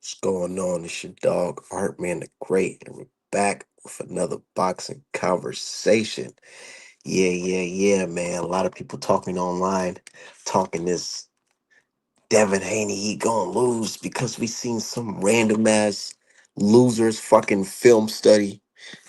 What's going on? It's your dog, Art Man the Great, and we're back with another boxing conversation. Yeah, man. A lot of people talking online, talking this Devin Haney, he gonna lose because we seen some random ass losers fucking film study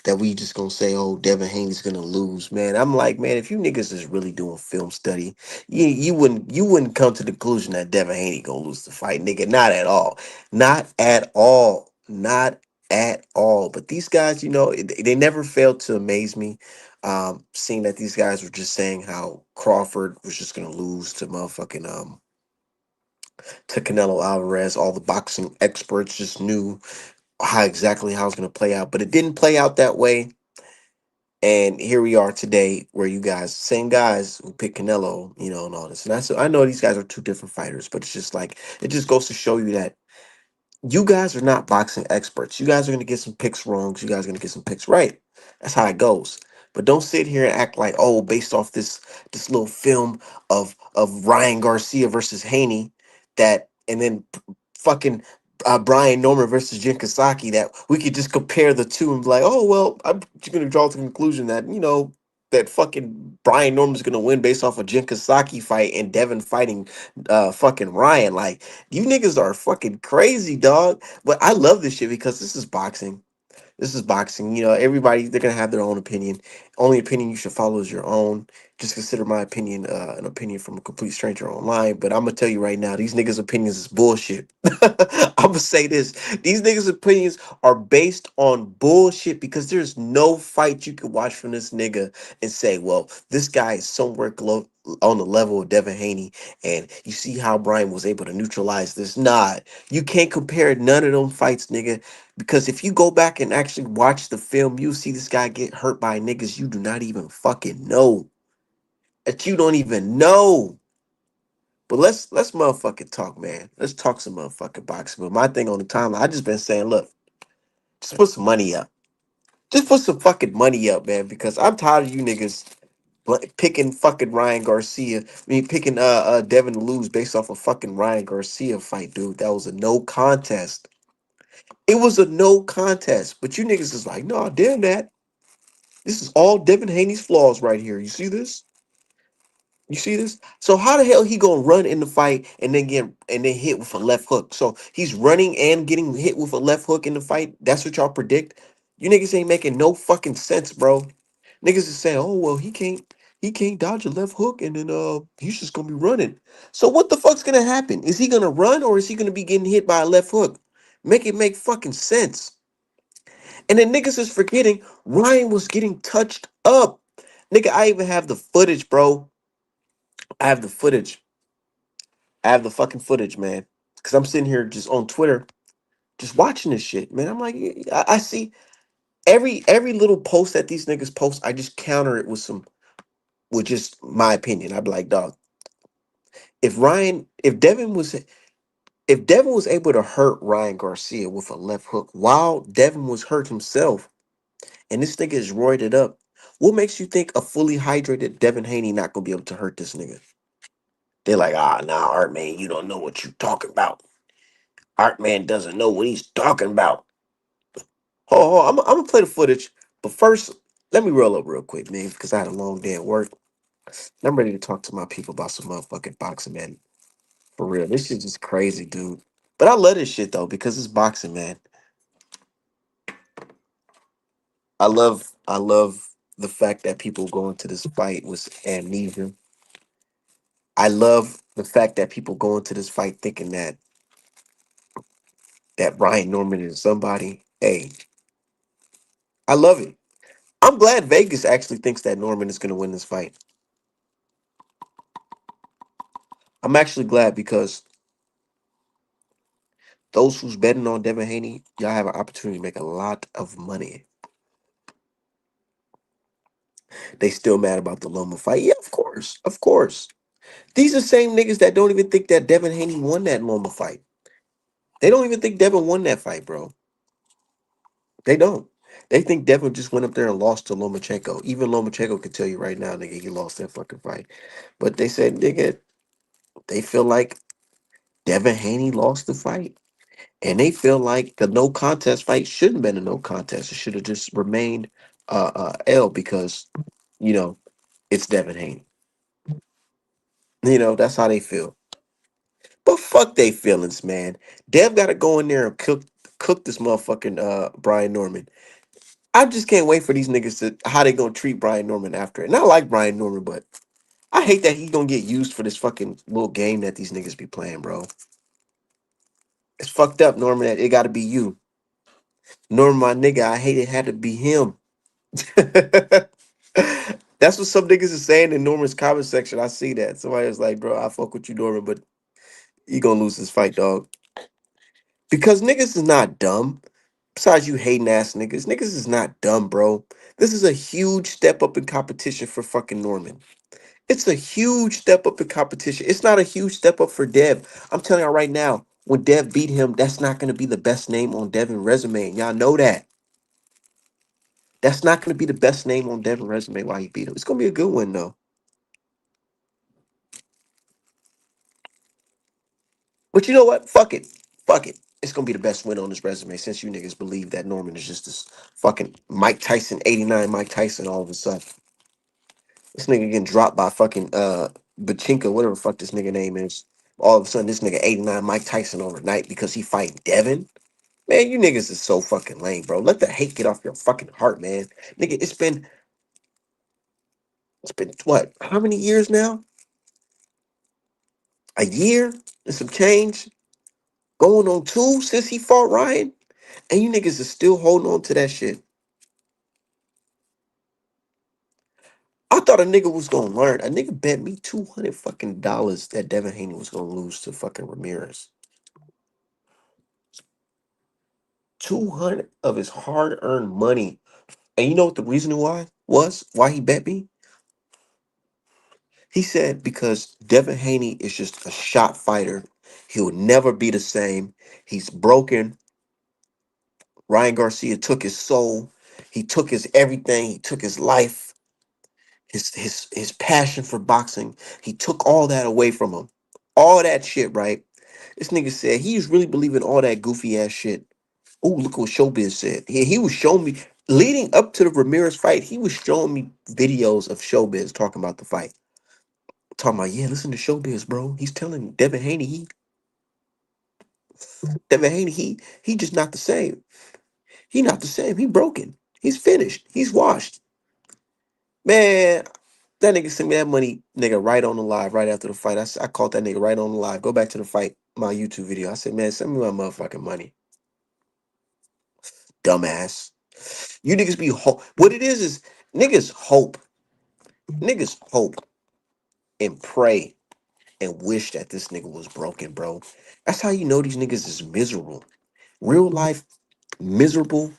that we just gonna say, oh, Devin Haney's gonna lose, man. I'm like, man, if you niggas is really doing film study, you wouldn't come to the conclusion that Devin Haney gonna lose the fight, nigga. Not at all. Not at all. Not at all. But these guys, they never failed to amaze me. Seeing that these guys were just saying how Crawford was just gonna lose to motherfucking to Canelo Alvarez. All the boxing experts just knew how it's going to play out, but it didn't play out that way. And here we are today, where you guys, same guys who picked Canelo, and all this. And I know these guys are two different fighters, but it's just like it just goes to show you that you guys are not boxing experts. You guys are going to get some picks wrong. You guys are going to get some picks right. That's how it goes. But don't sit here and act like, oh, based off this little film of Ryan Garcia versus Haney, that and then fucking Brian Norman versus Jin Kasaki, that we could just compare the two and be like, oh well, I'm just going to draw to the conclusion that that fucking Brian Norman's going to win based off a Jin Kasaki fight and Devin fighting fucking Ryan. Like, you niggas are fucking crazy, dog. But I love this shit because this is boxing. This is boxing. Everybody, they're gonna have their own opinion. Only opinion you should follow is your own. Just consider my opinion an opinion from a complete stranger online. But I'm gonna tell you right now, these niggas' opinions is bullshit. I'm gonna say this: these niggas' opinions are based on bullshit because there's no fight you can watch from this nigga and say, well, this guy is somewhere on the level of Devin Haney, and you see how Brian was able to neutralize this. Nah, you can't compare none of them fights, nigga. Because if you go back and actually watch the film, you see this guy get hurt by niggas you do not even fucking know. That you don't even know. But let's motherfucking talk, man. Let's talk some motherfucking boxing. But my thing on the timeline, I just been saying, look, just put some money up. Just put some fucking money up, man. Because I'm tired of you niggas picking fucking Ryan Garcia. Picking Devin to lose based off a fucking Ryan Garcia fight, dude. That was a no contest. It was a no contest. But you niggas is like, no, damn that. This is all Devin Haney's flaws right here. You see this? You see this? So how the hell he gonna run in the fight and then hit with a left hook? So he's running and getting hit with a left hook in the fight. That's what y'all predict? You niggas ain't making no fucking sense, bro. Niggas is saying, oh well, he can't dodge a left hook and then he's just gonna be running. So what the fuck's gonna happen? Is he gonna run or is he gonna be getting hit by a left hook? Make it make fucking sense. And then niggas is forgetting Ryan was getting touched up. Nigga, I even have the footage, bro. I have the footage. I have the fucking footage, man. Cause I'm sitting here just on Twitter, just watching this shit, man. I'm like, I see every little post that these niggas post. I just counter it with just my opinion. I'd be like, dog, if Ryan, if Devin was able to hurt Ryan Garcia with a left hook while Devin was hurt himself, and this nigga is roided up, what makes you think a fully hydrated Devin Haney not gonna be able to hurt this nigga? They're like, ah, nah, Art Man, you don't know what you talking about. Art Man doesn't know what he's talking about. Hold on, I'm gonna play the footage, but first, let me roll up real quick, man, because I had a long day at work. And I'm ready to talk to my people about some motherfucking boxing, man. For real, this shit is crazy, dude. But I love this shit though because it's boxing, man. I love the fact that people go into this fight with amnesia. I love the fact that people go into this fight thinking that Brian Norman is somebody. Hey, I love it. I'm glad Vegas actually thinks that Norman is going to win this fight. I'm actually glad because those who's betting on Devin Haney, y'all have an opportunity to make a lot of money. They still mad about the Loma fight. Yeah, of course. Of course. These are the same niggas that don't even think that Devin Haney won that Loma fight. They don't even think Devin won that fight, bro. They don't. They think Devin just went up there and lost to Lomachenko. Even Lomachenko can tell you right now, nigga, he lost that fucking fight. But they said, nigga, they feel like Devin Haney lost the fight. And they feel like the no contest fight shouldn't have been a no contest. It should have just remained L because, you know, it's Devin Haney. That's how they feel. But fuck they feelings, man. Dev got to go in there and cook this motherfucking Brian Norman. I just can't wait for these niggas to how they gonna treat Brian Norman after it. And I like Brian Norman, but I hate that he gonna get used for this fucking little game that these niggas be playing, bro. It's fucked up, Norman. That it got to be you, Norman, my nigga. I hate it had to be him. That's what some niggas is saying in Norman's comment section. I see that somebody was like, "Bro, I fuck with you, Norman, but you gonna lose this fight, dog." Because niggas is not dumb. Besides you hating ass niggas, niggas is not dumb, bro. This is a huge step up in competition for fucking Norman. It's a huge step up in competition. It's not a huge step up for Dev. I'm telling y'all right now, when Dev beat him, that's not going to be the best name on Devin resume. And y'all know that. That's not going to be the best name on Devin resume while he beat him. It's going to be a good one, though. But you know what? Fuck it. Fuck it. It's going to be the best win on his resume since you niggas believe that Norman is just this fucking Mike Tyson, 89 Mike Tyson all of a sudden. This nigga getting dropped by fucking Bachinka, whatever the fuck this nigga name is. All of a sudden, this nigga 89 Mike Tyson overnight because he fighting Devin. Man, you niggas is so fucking lame, bro. Let the hate get off your fucking heart, man. Nigga, it's been what? How many years now? A year and some change? Going on two since he fought Ryan? And you niggas is still holding on to that shit. I thought a nigga was gonna learn. A nigga bet me $200 fucking dollars that Devin Haney was gonna lose to fucking Ramirez. 200 of his hard-earned money. And you know what the reason why was? Why he bet me? He said because Devin Haney is just a shot fighter. He'll never be the same. He's broken. Ryan Garcia took his soul. He took his everything. He took his life, his passion for boxing. He took all that away from him. All that shit, right? This nigga said he's really believing all that goofy ass shit. Oh, look what Showbiz said. He was showing me leading up to the Ramirez fight. He was showing me videos of Showbiz talking about the fight. Talking about, yeah, listen to Showbiz, bro. He's telling Devin Haney, he just not the same. He not the same. He broken. He's finished. He's washed. Man, that nigga sent me that money, nigga, right on the live, right after the fight. I called that nigga right on the live. Go back to the fight, my YouTube video. I said, man, send me my motherfucking money. Dumbass. You niggas be hope. What it is niggas hope. Niggas hope and pray and wish that this nigga was broken, bro. That's how you know these niggas is miserable. Real life, miserable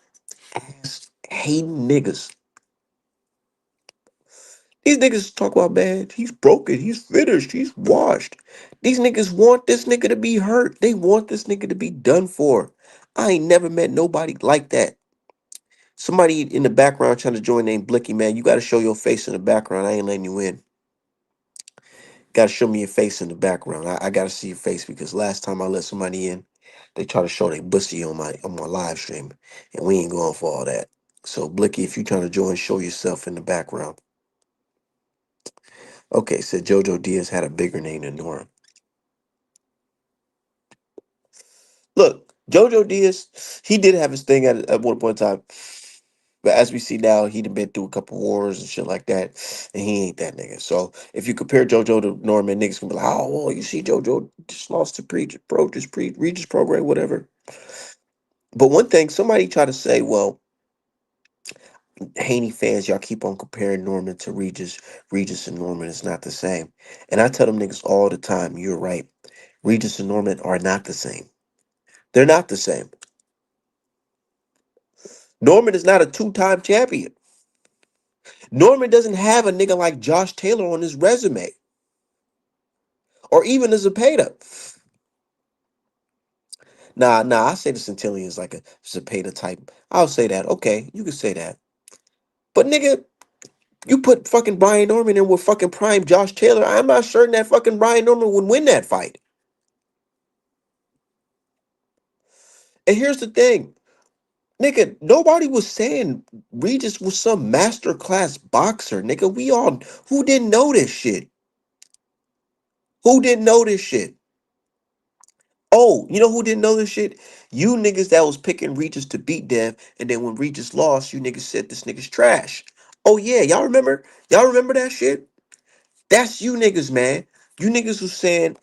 ass hating niggas. These niggas talk about, man, he's broken, he's finished, he's washed. These niggas want this nigga to be hurt. They want this nigga to be done for. I ain't never met nobody like that. Somebody in the background trying to join named Blicky, man. You got to show your face in the background. I ain't letting you in. Got to show me your face in the background. I got to see your face because last time I let somebody in, they try to show their bussy on my live stream, and we ain't going for all that. So Blicky, if you trying to join, show yourself in the background. Okay, said JoJo Diaz had a bigger name than Nora. Look, JoJo Diaz, he did have his thing at one point in time. But as we see now, he done been through a couple wars and shit like that, and he ain't that nigga. So if you compare JoJo to Norman, niggas gonna be like, oh, well, you see JoJo just lost to Regis program, whatever. But one thing, somebody tried to say, well, Haney fans, y'all keep on comparing Norman to Regis. Regis and Norman is not the same. And I tell them niggas all the time, you're right. Regis and Norman are not the same. They're not the same. Norman is not a two-time champion. Norman doesn't have a nigga like Josh Taylor on his resume, or even a Zepeda. Nah, I say the Centillion is like a Zepeda type. I'll say that. Okay, you can say that. But nigga, you put fucking Brian Norman in with fucking prime Josh Taylor. I'm not certain that fucking Brian Norman would win that fight. And here's the thing, nigga, nobody was saying Regis was some masterclass boxer. Nigga, we all who didn't know this shit? Who didn't know this shit? Oh, you know who didn't know this shit? You niggas that was picking Regis to beat Dev, and then when Regis lost, you niggas said this nigga's trash. Oh yeah, y'all remember? Y'all remember that shit? That's you niggas, man. You niggas was saying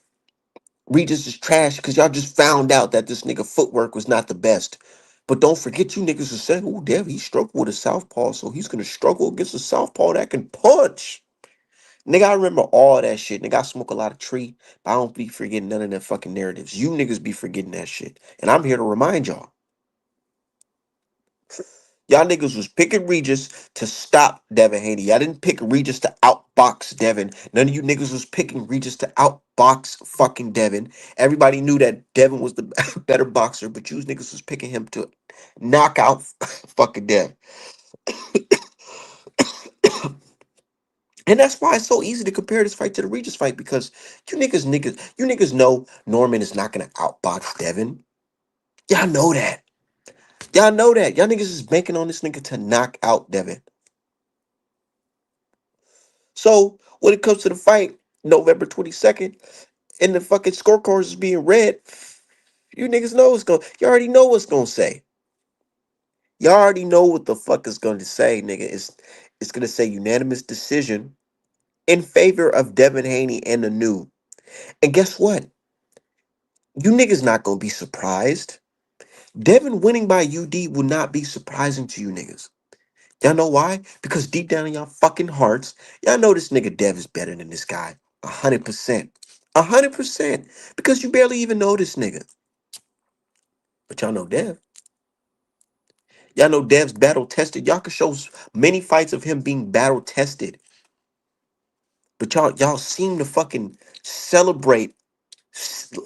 Regis is trash because y'all just found out that this nigga footwork was not the best. But don't forget, you niggas was saying, oh, Dev, he struggled with a southpaw, so he's gonna struggle against a southpaw that can punch. Nigga, I remember all that shit. Nigga, I smoke a lot of tree, but I don't be forgetting none of that fucking narratives. You niggas be forgetting that shit. And I'm here to remind y'all. Y'all niggas was picking Regis to stop Devin Haney. Y'all didn't pick Regis to outbox Devin. None of you niggas was picking Regis to outbox fucking Devin. Everybody knew that Devin was the better boxer, but you niggas was picking him to knock out fucking Devin. And that's why it's so easy to compare this fight to the Regis fight because you niggas know Norman is not gonna outbox Devin. Y'all know that. Y'all know that. Y'all niggas is banking on this nigga to knock out Devin. So when it comes to the fight, November 22nd, and the fucking scorecards is being read, you niggas know what's going. You already know what's gonna say. You already know what the fuck is going to say, nigga. It's gonna say unanimous decision in favor of Devin Haney and the new. And guess what? You niggas not gonna be surprised. Devin winning by UD will not be surprising to you niggas. Y'all know why? Because deep down in y'all fucking hearts, y'all know this nigga Dev is better than this guy. 100%. 100%. Because you barely even know this nigga. But y'all know Dev. Y'all know Dev's battle tested. Y'all can show many fights of him being battle tested. But y'all seem to fucking celebrate.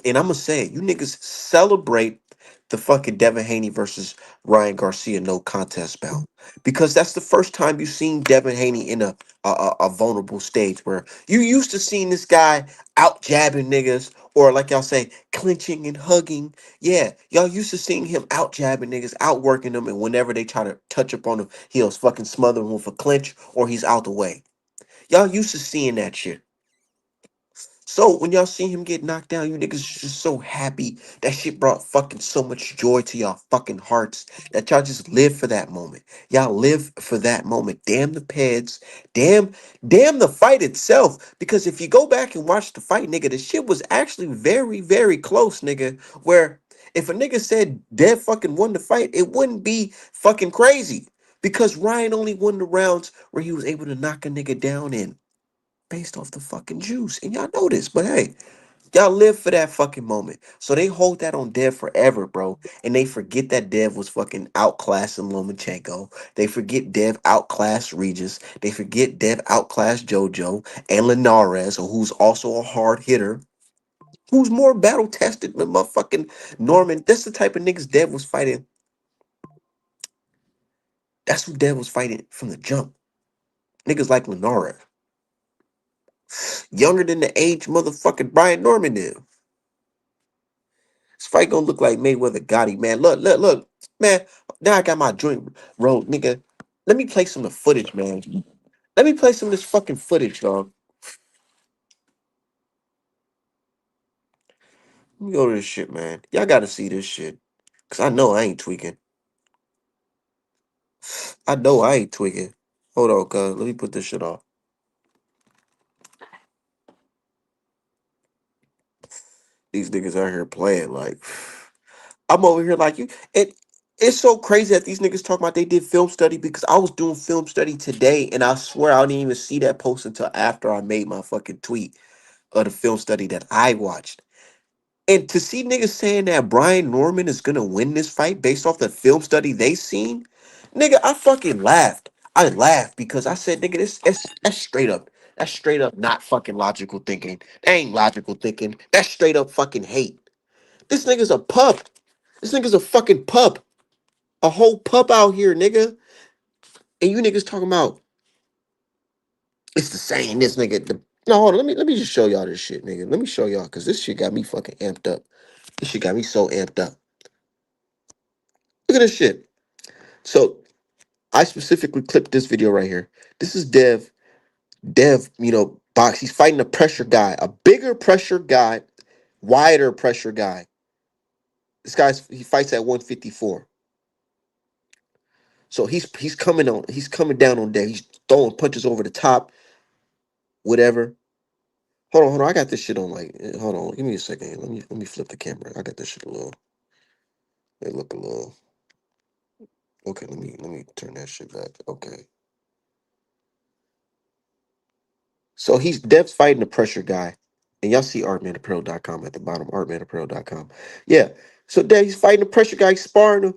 And I'm gonna say it, you niggas celebrate the fucking Devin Haney versus Ryan Garcia no contest bout because that's the first time you've seen Devin Haney in a vulnerable stage where you used to seeing this guy out jabbing niggas or like y'all say clinching and hugging. Yeah, y'all used to seeing him out jabbing niggas, out working them, and whenever they try to touch up on him, he'll fucking smother him with a clinch or he's out the way. Y'all used to seeing that shit. So when y'all see him get knocked down, you niggas just so happy. That shit brought fucking so much joy to y'all fucking hearts that y'all just live for that moment. Y'all live for that moment. Damn the peds. Damn the fight itself. Because if you go back and watch the fight, nigga, the shit was actually very, very close, nigga. Where if a nigga said Dev fucking won the fight, it wouldn't be fucking crazy. Because Ryan only won the rounds where he was able to knock a nigga down in based off the fucking juice. And y'all know this, but hey, y'all live for that fucking moment. So they hold that on Dev forever, bro. And they forget that Dev was fucking outclassing Lomachenko. They forget Dev outclassed Regis. They forget Dev outclassed JoJo and Linares, who's also a hard hitter. Who's more battle tested than motherfucking Norman. That's the type of niggas Dev was fighting. That's who Dev was fighting from the jump. Niggas like Linares. Younger than the age motherfucking Brian Norman is. This fight gonna look like Mayweather Gotti, man. Look, man. Now I got my joint rolled, nigga. Let me play some of the footage, man. Let me play some of this fucking footage, dog. Let me go to this shit, man. Y'all gotta see this shit. Cause I know I ain't tweaking. I know I ain't tweaking. Hold on, cuz. Let me put this shit off. These niggas out here playing like I'm over here like you. It's so crazy that these niggas talking about they did film study because I was doing film study today and I swear I didn't even see that post until after I made my fucking tweet of the film study that I watched. And to see niggas saying that Brian Norman is gonna win this fight based off the film study they seen, nigga, I fucking laughed. I laughed because I said, nigga, that's straight up. That's straight up not fucking logical thinking. That ain't logical thinking. That's straight up fucking hate. This nigga's a pup. This nigga's a fucking pup. A whole pup out here, nigga. And you niggas talking about it's the same. This nigga. No, hold on. Let me just show y'all this shit, nigga. Let me show y'all because this shit got me fucking amped up. This shit got me so amped up. Look at this shit. So I specifically clipped this video right here. This is Dev, box. He's fighting a pressure guy, a bigger pressure guy, wider pressure guy. He fights at 154. So he's coming down on Dev. He's throwing punches over the top, whatever. Hold on. I got this shit on hold on. Give me a second. Let me flip the camera. I got this shit a little. They look a little. Okay, let me turn that shit back. Okay. So he's Dev's fighting the pressure guy. And y'all see artmanapparel.com at the bottom, artmanapparel.com. Yeah. So Dev, he's fighting the pressure guy, he's sparring him.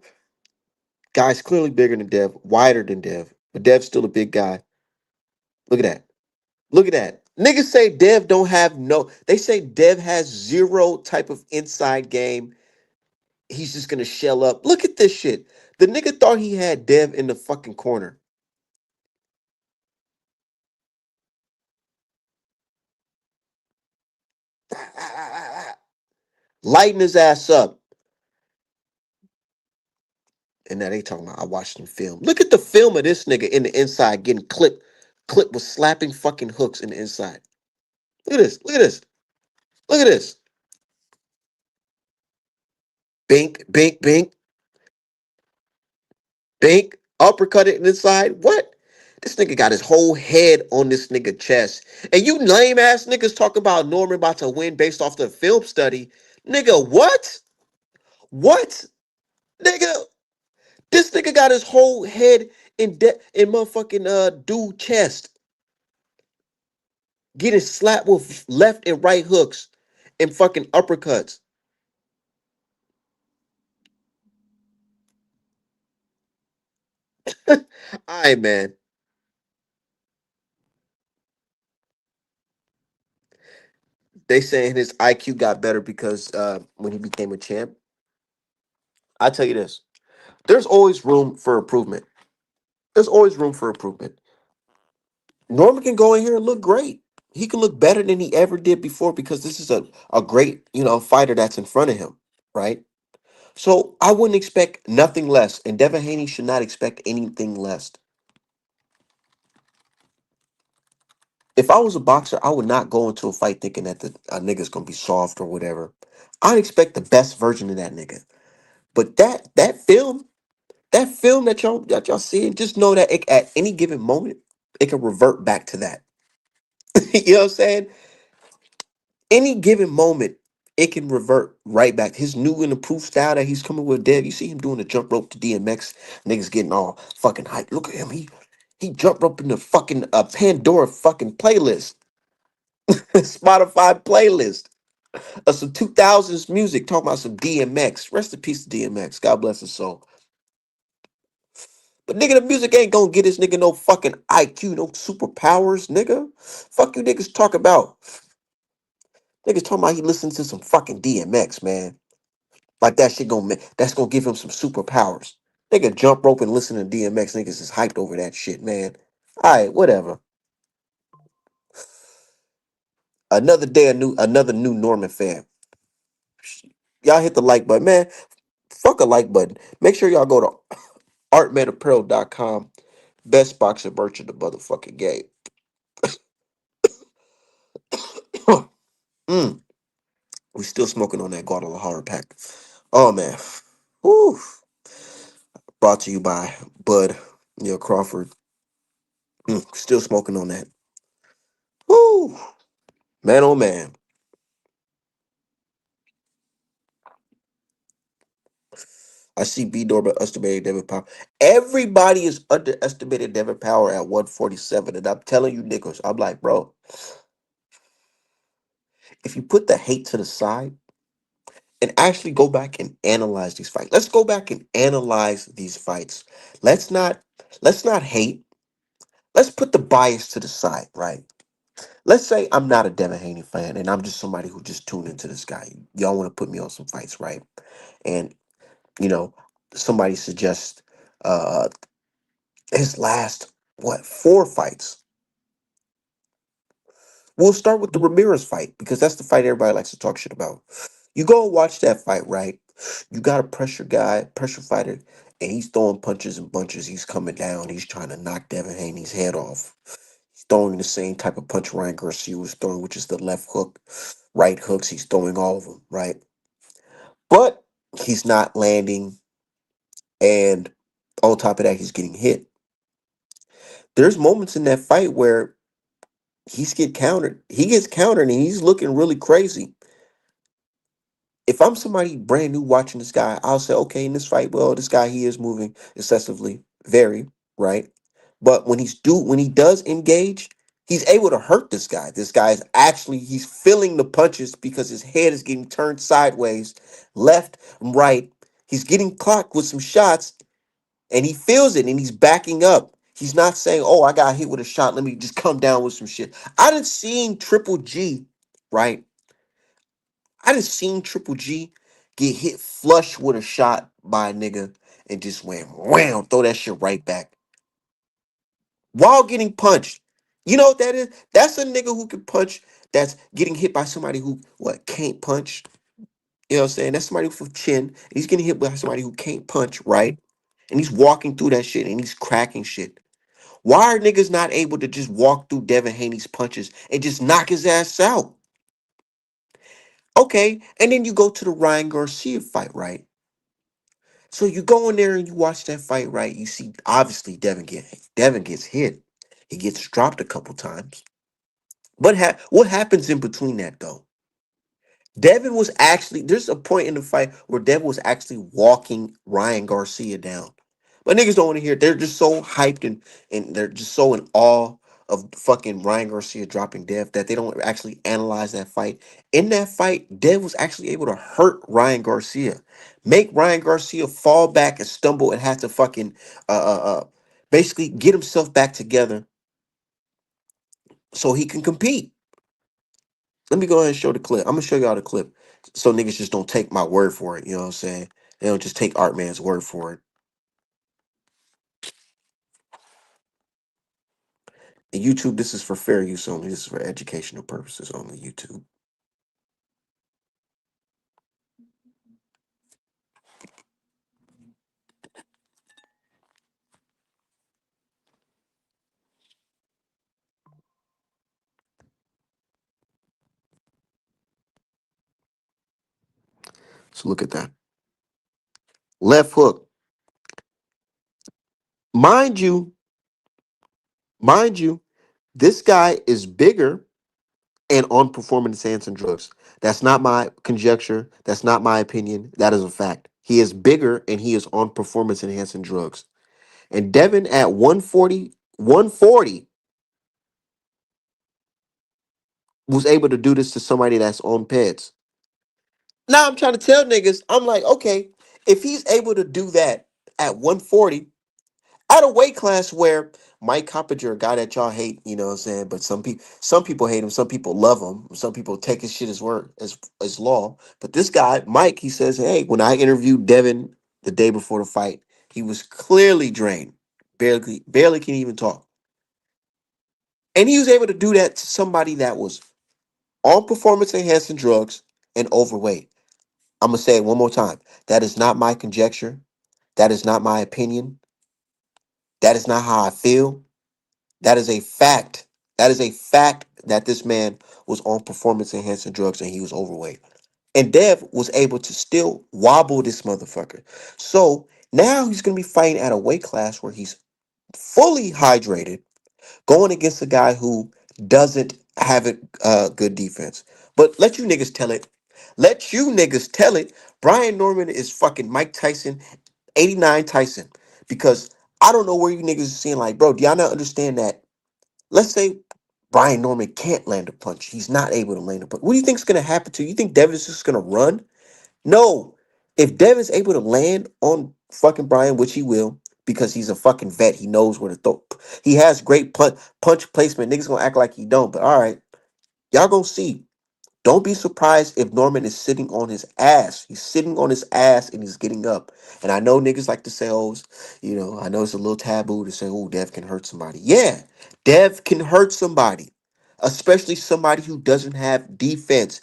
Guy's clearly bigger than Dev, wider than Dev. But Dev's still a big guy. Look at that. Look at that. Niggas say Dev don't have no. They say Dev has zero type of inside game. He's just gonna shell up. Look at this shit. The nigga thought he had Dev in the fucking corner. Lighting his ass up. And now they talking about I watched him film. Look at the film of this nigga in the inside getting clipped with slapping fucking hooks in the inside. Look at this. Look at this. Look at this. Bink, bink, bink, bink. Uppercut it in the inside. What? This nigga got his whole head on this nigga chest. And you lame ass niggas talk about Norman about to win based off the film study. Nigga, what? What? Nigga, this nigga got his whole head in motherfucking dude chest. Getting slapped with left and right hooks and fucking uppercuts. All right, man. They saying his IQ got better because when he became a champ. I tell you this: there's always room for improvement. There's always room for improvement. Norman can go in here and look great. He can look better than he ever did before because this is a great fighter that's in front of him, right? So I wouldn't expect nothing less, and Devin Haney should not expect anything less. If I was a boxer, I would not go into a fight thinking that the a nigga's gonna be soft or whatever. I'd expect the best version of that nigga. But that film that y'all seeing, just know that at any given moment, it can revert back to that. You know what I'm saying? Any given moment, it can revert right back. His new and improved style that he's coming with, Dev. You see him doing the jump rope to DMX. Niggas getting all fucking hyped. Look at him. He jump rope in the fucking Pandora fucking playlist, Spotify playlist. Some 2000s music talking about some DMX. Rest in peace to DMX. God bless his soul. But nigga, the music ain't gonna get this nigga no fucking IQ, no superpowers, nigga. Fuck you niggas talk about. Niggas talking about he listening to some fucking DMX, man. Like that shit that's gonna give him some superpowers. Nigga jump rope and listen to DMX. Niggas is hyped over that shit, man. Alright, whatever. Another new Norman fan. Y'all hit the like button, man. Fuck a like button. Make sure y'all go to artmanapparel.com. Best boxer merch in the motherfucking game. mm, we still smoking on that Guadalajara pack. Oh man. Whew. Brought to you by Bud Neil Crawford. Still smoking on that. Whew. Man, oh man. I see B Norman underestimating Devin Power. Everybody is underestimating Devin Power at 147. And I'm telling you niggas, I'm like, bro, if you put the hate to the side and actually go back and analyze these fights. Let's go back and analyze these fights. Let's not let's not hate. Let's put the bias to the side, right? Let's say I'm not a Devin Haney fan and I'm just somebody who just tuned into this guy. Y'all want to put me on some fights, right? And you know, somebody suggests his last four fights. We'll start with the Ramirez fight because that's the fight everybody likes to talk shit about. You go and watch that fight, right? You got a pressure guy, pressure fighter, and he's throwing punches and bunches. He's coming down. He's trying to knock Devin Haney's head off. He's throwing the same type of punch Ryan Garcia was throwing, which is the left hook, right hooks. He's throwing all of them, right? But he's not landing. And on top of that, he's getting hit. There's moments in that fight where he's get countered. He gets countered and he's looking really crazy. If I'm somebody brand new watching this guy, I'll say, okay, in this fight, well, this guy he is moving excessively, very right. But when he does engage, he's able to hurt this guy. This guy is actually he's feeling the punches because his head is getting turned sideways, left, and right. He's getting clocked with some shots, and he feels it, and he's backing up. He's not saying, "Oh, I got hit with a shot. Let me just come down with some shit." I done seen Triple G, right? I just seen Triple G get hit flush with a shot by a nigga and just went wham, throw that shit right back while getting punched. You know what that is? That's a nigga who can punch. That's getting hit by somebody who what can't punch. You know what I'm saying? That's somebody with chin. And he's getting hit by somebody who can't punch, right? And he's walking through that shit and he's cracking shit. Why are niggas not able to just walk through Devin Haney's punches and just knock his ass out? Okay, and then you go to the Ryan Garcia fight, right? So you go in there and you watch that fight, right? You see, obviously Devin gets hit. He gets dropped a couple times. But what happens in between that though? Devin was actually there's a point in the fight where Devin was actually walking Ryan Garcia down. But niggas don't want to hear it. They're just so hyped and they're just so in awe of fucking Ryan Garcia dropping Dev that they don't actually analyze that fight. In that fight, Dev was actually able to hurt Ryan Garcia, make Ryan Garcia fall back and stumble and have to fucking uh uh, uh basically get himself back together so he can compete. Let me go ahead and show the clip. I'm gonna show y'all the clip so niggas just don't take my word for it. You know what I'm saying? They don't just take Art Man's word for it. And YouTube, this is for fair use only. This is for educational purposes only. YouTube. So look at that left hook. Mind you, mind you, this guy is bigger and on performance enhancing drugs. That's not my conjecture. That's not my opinion. That is a fact. He is bigger and he is on performance enhancing drugs. And Devin at 140, 140 was able to do this to somebody that's on peds. Now I'm trying to tell niggas, I'm like, okay, if he's able to do that at 140, at a weight class where Mike Coppinger, a guy that y'all hate, you know what I'm saying, but some people hate him, some people love him, some people take his shit as word as law. But this guy, Mike, he says, hey, when I interviewed Devin the day before the fight, he was clearly drained, barely can even talk. And he was able to do that to somebody that was on performance enhancing drugs and overweight. I'm gonna say it one more time. That is not my conjecture. That is not my opinion. That is not how I feel. That is a fact. That is a fact that this man was on performance enhancing drugs and he was overweight. And Dev was able to still wobble this motherfucker. So now he's gonna be fighting at a weight class where he's fully hydrated, going against a guy who doesn't have a good defense. But let you niggas tell it. Let you niggas tell it. Brian Norman is fucking Mike Tyson, 89 Tyson. Because I don't know where you niggas are seeing, like, bro, do y'all not understand that? Let's say Brian Norman can't land a punch. He's not able to land a punch. What do you think's going to happen to you? You think Devin's just going to run? No. If Devin's able to land on fucking Brian, which he will, because he's a fucking vet, he knows where to throw. He has great punch placement. Niggas gonna act like he don't, but all right, y'all gonna see. Don't be surprised if Norman is sitting on his ass. He's sitting on his ass and he's getting up. And I know niggas like to say, oh, I know it's a little taboo to say, oh, Dev can hurt somebody. Yeah, Dev can hurt somebody, especially somebody who doesn't have defense.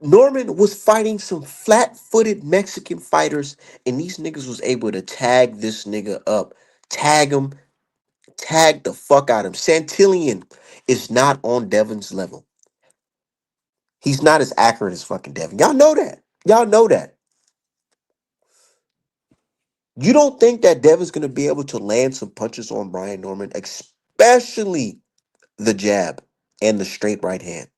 Norman was fighting some flat-footed Mexican fighters, and these niggas was able to tag this nigga up, tag him, tag the fuck out of him. Santillion is not on Devin's level. He's not as accurate as fucking Devin. Y'all know that. Y'all know that. You don't think that Devin's gonna be able to land some punches on Brian Norman, especially the jab and the straight right hand.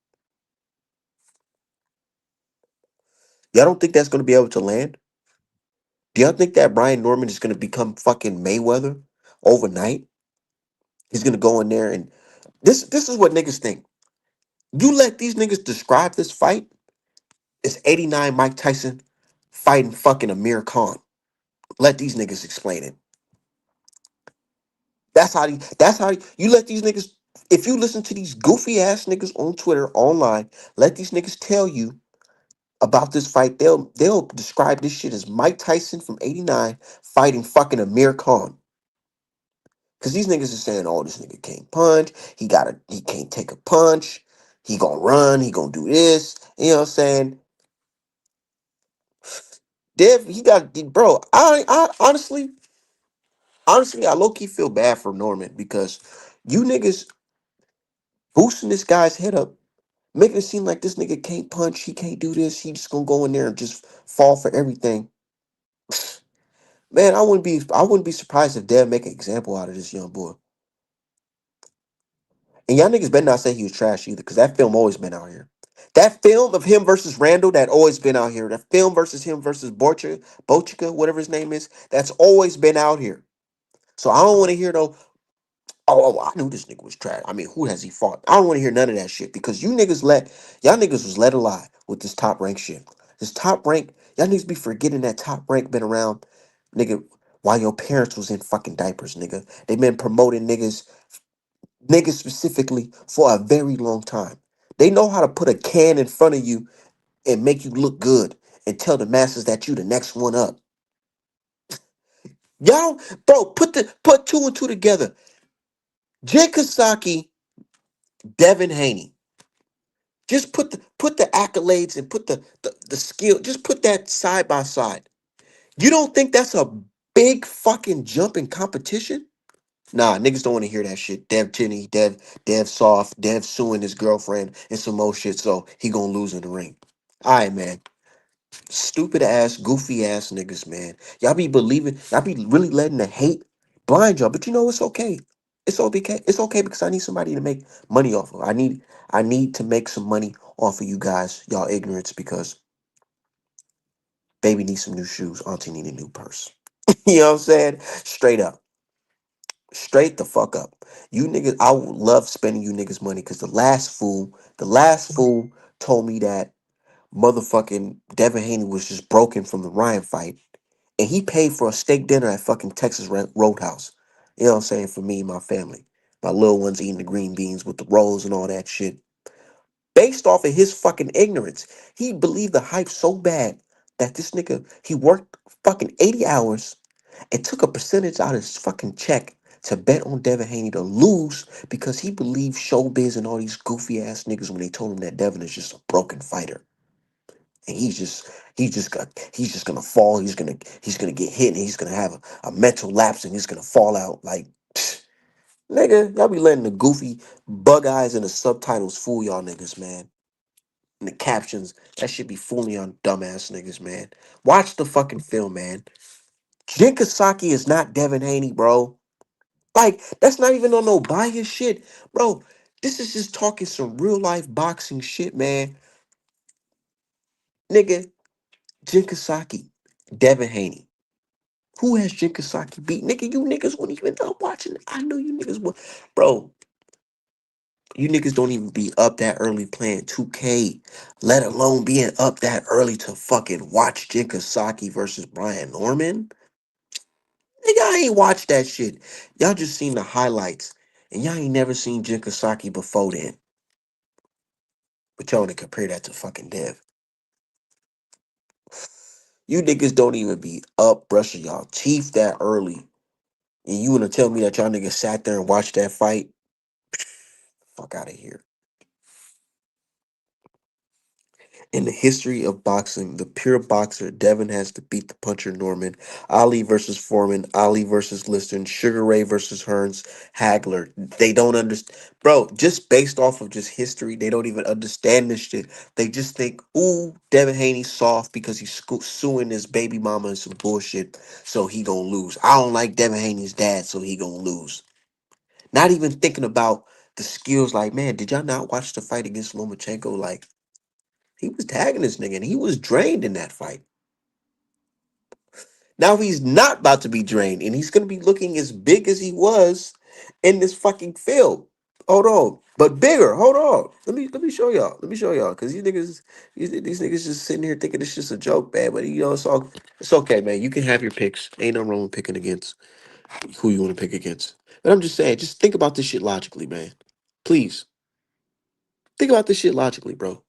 Y'all don't think that's gonna be able to land? Do y'all think that Brian Norman is gonna become fucking Mayweather overnight? He's gonna go in there and this is what niggas think. You let these niggas describe this fight. It's 89 Mike Tyson fighting fucking Amir Khan. Let these niggas explain it. You let these niggas, if you listen to these goofy ass niggas on Twitter, online, let these niggas tell you about this fight. They'll describe this shit as Mike Tyson from 89 fighting fucking Amir Khan. Cause these niggas are saying, oh, this nigga can't punch, he can't take a punch, he gonna run, he gonna do this. You know what I'm saying? Dev, he got bro. I honestly, I low key feel bad for Norman because you niggas boosting this guy's head up, making it seem like this nigga can't punch, he can't do this, he just gonna go in there and just fall for everything. Man, I wouldn't be surprised if Dev make an example out of this young boy. And y'all niggas better not say he was trash either, because that film always been out here. That film of him versus Randall, that always been out here. That film versus him versus Bochica, whatever his name is, that's always been out here. So I don't want to hear no, I knew this nigga was trash. I mean, who has he fought? I don't want to hear none of that shit because y'all niggas was let alive with this top rank shit. This top rank, y'all niggas be forgetting that top rank been around, nigga, while your parents was in fucking diapers, nigga. They been promoting niggas specifically for a very long time. They know how to put a can in front of you and make you look good and tell the masses that you the next one up. Y'all, bro, put two and two together. Jay Kasaki, Devin Haney. Just put the accolades and put the skill. Just put that side by side. You don't think that's a big fucking jump in competition? Nah, niggas don't want to hear that shit. Dev Chinny, Dev soft, Dev suing his girlfriend and some more shit, so he gonna lose in the ring. All right, man. Stupid ass, goofy ass niggas, man. Y'all be really letting the hate blind y'all. But you know it's okay. It's okay. It's okay because I need somebody to make money off of. I need to make some money off of you guys, y'all ignorance, because baby needs some new shoes. Auntie need a new purse. You know what I'm saying? Straight up. Straight the fuck up. You niggas, I would love spending you niggas money because the last fool told me that motherfucking Devin Haney was just broken from the Ryan fight. And he paid for a steak dinner at fucking Texas Roadhouse. You know what I'm saying? For me and my family. My little ones eating the green beans with the rolls and all that shit. Based off of his fucking ignorance. He believed the hype so bad that this nigga, he worked fucking 80 hours and took a percentage out of his fucking check to bet on Devin Haney to lose because he believed Showbiz and all these goofy ass niggas when they told him that Devin is just a broken fighter. And he's just gonna fall. He's gonna get hit and he's gonna have a mental lapse and he's gonna fall out. Like nigga, y'all be letting the goofy bug eyes and the subtitles fool y'all niggas, man. And the captions, that should be fooling y'all dumbass niggas, man. Watch the fucking film, man. Jin Kasaki is not Devin Haney, bro. Like, that's not even on no bias shit. Bro, this is just talking some real life boxing shit, man. Nigga, Jin Kasaki, Devin Haney. Who has Jin Kasaki beat? Nigga, you niggas wouldn't even up watching. I know you niggas would. Bro, you niggas don't even be up that early playing 2K, let alone being up that early to fucking watch Jin Kasaki versus Brian Norman. Nigga, I ain't watched that shit. Y'all just seen the highlights. And y'all ain't never seen Jin Kasaki before then. But y'all want to compare that to fucking Dev. You niggas don't even be up brushing y'all teeth that early. And you wanna tell me that y'all niggas sat there and watched that fight? Fuck out of here. In the history of boxing, the pure boxer Devin has to beat the puncher Norman. Ali versus Foreman, Ali versus Liston, Sugar Ray versus Hearns, Hagler. They don't understand, bro. Just based off of just history, they don't even understand this shit. They just think, ooh, Devin Haney soft because he's suing his baby mama and some bullshit, so he gonna lose. I don't like Devin Haney's dad, so he gonna lose. Not even thinking about the skills. Like, man, did y'all not watch the fight against Lomachenko? Like, he was tagging this nigga and he was drained in that fight. Now he's not about to be drained and he's going to be looking as big as he was in this fucking field. Hold on. But bigger. Hold on. Let me show y'all. Let me show y'all. Cause these niggas just sitting here thinking it's just a joke, man. But you know, it's okay, man. You can have your picks. Ain't no wrong with picking against who you want to pick against. But I'm just saying, just think about this shit logically, man. Please. Think about this shit logically, bro.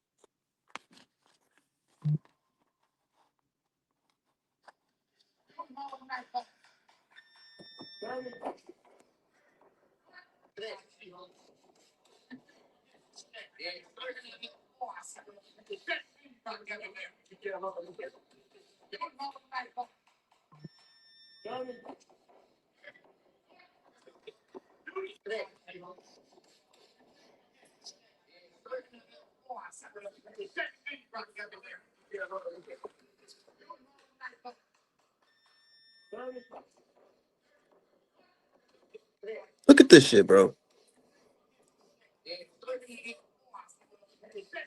Look at this shit, bro.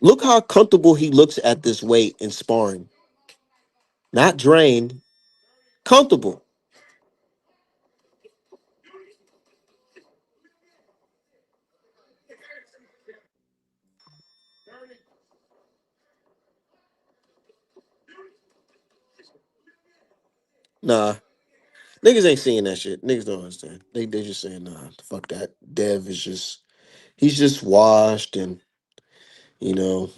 Look how comfortable he looks at this weight in sparring. Not drained, comfortable. Nah, niggas ain't seeing that shit. Niggas don't understand. They just saying nah, fuck that. Dev is just he's just washed, and you know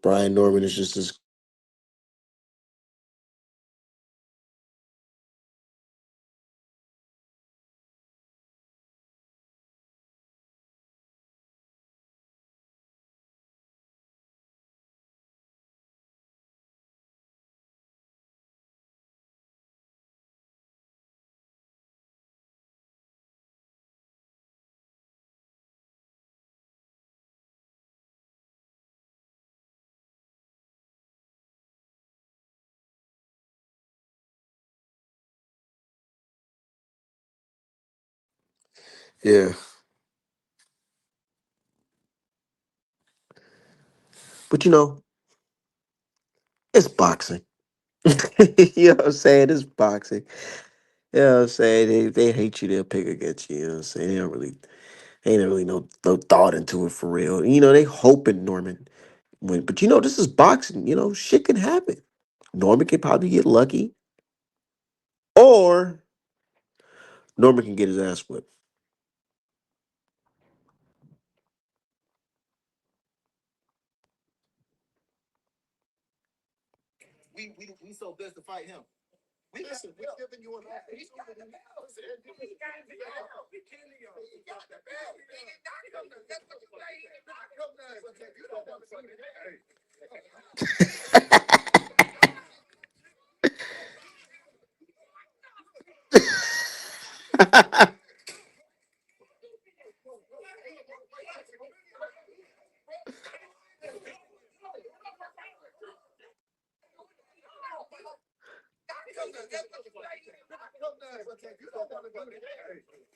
Brian Norman is just this. Yeah, but you know it's boxing. You know what I'm saying? It's boxing. You know what I'm saying? They hate you. They'll pick against you. You know what I'm saying? They don't really ain't really no thought into it for real. You know they hoping Norman win, but you know this is boxing. You know shit can happen. Norman can probably get lucky, or Norman can get his ass whipped.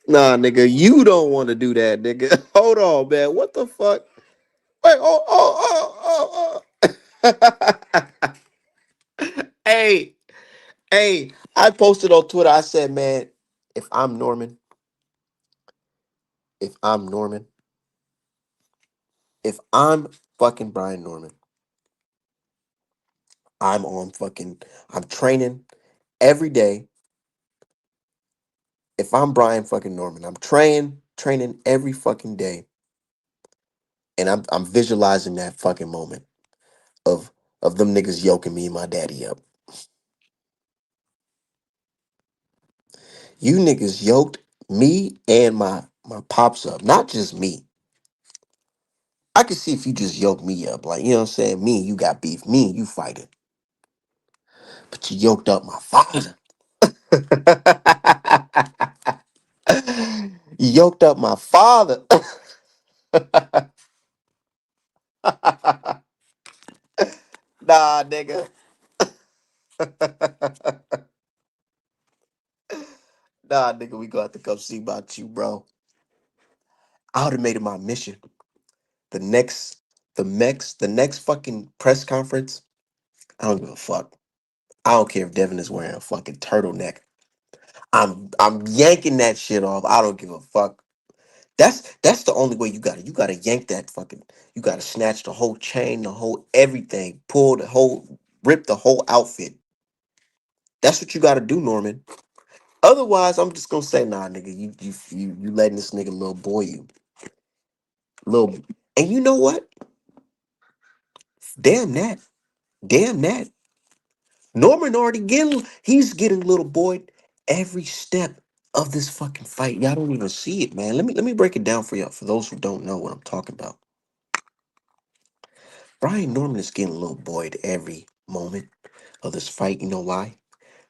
Nah, nigga, you don't want to do that, nigga. Hold on, man. What the fuck? Wait, oh. Hey, hey, I posted on Twitter. I said, man, if I'm Norman, if I'm Norman, if I'm fucking Brian Norman, I'm training every day. If I'm Brian fucking Norman, I'm training every fucking day, and I'm visualizing that fucking moment of of them niggas yoking me and my daddy up. You niggas yoked me and my pops up. Not just me. I could see if you just yoke me up, like, you know what I'm saying? Me and you got beef, me and you fighting. But you yoked up my father. You yoked up my father. Nah, nigga. Nah, nigga, we gonna have to come see about you, bro. I would have made it my mission. The next, the next fucking press conference. I don't give a fuck. I don't care if Devin is wearing a fucking turtleneck. I'm yanking that shit off. I don't give a fuck. That's the only way you got it. You gotta yank that fucking. You gotta snatch the whole chain, the whole everything, pull the whole, rip the whole outfit. That's what you gotta do, Norman. Otherwise, I'm just gonna say, nah, nigga, you letting this nigga little boy you, little. And you know what? Damn that, damn that. Norman already getting, he's getting little boy every step of this fucking fight. Y'all don't even see it, man. Let me break it down for y'all. For those who don't know what I'm talking about, Brian Norman is getting little boyed every moment of this fight. You know why?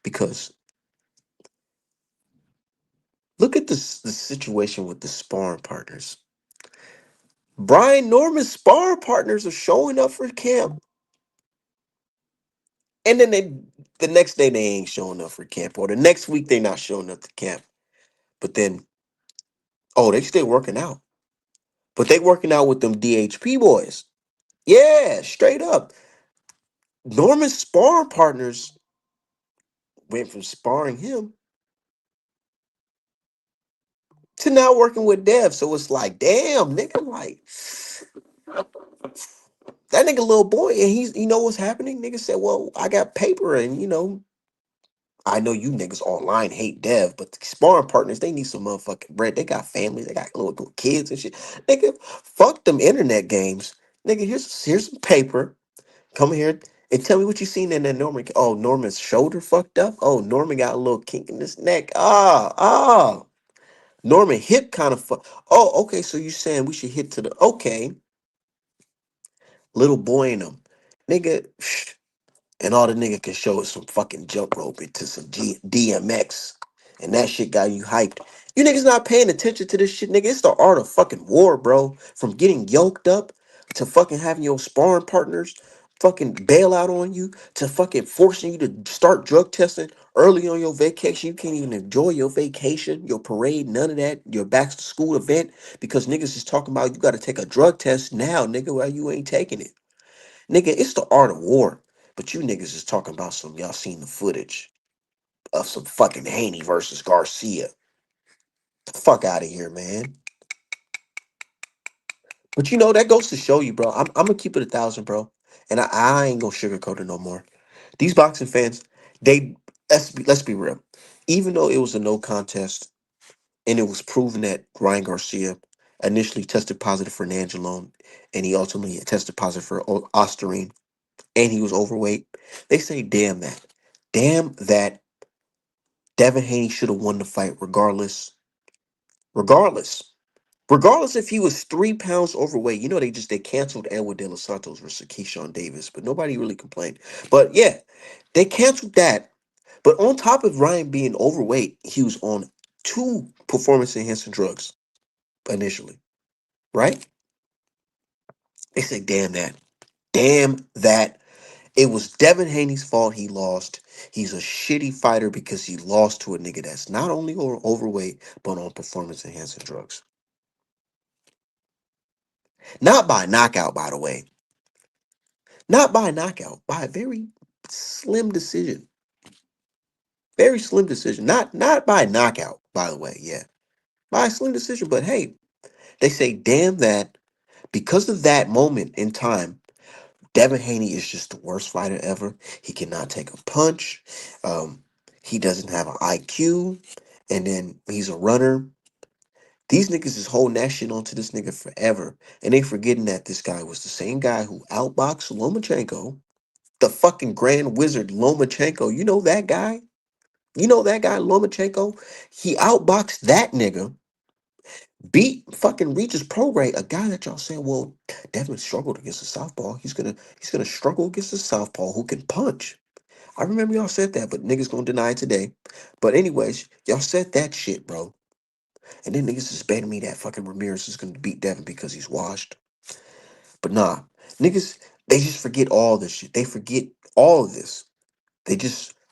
Because look at this the situation with the sparring partners. Brian Norman's sparring partners are showing up for camp, and then the next day they ain't showing up for camp, or the next week they not showing up to camp. But then, oh, they still working out, but they working out with them DHP boys. Yeah, straight up. Norman's sparring partners went from sparring him to now working with Dev. So it's like, damn, nigga, like that nigga little boy, and he's, you know what's happening? Nigga said, well, I got paper, and I know you niggas online hate Dev, but the sparring partners, they need some motherfucking bread. They got families, they got little kids and shit. Nigga, fuck them internet games. Nigga, here's some paper. Come here and tell me what you seen in that Norman. Oh, Norman's shoulder fucked up. Oh, Norman got a little kink in his neck. Norman hip kind of Oh, okay. So you saying we should hit to the okay, little boy in him, nigga. And all the nigga can show is some fucking jump rope into some DMX. And that shit got you hyped. You niggas not paying attention to this shit, nigga. It's the art of fucking war, bro. From getting yoked up to fucking having your sparring partners fucking bail out on you to fucking forcing you to start drug testing early on your vacation. You can't even enjoy your vacation, your parade, none of that, your back to school event because niggas is talking about you got to take a drug test now, nigga, while you ain't taking it. Nigga, it's the art of war. But you niggas is talking about some, y'all seen the footage of some fucking Haney versus Garcia. The fuck out of here, man. But that goes to show you, bro. I'm gonna keep it 1,000, bro. And I ain't gonna sugarcoat it no more. These boxing fans, they let's be real. Even though it was a no contest and it was proven that Ryan Garcia initially tested positive for Nandrolone and he ultimately tested positive for Ostarine and he was overweight, they say, damn that. Damn that Devin Haney should have won the fight regardless. Regardless. Regardless if he was 3 pounds overweight. They canceled Edward De Los Santos versus Keyshawn Davis, but nobody really complained. But yeah, they canceled that. But on top of Ryan being overweight, he was on 2 performance enhancing drugs initially. Right? They say, damn that. Damn that. It was Devin Haney's fault he lost. He's a shitty fighter because he lost to a nigga that's not only overweight, but on performance enhancing drugs. Not by knockout, by the way. Not by knockout, by a very slim decision. Very slim decision. Not by knockout, by the way, yeah. By a slim decision. But hey, they say, damn that, because of that moment in time, Devin Haney is just the worst fighter ever. He cannot take a punch. Um, he doesn't have an IQ. And then he's a runner. These niggas is holding that shit onto this nigga forever. And they forgetting that this guy was the same guy who outboxed Lomachenko, the fucking Grand Wizard Lomachenko. You know that guy? You know that guy Lomachenko? He outboxed that nigga. beat fucking Regis Prograis, a guy that y'all saying, well, Devin struggled against the southpaw. He's gonna struggle against the southpaw who can punch. I remember y'all said that, but niggas gonna deny it today. But anyways, y'all said that shit, bro. And then niggas is betting me that fucking Ramirez is gonna beat Devin because he's washed. But nah, niggas, they just forget all this shit. They forget all of this.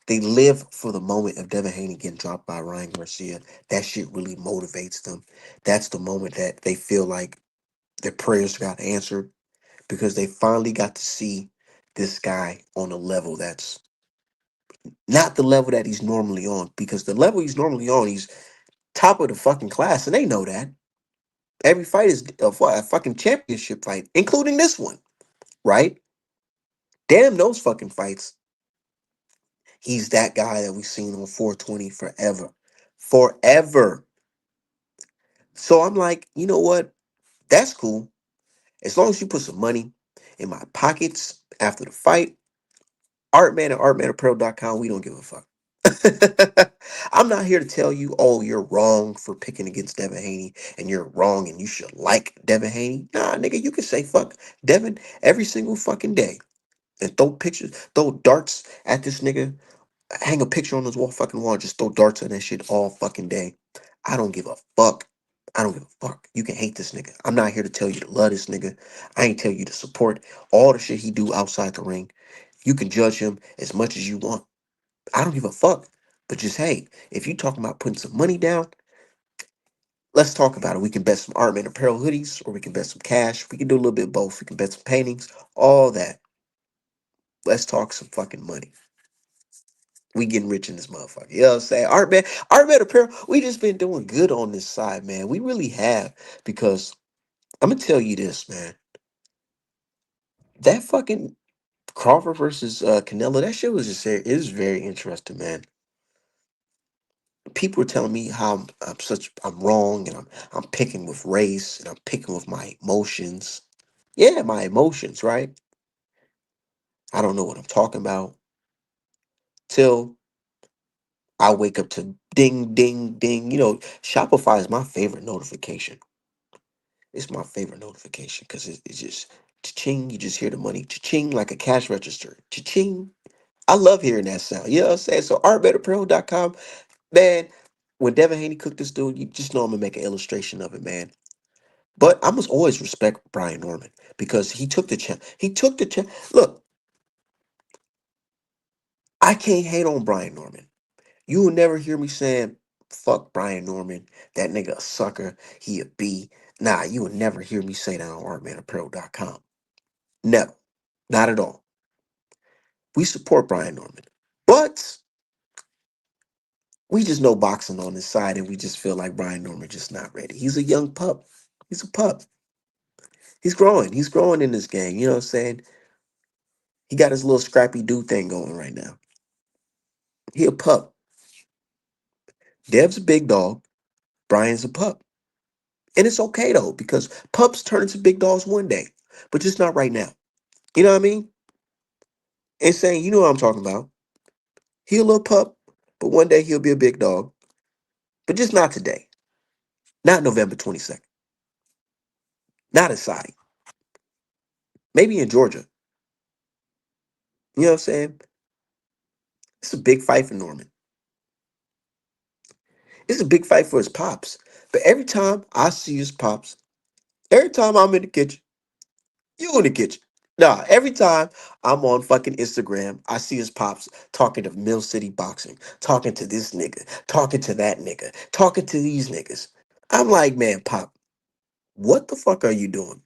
They live for the moment of Devin Haney getting dropped by Ryan Garcia. That shit really motivates them. That's the moment that they feel like their prayers got answered because they finally got to see this guy on a level that's not the level that he's normally on. Because the level he's normally on, he's top of the fucking class, and they know that. Every fight is a fucking championship fight, including this one, right? Damn those fucking fights. He's that guy that we've seen on 420 forever. Forever. So I'm like, you know what? That's cool. As long as you put some money in my pockets after the fight, Artman and artmanapparel.com, we don't give a fuck. I'm not here to tell you, oh, you're wrong for picking against Devin Haney and you're wrong and you should like Devin Haney. Nah, nigga, you can say fuck Devin every single fucking day and throw pictures, throw darts at this nigga, hang a picture on his fucking wall, just throw darts on that shit all fucking day. I don't give a fuck. I don't give a fuck. You can hate this nigga. I'm not here to tell you to love this nigga. I ain't tell you to support all the shit he do outside the ring. You can judge him as much as you want. I don't give a fuck. But just hey, if you talking about putting some money down, let's talk about it. We can bet some Artman apparel hoodies, or we can bet some cash. We can do a little bit of both. We can bet some paintings, all that. Let's talk some fucking money. We getting rich in this motherfucker. You know what I'm saying? Art man apparel, we just been doing good on this side, man. We really have. Because I'm gonna tell you this, man. That fucking Crawford versus Canelo, that shit was just it was very interesting, man. People were telling me how I'm wrong and I'm picking with race and I'm picking with my emotions. Yeah, my emotions, right? I don't know what I'm talking about till I wake up to ding ding ding. You know, Shopify is my favorite notification. It's my favorite notification because it's just cha-ching. You just hear the money cha-ching like a cash register. Cha-ching. I love hearing that sound. You know what I'm saying? So artbetterapparel.com, man, when Devin Haney cooked this dude, you just know I'm gonna make an illustration of it, man. But I must always respect Brian Norman because he took the chance. He took the chance. Look, I can't hate on Brian Norman. You will never hear me saying, fuck Brian Norman, that nigga a sucker, he a B. Nah, you will never hear me say that on artmanapparel.com. Never. Not at all. We support Brian Norman. But we just know boxing on his side and we just feel like Brian Norman just not ready. He's a young pup. He's a pup. He's growing. He's growing in this game. You know what I'm saying? He got his little scrappy do thing going right now. He a pup. Dev's a big dog. Brian's a pup. And it's okay though, because pups turn into big dogs one day, but just not right now. You know what I mean? And saying, you know what I'm talking about. He a little pup, but one day he'll be a big dog. But just not today. Not November 22nd. Not in Saudi. Maybe in Georgia. You know what I'm saying? It's a big fight for Norman. It's a big fight for his pops. But every time I see his pops, every time I'm in the kitchen, you in the kitchen. Nah, every time I'm on fucking Instagram, I see his pops talking to Mill City Boxing, talking to this nigga, talking to that nigga, talking to these niggas. I'm like, man, pop, what the fuck are you doing?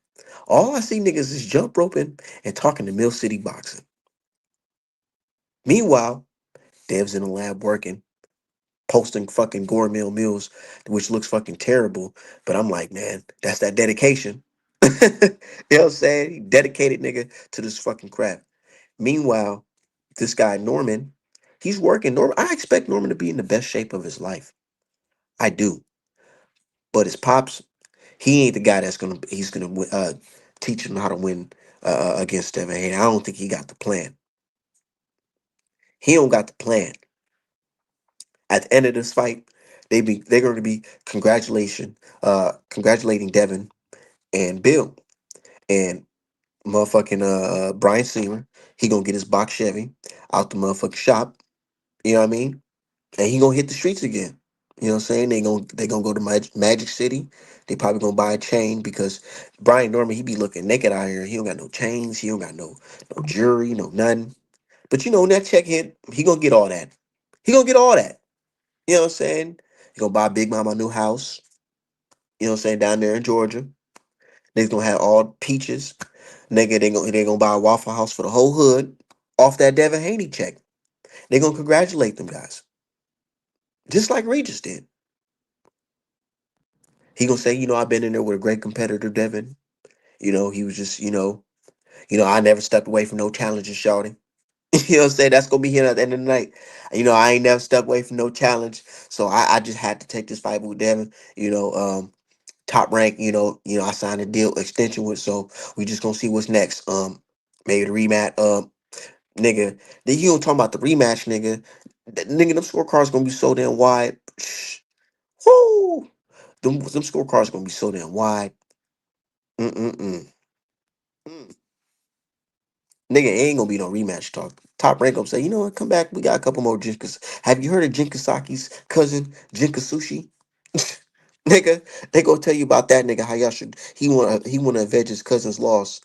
All I see niggas is jump roping and talking to Mill City Boxing. Meanwhile, Dev's in the lab working, posting fucking gourmet meals, which looks fucking terrible. But I'm like, man, that's that dedication. You know what I'm saying? Dedicated nigga to this fucking craft. Meanwhile, this guy Norman, he's working. Norman, I expect Norman to be in the best shape of his life. I do. But his pops, he ain't the guy that's gonna. He's gonna teach him how to win against Devin Haney. I don't think he got the plan. He don't got the plan. At the end of this fight, They're going to be congratulating Devin and Bill and motherfucking Brian Seamer. He gonna get his box Chevy out the motherfucking shop. You know what I mean? And he gonna hit the streets again. You know what I'm saying? They gonna go to Magic City. They probably gonna buy a chain because Brian Norman he be looking naked out here. He don't got no chains. He don't got no jewelry, no nothing. But you know when that check hit, he gonna get all that. He gonna get all that. You know what I'm saying? He gonna buy Big Mama a new house. You know what I'm saying? Down there in Georgia, they gonna have all peaches. Nigga, they gonna buy a Waffle House for the whole hood off that Devin Haney check. They gonna congratulate them guys, just like Regis did. He gonna say, I've been in there with a great competitor, Devin. He was just, I never stepped away from no challenges, shawty. You know what I'm saying? That's gonna be here at the end of the night. I ain't never stepped away from no challenge. So I just had to take this fight with Devin. Top rank, I signed a deal extension with, so we just gonna see what's next. Maybe the rematch. Nigga, then you don't talk about the rematch, nigga. Nigga, them scorecards gonna be so damn wide. Whoo! Them scorecards gonna be so damn wide. Mm-mm-mm. Mm. Nigga, ain't gonna be no rematch talk. Top rank gonna say, you know what, come back. We got a couple more Jinkas. Have you heard of Jinkasaki's cousin, Jinkasushi? Nigga, they gonna tell you about that nigga, how y'all should he wanna avenge his cousin's loss.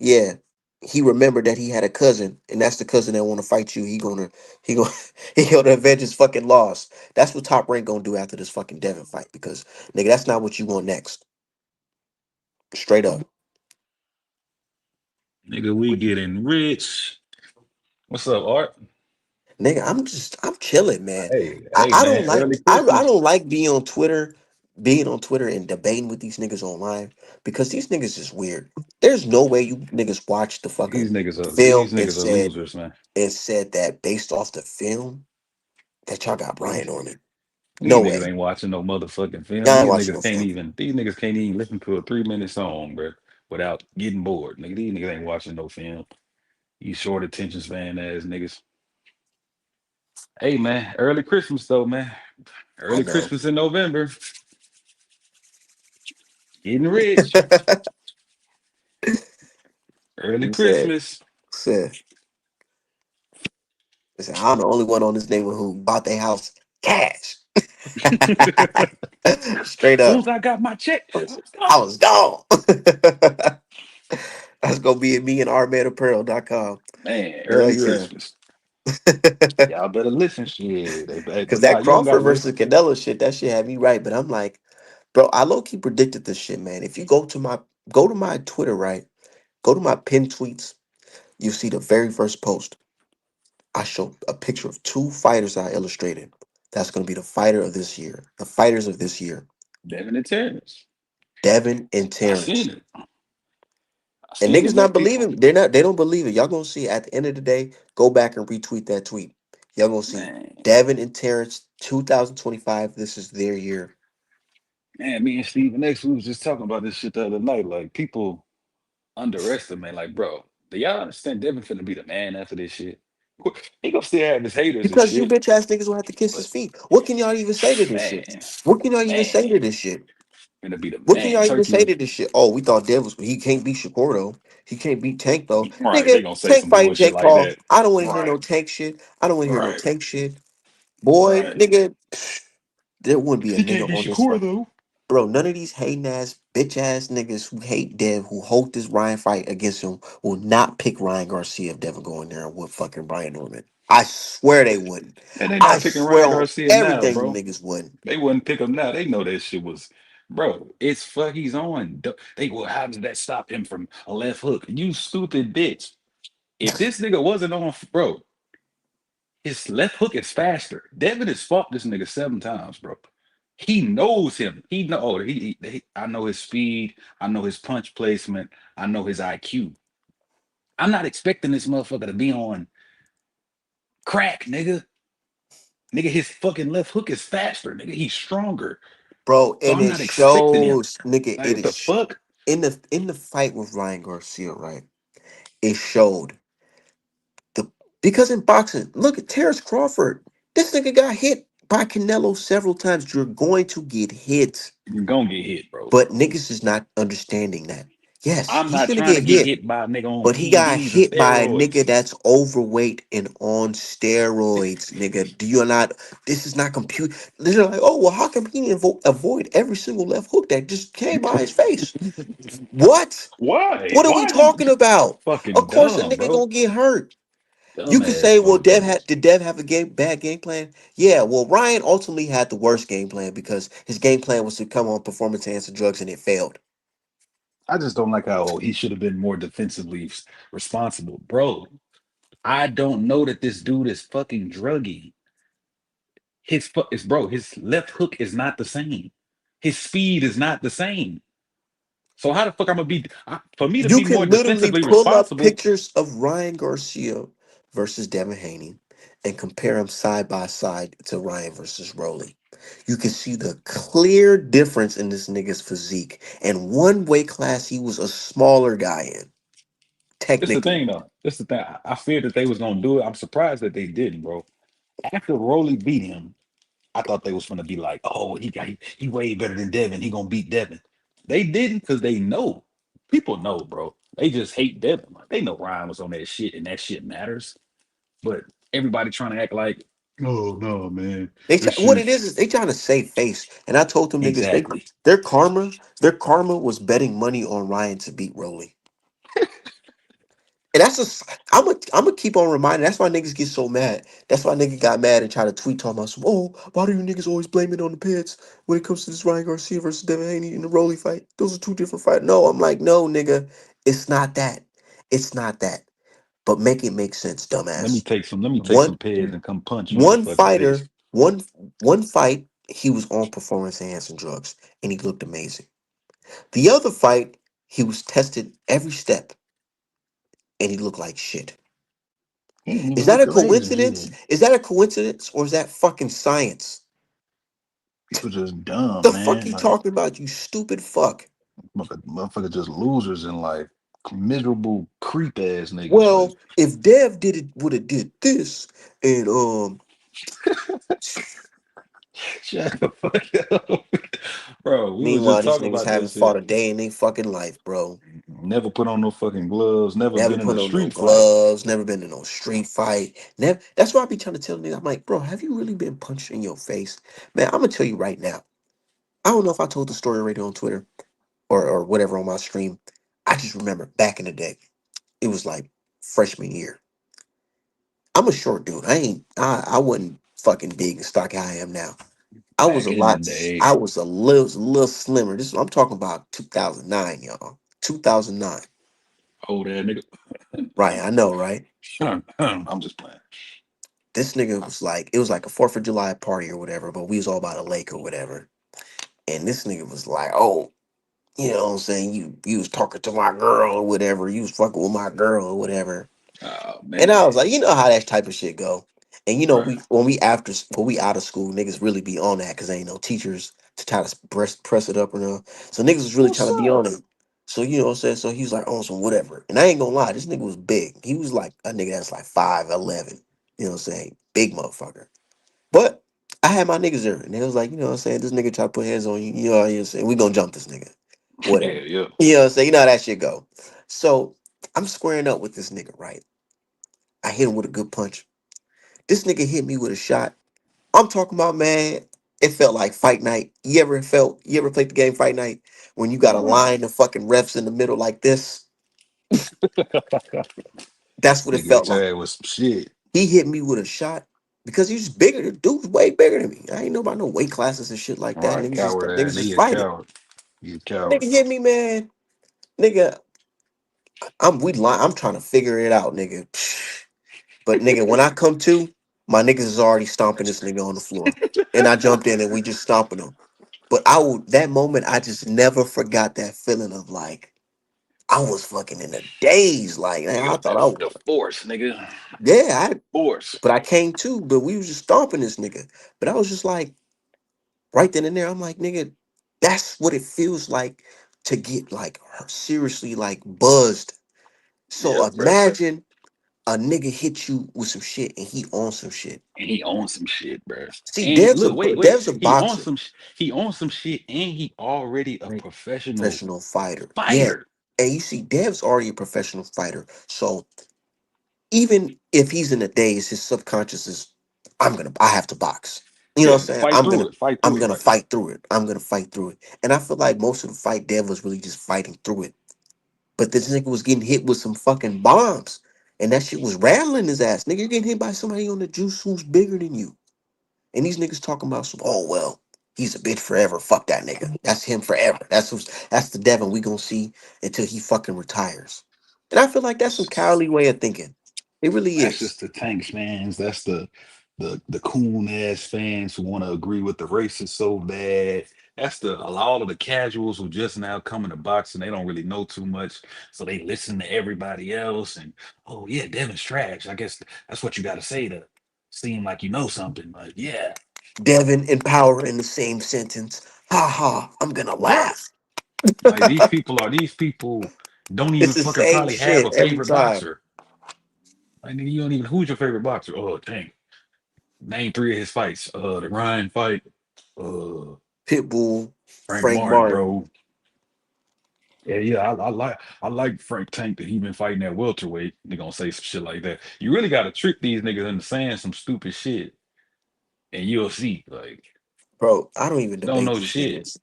Yeah. He remembered that he had a cousin, and that's the cousin that wanna fight you. He gonna he gonna avenge his fucking loss. That's what Top Rank gonna do after this fucking Devin fight, because nigga, that's not what you want next. Straight up. Nigga, we getting rich. What's up, Art? Nigga, I'm chilling, man. Hey, I, hey, I man. don't like Early I Christmas. don't like being on Twitter and debating with these niggas online because these niggas is weird. There's no way you niggas watched the fucking film These niggas are losers, man. and said that based off the film that y'all got Brian on it. These No niggas way. ain't watching no motherfucking film. Y'all ain't watching no film. These niggas can't even listen to a 3 minute song, bro, without getting bored. Nigga, these niggas ain't watching no film. You short attention span ass niggas. Hey, man. Early Christmas though, man. I Early know. Christmas in November. Getting rich. Early You said Christmas. said listen, I'm the only one on this neighborhood who bought their house cash. Straight Soon up. as I got my check, I I was was I gone. was gone. That's gonna be at me and artmanapparel.com. Man, Hell early yeah. Christmas. Y'all better listen. Shit. Cause But nah, that you don't Crawford gotta versus listen. Canelo shit, that shit had me right. But I'm like, bro, I low key predicted this shit, man. If you go to my Twitter, right? Go to my pinned tweets, you see the very first post. I showed a picture of two fighters I illustrated. That's gonna be the fighter of this year. The fighters of this year. Devin and Terrence. Devin and I Terrence. seen it. I And seen it, niggas man. not People, believing. They don't believe it. Y'all gonna see at the end of the day, go back and retweet that tweet. Y'all gonna see man, Devin and Terrence 2025. This is their year. man, me and Stephen X, we was just talking about this shit the other night. Like, people underestimate, like, bro, do y'all understand Devin finna be the man after this shit? He gonna still have his haters and Because you shit, bitch ass niggas will have to kiss his but feet. What can y'all even say to this shit? man, What can y'all even say to man, this shit? finna be the What can man. y'all even say Turkey, to this shit? Oh, we thought Dev was he can't beat Shakur though. He can't beat Tank though. right? Nigga, They gonna say Tank some fighting bullshit Jake like Paul. that, I don't want to hear no right? Tank shit. I don't want to hear no Right, Tank shit. Boy, right. nigga, there wouldn't be a He can't nigga beat on this Shakur fuck. though. Bro, none of these hating ass, bitch ass niggas who hate Dev, who hold this Ryan fight against him, will not pick Ryan Garcia if Devin go in there and whoop fucking Brian Norman. I swear they wouldn't. And they I not picking swear Ryan on Garcia now, everything them bro. niggas wouldn't. They wouldn't pick him now. They know that shit was, bro. It's fuck. He's on. They well, how did that stop him from a left hook? You stupid bitch. If this nigga wasn't on, bro, his left hook is faster. Devin has fought this nigga 7 times, bro. He knows him. He know. Oh, I know his speed. I know his punch placement. I know his IQ. I'm not expecting this motherfucker to be on crack, nigga. Nigga, his fucking left hook is faster, nigga. He's stronger. Bro, So and I'm it not expecting him. shows, nigga, Like, it what the is fuck? in the fight with Ryan Garcia, right? It showed the because in boxing, look at Terrence Crawford. This nigga got hit. by Canelo several times. You're going to get hit. You're gonna get hit, bro. But niggas is not understanding that. Yes, I'm he's not gonna trying to get get hit, hit by a nigga on but he got PEDs and hit by a steroids. nigga that's overweight and on steroids, nigga. Do you not? This is not compute. They're like, oh well, how come he didn't avoid every single left hook that just came by his face? What? Why? What are we Why you talking about? Of fucking course, a dumb, nigga bro? gonna get hurt. You could Dumbass say, well, motherfuckers. Did Dev have a bad game plan? Yeah, well, Ryan ultimately had the worst game plan because his game plan was to come on performance enhancing drugs and it failed. I just don't like how he should have been more defensively responsible, bro. I don't know that this dude is fucking druggy. Is bro. His left hook is not the same. His speed is not the same. So how the fuck I'm gonna be? For me to You be more can literally defensively pull up responsible, pictures of Ryan Garcia versus Devin Haney and compare them side by side to Ryan versus Rolly. You can see the clear difference in this nigga's physique. And one weight class he was a smaller guy in, it's the technically. thing though. It's the thing. I feared that they was gonna do it. I'm surprised that they didn't, bro. After Rolly beat him, I thought they was gonna be like, oh, he way better than Devin. He gonna beat Devin. They didn't because they know. People know, bro. They just hate Devin. Like, they know Ryan was on that shit and that shit matters. But everybody trying to act like, oh no, man, this What shit it is they trying to save face. And I told them niggas exactly. their karma was betting money on Ryan to beat Rolly. And I'm gonna keep on reminding. That's why niggas get so mad. That's why nigga got mad and tried to tweet talking about some. Oh, why do you niggas always blame it on the pits when it comes to this Ryan Garcia versus Devin Haney in the Rolly fight? Those are two different fights. No, I'm like, no, nigga, it's not that. It's not that. But make it make sense, dumbass. Let me take One some pads and come punch you in the one fucking face. fighter, one fight, he was on performance enhancing drugs and he looked amazing. The other fight, he was tested every step and he looked like shit. He ain't Is even that look a amazing coincidence? yet. Is that a coincidence or is that fucking science? People just dumb, The fuck man. you Like talking about, you stupid fuck? motherfucker just losers in life. Miserable creep ass niggas. Like, Well, if Dev did it would have did this and shut the fuck up. Bro, we was meanwhile just these talking niggas about that haven't fought shit. a day in their fucking life, bro. Never put on no fucking gloves, never Never been in put a on no street fight. gloves, never been in no street fight. Never that's why I be trying to tell niggas, I'm like, bro, have you really been punched in your face? Man, I'm gonna tell you right now. I don't know if I told the story already on Twitter or whatever on my stream. I just remember back in the day. It was like freshman year. I'm a short dude. I wasn't fucking big and stocky how I am now. I was Back a in the lot day. I was a little slimmer. This I'm talking about 2009, y'all. 2009. Old ass nigga. Right, I know, right? I'm just playing. This nigga was like, it was like a 4th of July party or whatever, but we was all by the lake or whatever. And this nigga was like, oh, you know what I'm saying? You was talking to my girl or whatever. You was fucking with my girl or whatever. Oh And I man. was like, you know how that type of shit go. And you know, Right. when we out of school, niggas really be on that because ain't no teachers to try to press it up or no. So niggas was really What's trying to be on up? it. So you know what I'm saying? So he was like on some whatever. And I ain't gonna lie, this nigga was big. He was like a nigga that's like 5'11". You know what I'm saying? Big motherfucker. But I had my niggas there, and they was like, you know what I'm saying? This nigga try to put hands on you. You know what I'm saying? We gonna jump this nigga. Whatever. Yeah, yeah. You know what I'm saying? You know how that shit go. So I'm squaring up with this nigga, right? I hit him with a good punch. This nigga hit me with a shot. I'm talking about, man. It felt like fight night. You ever played the game Fight Night when you got a Uh-huh. line of fucking refs in the middle like this? That's what it Nigga felt hit your like. ass with some shit. He hit me with a shot because he's bigger. The dude's way bigger than me. I ain't know about no weight classes and shit like All that. right, coward ass. Niggas just He a fighting. coward. He a coward. Nigga hit me, man. Nigga, I'm trying to figure it out, nigga. But nigga, when I come to, my niggas is already stomping this nigga on the floor. And I jumped in and we just stomping him. But that moment, I just never forgot that feeling of like, I was fucking in a daze. Like, man, I Nigga, thought I the was, force, nigga. yeah, Force. but I came to, but we was just stomping this nigga. But I was just like, right then and there, I'm like, nigga, that's what it feels like to get like seriously like buzzed. So Yep, bro. a nigga hit you with some shit and he on some shit. And he owns some shit, bro. See, And look, wait. Dev's a He owns boxer, some. He owns some shit, and he already a right? professional Professional fighter. Yeah. fighter. And you see, Dev's already a professional fighter. So even if he's in a daze, his subconscious is, I have to box. You know what Yeah, I'm saying? fight through it. Fight I'm through it. gonna Right. fight through it. I'm gonna fight through it. And I feel like most of the fight, Dev was really just fighting through it. But this nigga was getting hit with some fucking bombs. And that shit was rattling his ass. Nigga, you're getting hit by somebody on the juice who's bigger than you. And these niggas talking about some, oh well, he's a bitch forever. Fuck that nigga. That's him forever. That's the Devin we gonna see until he fucking retires. And I feel like that's some cowardly way of thinking. It really That's is. just the tank fans. That's the coon ass fans who want to agree with the racists so bad. That's the a lot of the casuals who just now coming to boxing. They don't really know too much, so they listen to everybody else. And oh yeah, Devin's trash. I guess that's what you got to say to seem like you know something. Like yeah, Devin and power in the same sentence. Ha ha, I'm gonna bro. laugh. Like these people don't even It's the fucking same probably have a shit every favorite time. boxer. Like nigga, you don't even who's your favorite boxer? Oh, Tank. Name three of his fights. The Ryan fight. Uh, Pitbull, Frank Frank Martin, Martin. bro. Yeah. I like Frank Tank that he been fighting that welterweight. They gonna say some shit like that. You really gotta trick these niggas into saying some stupid shit, and you'll see. Like, Bro, I don't even don't debate know these shit. niggas.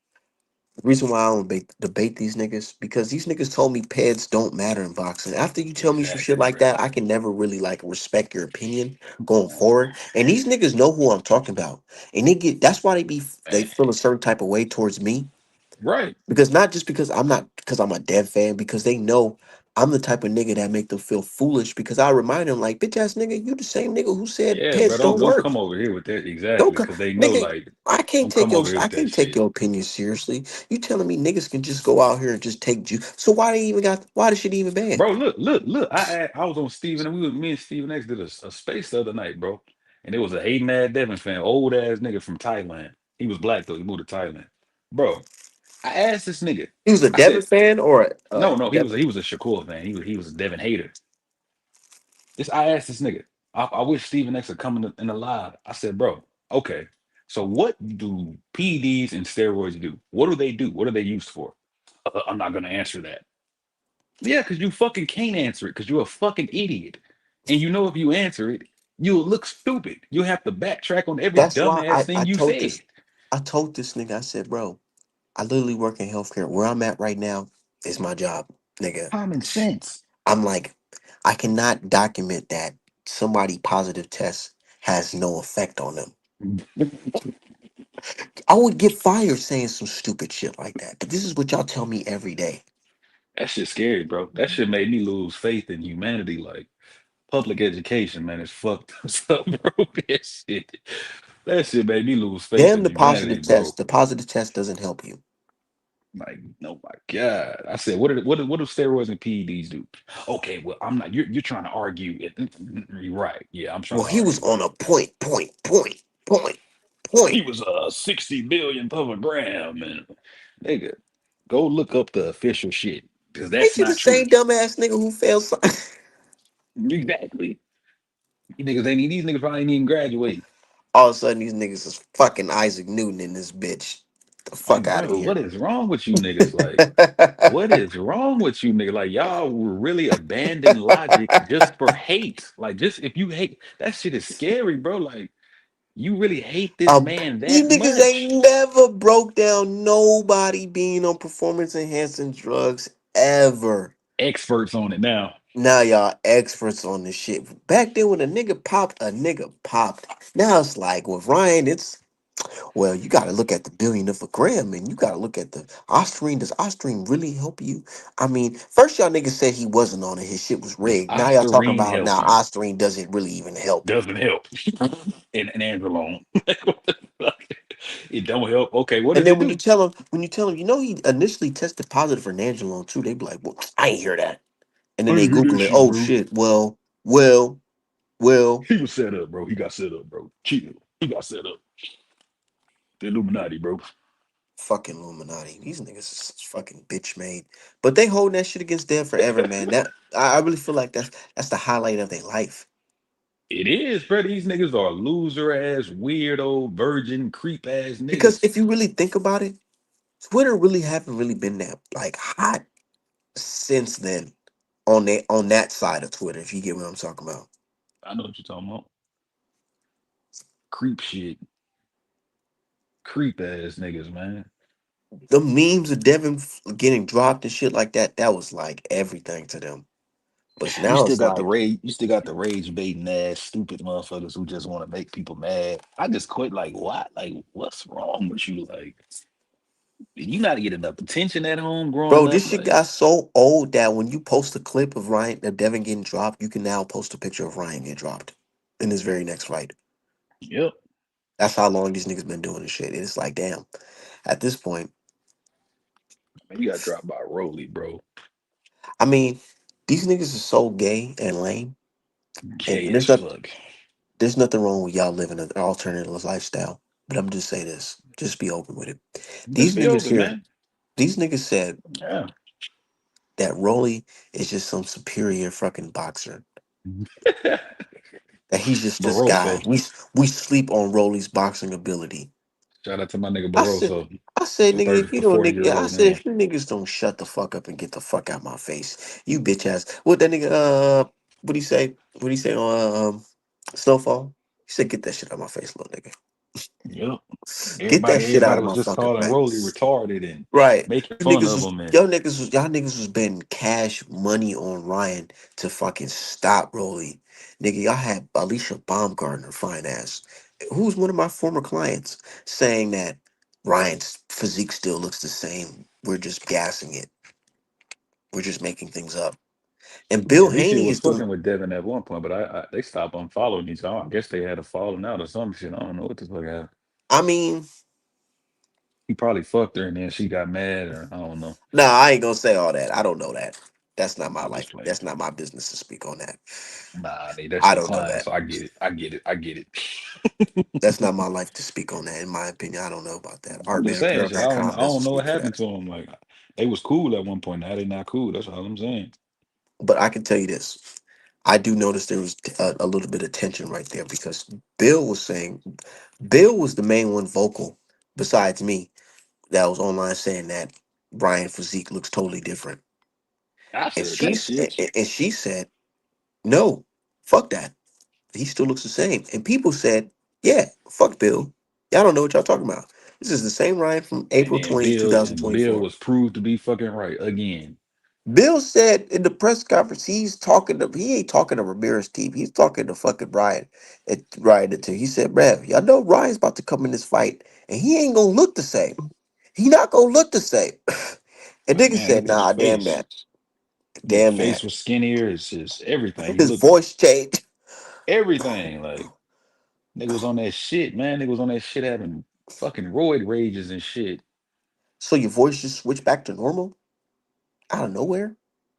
The reason why I don't debate these niggas because these niggas told me peds don't matter in boxing. After you tell me some shit Exactly, like bro. that, I can never really like respect your opinion going forward. And these niggas know who I'm talking about, and that's why they Man, feel a certain type of way towards me right. because not just because I'm a Dev fan because they know I'm the type of nigga that make them feel foolish because I remind them like bitch ass nigga you the same nigga who said Yeah, bro. peds Don't don't don't work. come over here with that Don't exactly come, because they know nigga. like I can't don't come take your over here I with that can't take shit. your opinion seriously. You telling me niggas can just go out here and just take juice? So why the shit even banned? Bro, look. I was on Steven and me and Steven X did a space the other night, bro. And it was a hating mad Devin fan, old ass nigga from Thailand. He was black though. He moved to Thailand. Bro, I asked this nigga. He was a I Devin said, fan or no, he was Devin? he was a Shakur fan. He was a Devin hater. This I asked this nigga. I wish Steven X would come in the live. I said, bro, okay. So what do PEDs and steroids do? What do they do? What are they used for? I'm not gonna answer that. Yeah, because you fucking can't answer it because you're a fucking idiot. And you know if you answer it, you'll look stupid. You'll have to backtrack on every That's why dumbass thing you said. I told this nigga I said, bro, I literally work in healthcare. Where I'm at right now is my job, nigga. Common sense. I'm like, I cannot document that somebody positive test has no effect on them. I would get fired saying some stupid shit like that. But this is what y'all tell me every day. That shit scary, bro. That shit made me lose faith in humanity. Like public education, man, is fucked up, bro. That shit made me lose faith Damn in the humanity, positive bro. test. The positive test doesn't help you. Like, oh my God. I said, what do steroids and PEDs do? Okay, well, I'm not you're trying to argue it. You're right. Yeah, I'm Well, trying to he was argue on it. a point. He was 60 billion per gram, and nigga, go look up the official shit because Ain't that's you the not true. same dumbass nigga who failed science? Exactly. These niggas probably ain't even graduate. All of a sudden, these niggas is fucking Isaac Newton in this bitch. The fuck Like, out of bro, here. what is wrong with you niggas? Like, what is wrong with you niggas? Like, y'all will really abandon logic just for hate. Like, just if you hate, that shit is scary, bro. Like, you really hate this man These that niggas much. ain't never broke down nobody being on performance enhancing drugs ever. Experts on it now. Now y'all experts on this shit. Back then when a nigga popped. Now it's like with Ryan, it's well, you gotta look at the billion of a gram and you gotta look at the Osterine. Does Osterine really help you? I mean, first y'all niggas said he wasn't on it, his shit was Does rigged. Now y'all talking Ostarine about help now you? Osterine doesn't really even help you. Doesn't help. And Androlone. Like, what the fuck? It don't help. Okay, what And does then it do? when you tell him, you know, he initially tested positive for Nandrolone too, they be like, well, I ain't hear that. And I then they didn't hear that Google it. shit, Oh bro. shit. Well. He was set up, bro. He got set up, bro. Chill. He got set up. The Illuminati, bro. Fucking Illuminati. These niggas is fucking bitch made. But they holding that shit against Dev forever, man. That I really feel like that's the highlight of their life. It is, bro. These niggas are loser ass, weirdo, virgin, creep ass Because niggas. if you really think about it, Twitter really haven't really been that like hot since then on that side of Twitter, if you get what I'm talking about. I know what you're talking about. Creep shit, creep ass niggas, man. The memes of Devin getting dropped and shit like that, that was like everything to them. But You now still it's got the like, rage. You still got the rage baiting ass, stupid motherfuckers who just want to make people mad. I just quit. Like, what? Like, what's wrong with you? Like, did you not get enough attention at home growing bro, up? this shit Like, got so old that when you post a clip of Devin getting dropped, you can now post a picture of Ryan getting dropped in his very next fight. yep. That's how long these niggas been doing this shit. It's like, damn, at this point, Man, you got dropped by Rolly, bro. I mean, these niggas are so gay and lame, and Gay as fuck. there's nothing wrong with y'all living an alternative lifestyle. But I'm just say this, just be open with it. Just These be niggas open, here, man. these niggas said Yeah. that Rolly is just some superior fucking boxer. That he's just this guy. Barroso. We sleep on Rolly's boxing ability. Shout out to my nigga I said, Barroso. I said, The nigga, 30 if you to don't, 40 nigga, year I old said, man. if you niggas don't shut the fuck up and get the fuck out my face, you bitch ass. What that nigga, what he say? What he say on Snowfall? He said, get that shit out my face, little nigga. Yep. Get that shit out Everybody of was my just fucking calling Rolly face. retarded and Right. making You fun niggas of was him. And y'all niggas was betting cash money on Ryan to fucking stop Rolly. Nigga, y'all had Alicia Baumgartner, fine ass, who's one of my former clients, saying that Ryan's physique still looks the same. We're just gassing it. We're just making things up. And Bill Alicia Haney was is the fucking with Devin at one point, but they stopped unfollowing each other. I guess they had a falling out or some shit. I don't know what the fuck happened. I mean, He probably fucked her and then she got mad, or I don't know. nah, I ain't gonna say all that. I don't know that. That's not my I'm just life. playing. That's not my business to speak on that. Nah, that's I your don't know client, that. so I get it. I get it. I get it. That's not my life to speak on that. In my opinion, I don't know about that. I'm just saying, shit. I Artmanapparel.com don't doesn't know what speak for happened that. to him. Like they was cool at one point. Now they not cool. That's all I'm saying. But I can tell you this. I do notice there was a little bit of tension right there because Bill was saying, Bill was the main one vocal besides me that was online saying that Brian physique looks totally different. I And said that shit. she said, no, fuck that. He still looks the same. And people said, yeah, fuck Bill. Y'all don't know what y'all talking about. This is the same Ryan from And April then 20th, Bill 2024. was proved to be fucking right again. Bill said in the press conference he ain't talking to Ramirez team. He's talking to fucking Ryan at Ryan team. He said, Rev, y'all know Ryan's about to come in this fight and he ain't gonna look the same. He not gonna look the same. And Like, nigga man, said, look at his nah, damn face. that. Nigga Damn face that. was skinnier. It's just everything. He His looked voice changed. everything. Like nigga was on that shit, man. Nigga was on that shit having fucking roid rages and shit. So your voice just switched back to normal out of nowhere?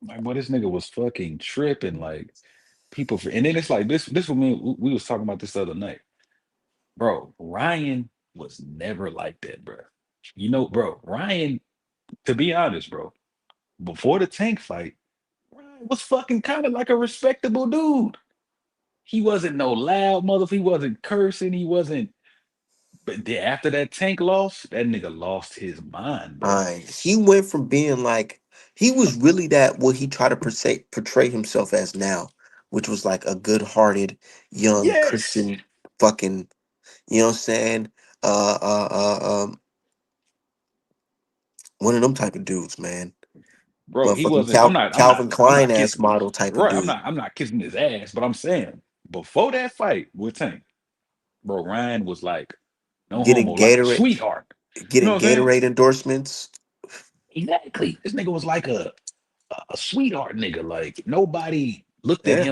Like, boy, this nigga was fucking tripping. Like people for, and then it's like this. This was me. We was talking about this the other night, bro. Ryan was never like that, bro. You know, bro. Ryan, to be honest, bro. Before the tank fight, Ryan was fucking kind of like a respectable dude. He wasn't no loud motherfucker. He wasn't cursing. He wasn't. But then after that tank loss, that nigga lost his mind, bro. He went from being like he was really that what he tried to portray himself as now, which was like a good-hearted young Yes, Christian fucking, you know what I'm saying? One of them type of dudes, man. bro. He Motherfucking wasn't. I'm not. I'm not. Calvin I'm Klein not ass kissing. model type of Right. I'm dude. not. I'm not kissing his ass. But I'm saying before that fight with Tank, bro, Ryan was like no homo, Getting like a Gatorade sweetheart. You know getting what I'm saying? Gatorade endorsements. Exactly. This nigga was like a sweetheart nigga. Like Yeah.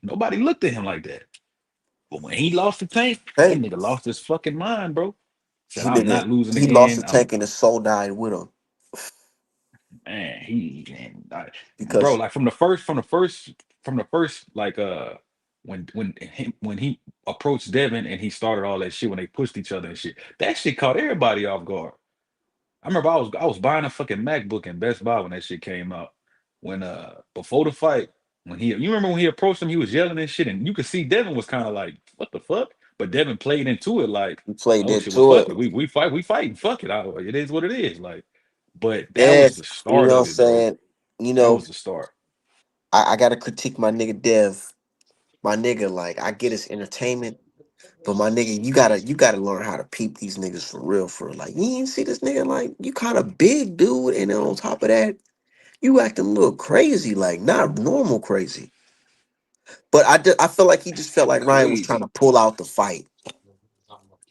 nobody looked at him like that. But when he lost the Tank, that Hey, nigga lost his fucking mind, bro. Said, he I'm nigga not losing he lost the again. tank and his soul died with him Man, bro, because like from the first, like when he approached Devin and he started all that shit when they pushed each other and shit. That shit caught everybody off guard. I remember I was buying a fucking MacBook in Best Buy when that shit came out. When before the fight, when he you remember when he approached him, he was yelling and shit, and you could see Devin was kind of like, what the fuck? But Devin played into it like, He played oh shit, well into fuck it. it. We fighting, fuck it. It is what it is. Like, but that was Yes, the you start know what I'm of it, bro. saying? You That know, was the start. I gotta critique my nigga Dev. My nigga, like I get his entertainment, but my nigga, you gotta learn how to peep these niggas for real, for real. Like you ain't see this nigga, like you kind of big dude, and then on top of that, you acting a little crazy, like not normal crazy. But I feel like he just felt like Ryan was trying to Crazy. pull out the fight.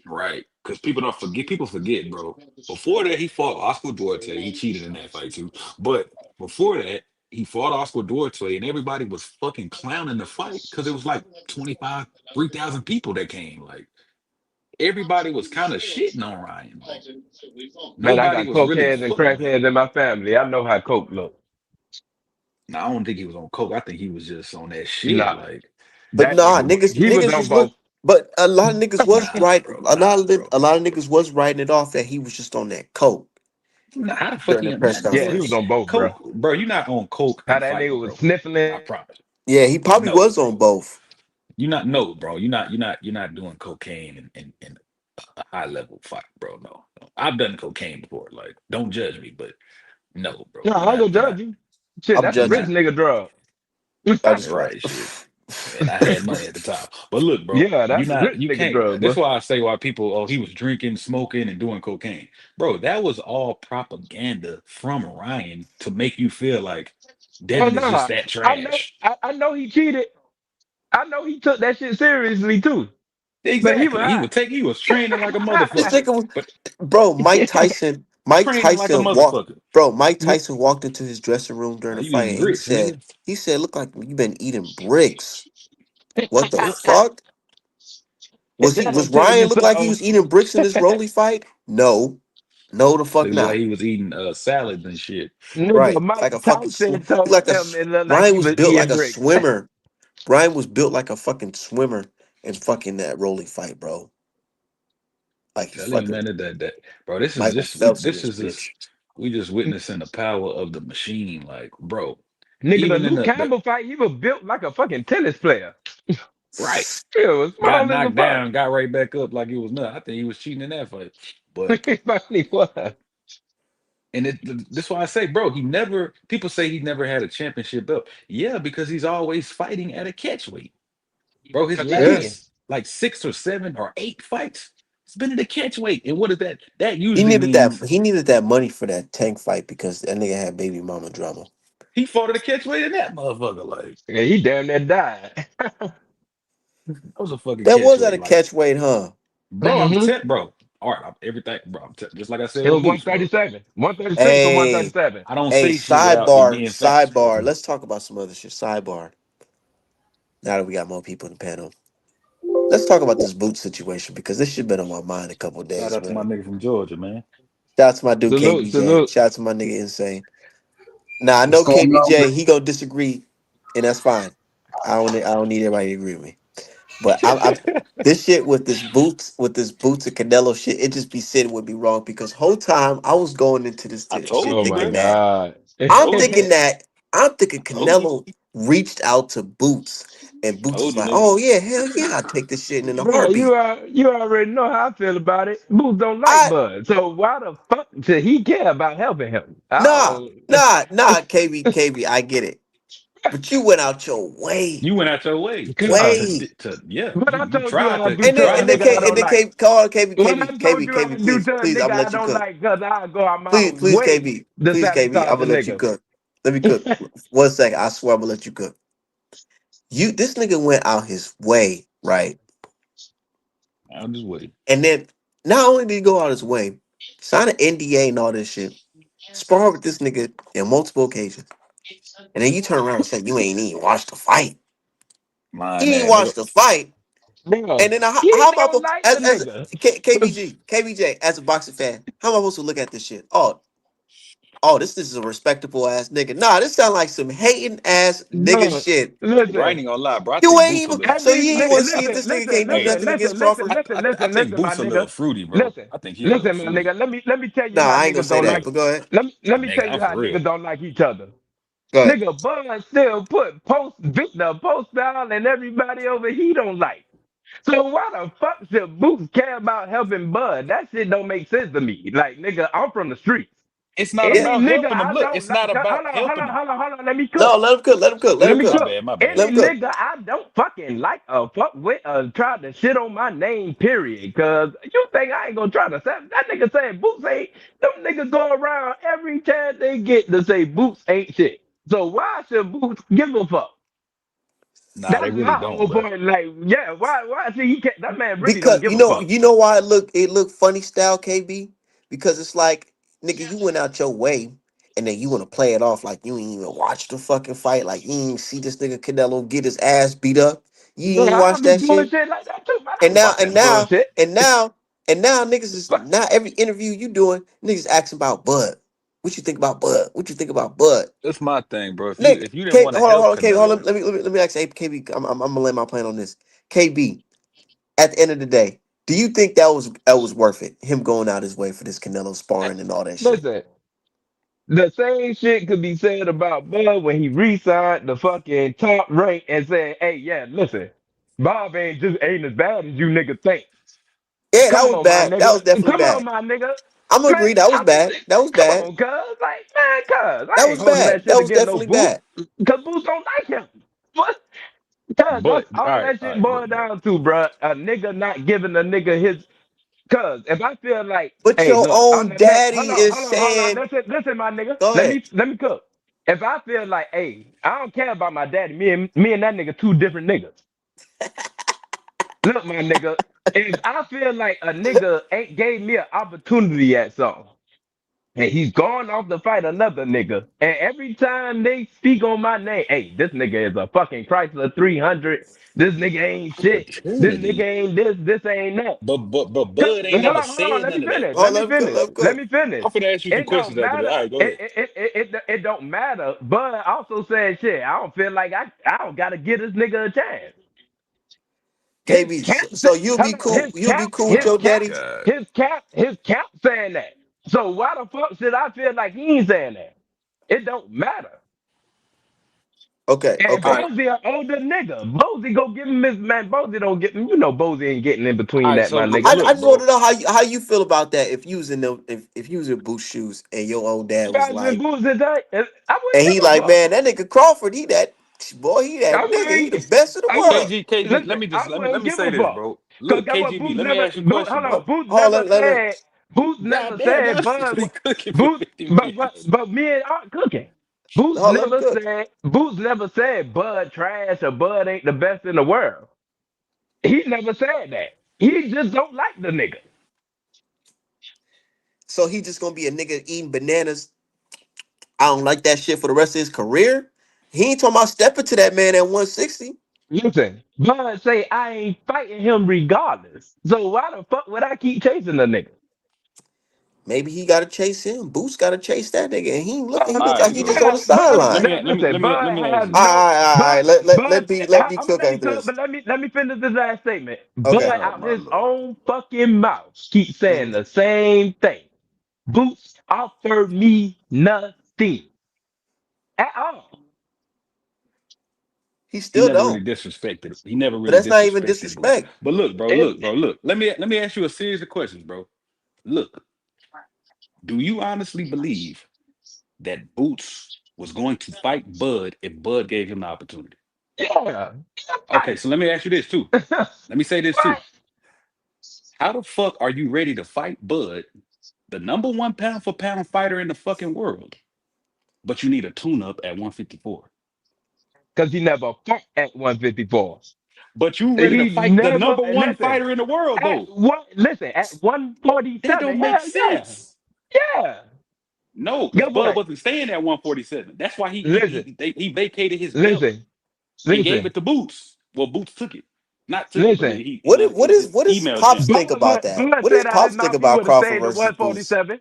Right. Because people don't forget, people forget, bro. Before that, he fought Oscar Duarte. He cheated in that fight too. But before that, he fought Oscar Duarte, and everybody was fucking clowning the fight because it was like 25, 3,000 people that came. Like, everybody was kind of shitting on Ryan. Like, Man, I nobody got was really cokeheads and fucking with him. crackheads in my family. I know how coke look. Now, I don't think he was on coke. I think he was just on that shit. Nah, Like, But that nah, nigga, niggas he was niggas on was look. both. But a lot of niggas was nah, right. bro. A lot Nah, of bro. a lot of niggas was writing it off that he was just on that coke Nah, how the fuck during the you, press man, Yeah, he was conference. on both, bro. coke, bro? You're not on coke How and that fighting, nigga was bro. sniffling. I promise. Yeah, he probably No, was on both. you're not. No, bro. You're not doing cocaine in a high level fight, bro. No, no. I've done cocaine before. Like, don't judge me, but no, bro. No, You're I ain't not. gonna You're judge not. you. Shit, I'm that's a You're rich judging. not. nigga drug. I just fuck. Right, shit. And I had money at the time. But look, bro, Yeah, you that's a not. rich You nigga can't. drug, That's bro. why I say why people. Oh, he was drinking, smoking, and doing cocaine, bro. That was all propaganda from Ryan to make you feel like Oh Devin is just nah, that I know, trash. I know he cheated. I know he took that shit seriously too. But he was Exactly. He high. would take. He was training like a This motherfucker. nigga was, But bro. Mike Tyson. Mike training like a Tyson walked. motherfucker. Bro, Mike Tyson walked into his dressing room during Now the you fight, eating and he grits, said, nigga. "Look like you been eating bricks. What the Yep. fuck? And Was that'll tell you Ryan look like he something. was eating bricks in this Rolly fight? No, no, the fuck Looked like not. he was eating salads and shit. Nigga, Right, Mike like a fucking Tyson he told like him it looked like Ryan he was was built like eating a bricks. swimmer. Brian was built like a fucking swimmer in fucking that Rolly fight, bro. Like he Telling you, fucking man, that bro, this is Michael just we Phelps in this this is just bitch. we just witnessing the power of the machine. Like, bro, Nigga, the even in Luke the Campbell fight, he was built like a fucking tennis player. right, He was got small as a knocked fuck. down, got right back up like it was nothing. I think he was cheating in that fight. But But he was. that's why I say, bro, he never people say he never had a championship belt. Yeah, because he's always fighting at a catch weight. Bro, his Cause he can. last like 6 or 7 or 8 fights, it's been in the catch weight. And what is that? That He usually needed that. means He needed that money for that tank fight because that nigga had baby mama drama. he fought at a catch weight in that motherfucker. Like, Yeah, he damn near died. that was a fucking That catch was at a weight. Like, catch weight, huh? bro, hmm bro. All right, everything, bro. Just like I said It with was Boots, bro. 137. 136 or Hey, 137. I don't hey, say shit without it sidebar, being facts, bro. sidebar. Let's talk about some other shit. Sidebar. Now that we got more people in the panel, let's talk about this boot situation because this shit been on my mind a couple of Shout days, out to my man. nigga from Georgia, man. Shout out to my dude Salute, KBJ. salute. Shout out to my nigga Insane. Now I What's know going on, KBJ. man? He gonna disagree, and that's fine. I don't need everybody to agree with me. But I'm this shit with this boots and Canelo shit. It just be sitting with me wrong because whole time I was going into this I shit told Oh you, my bro. thinking that God. I told you. I'm thinking I told you. Canelo reached out to Boots and Boots Told was you, like, nigga. oh yeah, hell yeah, I'll take this shit in a Bro, heartbeat. you already know how I feel about it. Boots don't like I Bud. So why the fuck should he care about helping him? nah Oh, KB, I get it, but you went out your way, You went out your way God. yeah. But You I you told you tried I to do you and then to a tried to nigga I fuck don't with him. like. Call When I told you I do please, to a nigga I let you don't cook. like, cause I go out my way to Please KB, I'm sabotage a gonna let you nigga. cook. Let me cook 1 second. I swear I'm gonna let you cook. This nigga went out his way, right? I'll just wait. And then not only did he go out his way, sign an NDA and all this shit, spar with this nigga in multiple occasions, and then you turn around and say you ain't even watched the fight. Lying You ain't ass nigga. watched the fight, and Bro, then he how am I don't supposed like the as nigga. KBJ as a boxing fan? How am I supposed to look at this shit? Oh, Oh, this is a respectable ass nigga. Nah, this sound like some hating ass nigga No, shit. Bro, I listen. ain't gonna lie, bro. I You think ain't Boots a even little. so you ain't want to see if Listen, this nigga listen, can't do Hey, nothing against Crawford. I think listen, my Boots a little nigga. fruity, bro. Listen, I think he a little listen, my fruity. nigga. Let me tell you Nah, how I ain't gonna niggas say don't that, like. but go ahead. Let me tell Nigga, you I'm how for niggas real. don't like each other. Go ahead. Nigga, Bun still put post Victor, post down, and everybody over he don't like. So why the fuck should Boots care about helping Bud? That shit don't make sense to me. Like, nigga, I'm from the streets. It's not Yeah. Any about nigga helping him. I Look, don't it's like, not about helping him. hold on, let me No, cook. let him cook. Let him cook. Let Let him me cook. My cook. bad, my Let Any bad. him cook. nigga I don't fucking like or fuck with or try to shit on my name, period. Cause you think I ain't gonna try to say that nigga saying Boots ain't them niggas go around every chance they get to say Boots ain't shit. So why should Boots give a fuck? Nah, they That's really my don't, whole bro. point. Like, yeah, why see he can't that man really don't Because give a fuck. you know why it look funny style, KB? Because it's like, nigga, you went out your way and then you want to play it off like you ain't even watch the fucking fight, like you ain't see this nigga Canelo get his ass beat up. You Yeah, ain't I watch don't be that doing shit. shit like that too. I And don't now fuck and that now bullshit. and now and now niggas is But now every interview you doing, niggas asking about Bud. What you think about Bud? What you think about Bud? That's my thing, bro. Nick, If you didn't K, want to hold help on, KB, hold on. Canelo, Let me ask, hey, KB. I'm gonna lay my plan on this. KB, at the end of the day, do you think that was worth it? Him going out his way for this Canelo eh, sparring and all that shit. listen, the same shit could be said about Bud when he re-signed the fucking top rank and said, "Hey, yeah, listen, Bob ain't as bad as you niggas think." Yeah, that Come was on, my bad. That nigga. was definitely Come on, bad. my nigga. I'm gonna Man, agree. That was bad. That was come bad. on, cuz. Like, man, cuz. That I ain't was holding bad. that That shit was against no definitely Boots. bad. Cause Boots don't like him. What? Cuz but that's all that all shit right, look, boiled bro. down to, bruh. A nigga not giving a nigga his. Cuz if I feel like, But hey, your look, own daddy is hold on. saying, Listen, my nigga. "Go ahead, Let me cook. If I feel like, hey, I don't care about my daddy. Me and that nigga two different niggas. Look, my nigga. If I feel like a nigga ain't gave me an opportunity at something. And he's going off to fight another nigga. And every time they speak on my name, hey, this nigga is a fucking Chrysler 300. This nigga ain't shit. This nigga Opportunity. ain't this ain't that. But Bud ain't never Hold on. said Let me none of that, finish. bro. oh, let him cook, let him Let cook." me finish. I'm finna ask you some It don't questions after that. matter. All right, go ahead. It don't matter. But also said shit. I don't feel like I don't gotta give this nigga a chance. His KB, cap, so you'll be hold on, cool. You'll be cool with your Oh daddy. God. his cap saying that. So why the fuck should I feel like he ain't saying that? It don't matter. Okay, And All okay. right, Bozy an older nigga. Bozy go give him his man. Bozy don't get him. You know Bozy ain't getting in all between right. that, So my look, nigga. I look, just want bro. to know how you feel about that. If you was in them, if you was in Boost shoes and your old dad If was I was in like, Bozy today, I wouldn't and he give a like, fuck. man, that nigga Crawford, he that boy, he that I nigga, he the wouldn't. best in the I wouldn't. world. KG, Listen, I let wouldn't me give say a this, fuck. bro. Cause Look, guess what? KGB, Boots let me never. ask you a question, Hold on. bro. Boots Hold never on, let said. Boots God never damn, said. y'all just Bud. been cooking for Boots. 50 minutes. But me and Art cooking. Boots hold on, let him never cook. said. Boots never said Bud trash or Bud ain't the best in the world. He never said that. He just don't like the nigga. So he just gonna be a nigga eating bananas. I don't like that shit for the rest of his career. He ain't talking about stepping to that man at 160. Listen, Bud say I ain't fighting him regardless. So why the fuck would I keep chasing the nigga? Maybe he gotta chase him. Boost gotta chase that nigga, and he All look like right, he so just on the Bud, let sideline. me listen, let Bud me ask has you. All no, right, all right. Bud, Let Bud, B let B I'm gonna cook let you after cook, this. but let me finish this last statement. Okay. Bud Oh out my his lord. own fucking mouth keep saying Mhm. the same thing. Boots offered me nothing at all. He He still never really don't. disrespected. He never But really that's not even disrespected Boots. disrespect. But look, bro. It, Look. Let me ask you a series of questions, bro. Look, do you honestly believe that Boots was going to fight Bud if Bud gave him the opportunity? yeah. Okay, so let me ask you this too. Let me say this What? too. How the fuck are you ready to fight Bud, the number one pound for pound fighter in the fucking world, but you need a tune up at 154? Because he never fought at 154. But you ready to He fight the never number one listen fighter in the world though? at That 147. don't make Hell yeah. sense. Yeah. No, because Guess Bud what? wasn't staying at 147. That's why Listen, he vacated his belt listen, and gave listen, it to Boots. Well, Boots took it, not took it, but listen. he What does emailed Pops him. think about that? Bud What does said out his Pops think mouth he about would have Crawford stayed at versus Boost? 147.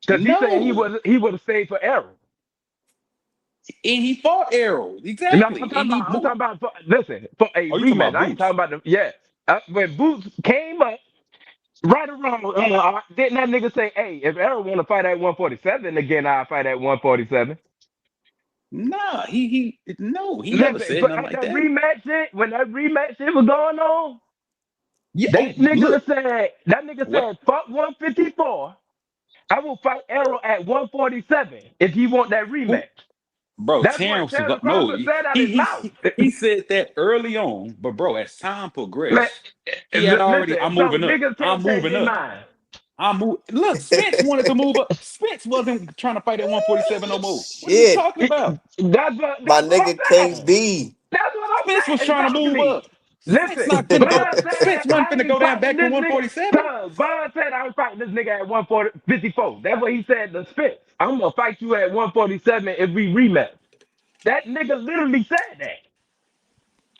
Because he said No, he would have stayed for Errol. and he fought Arrow And exactly, and he I'm talking moved. about listen, for a Oh, you talking rematch. about I ain't Boots? talking about the yeah. When Boots came up right around, didn't that nigga say, "Hey, if Errol want to fight at 147 again, I'll fight at 147." Nah, no, he never Listen, said but nothing at like that that. rematch shit, when that rematch shit was going on, Yeah. Oh, look, that nigga what, said, "Fuck 154. I will fight Errol at 147 if he want that who, rematch." bro? That's what Terrence was Terrence no. Crawford He said out his he mouth. he he said that early on, but bro, as time Like, progressed, he had already. listen, I'm so moving up. niggas I'm can't change moving their up. mind. I'm moving. Look, Spence wanted to move up. Spence wasn't trying to fight at 147 no more. What are you Shit, talking about? my That's what nigga I'm saying. KB. That's what Spence was I'm saying. trying to move Exactly. up. Spence Listen, not finna go. Bud said Spence wasn't I finna go ain't down fighting back to this nigga. 147. Cause Bud said I was fighting this nigga at 154. That's what he said to Spence. I'm gonna fight you at 147 if we rematch. That nigga literally said that.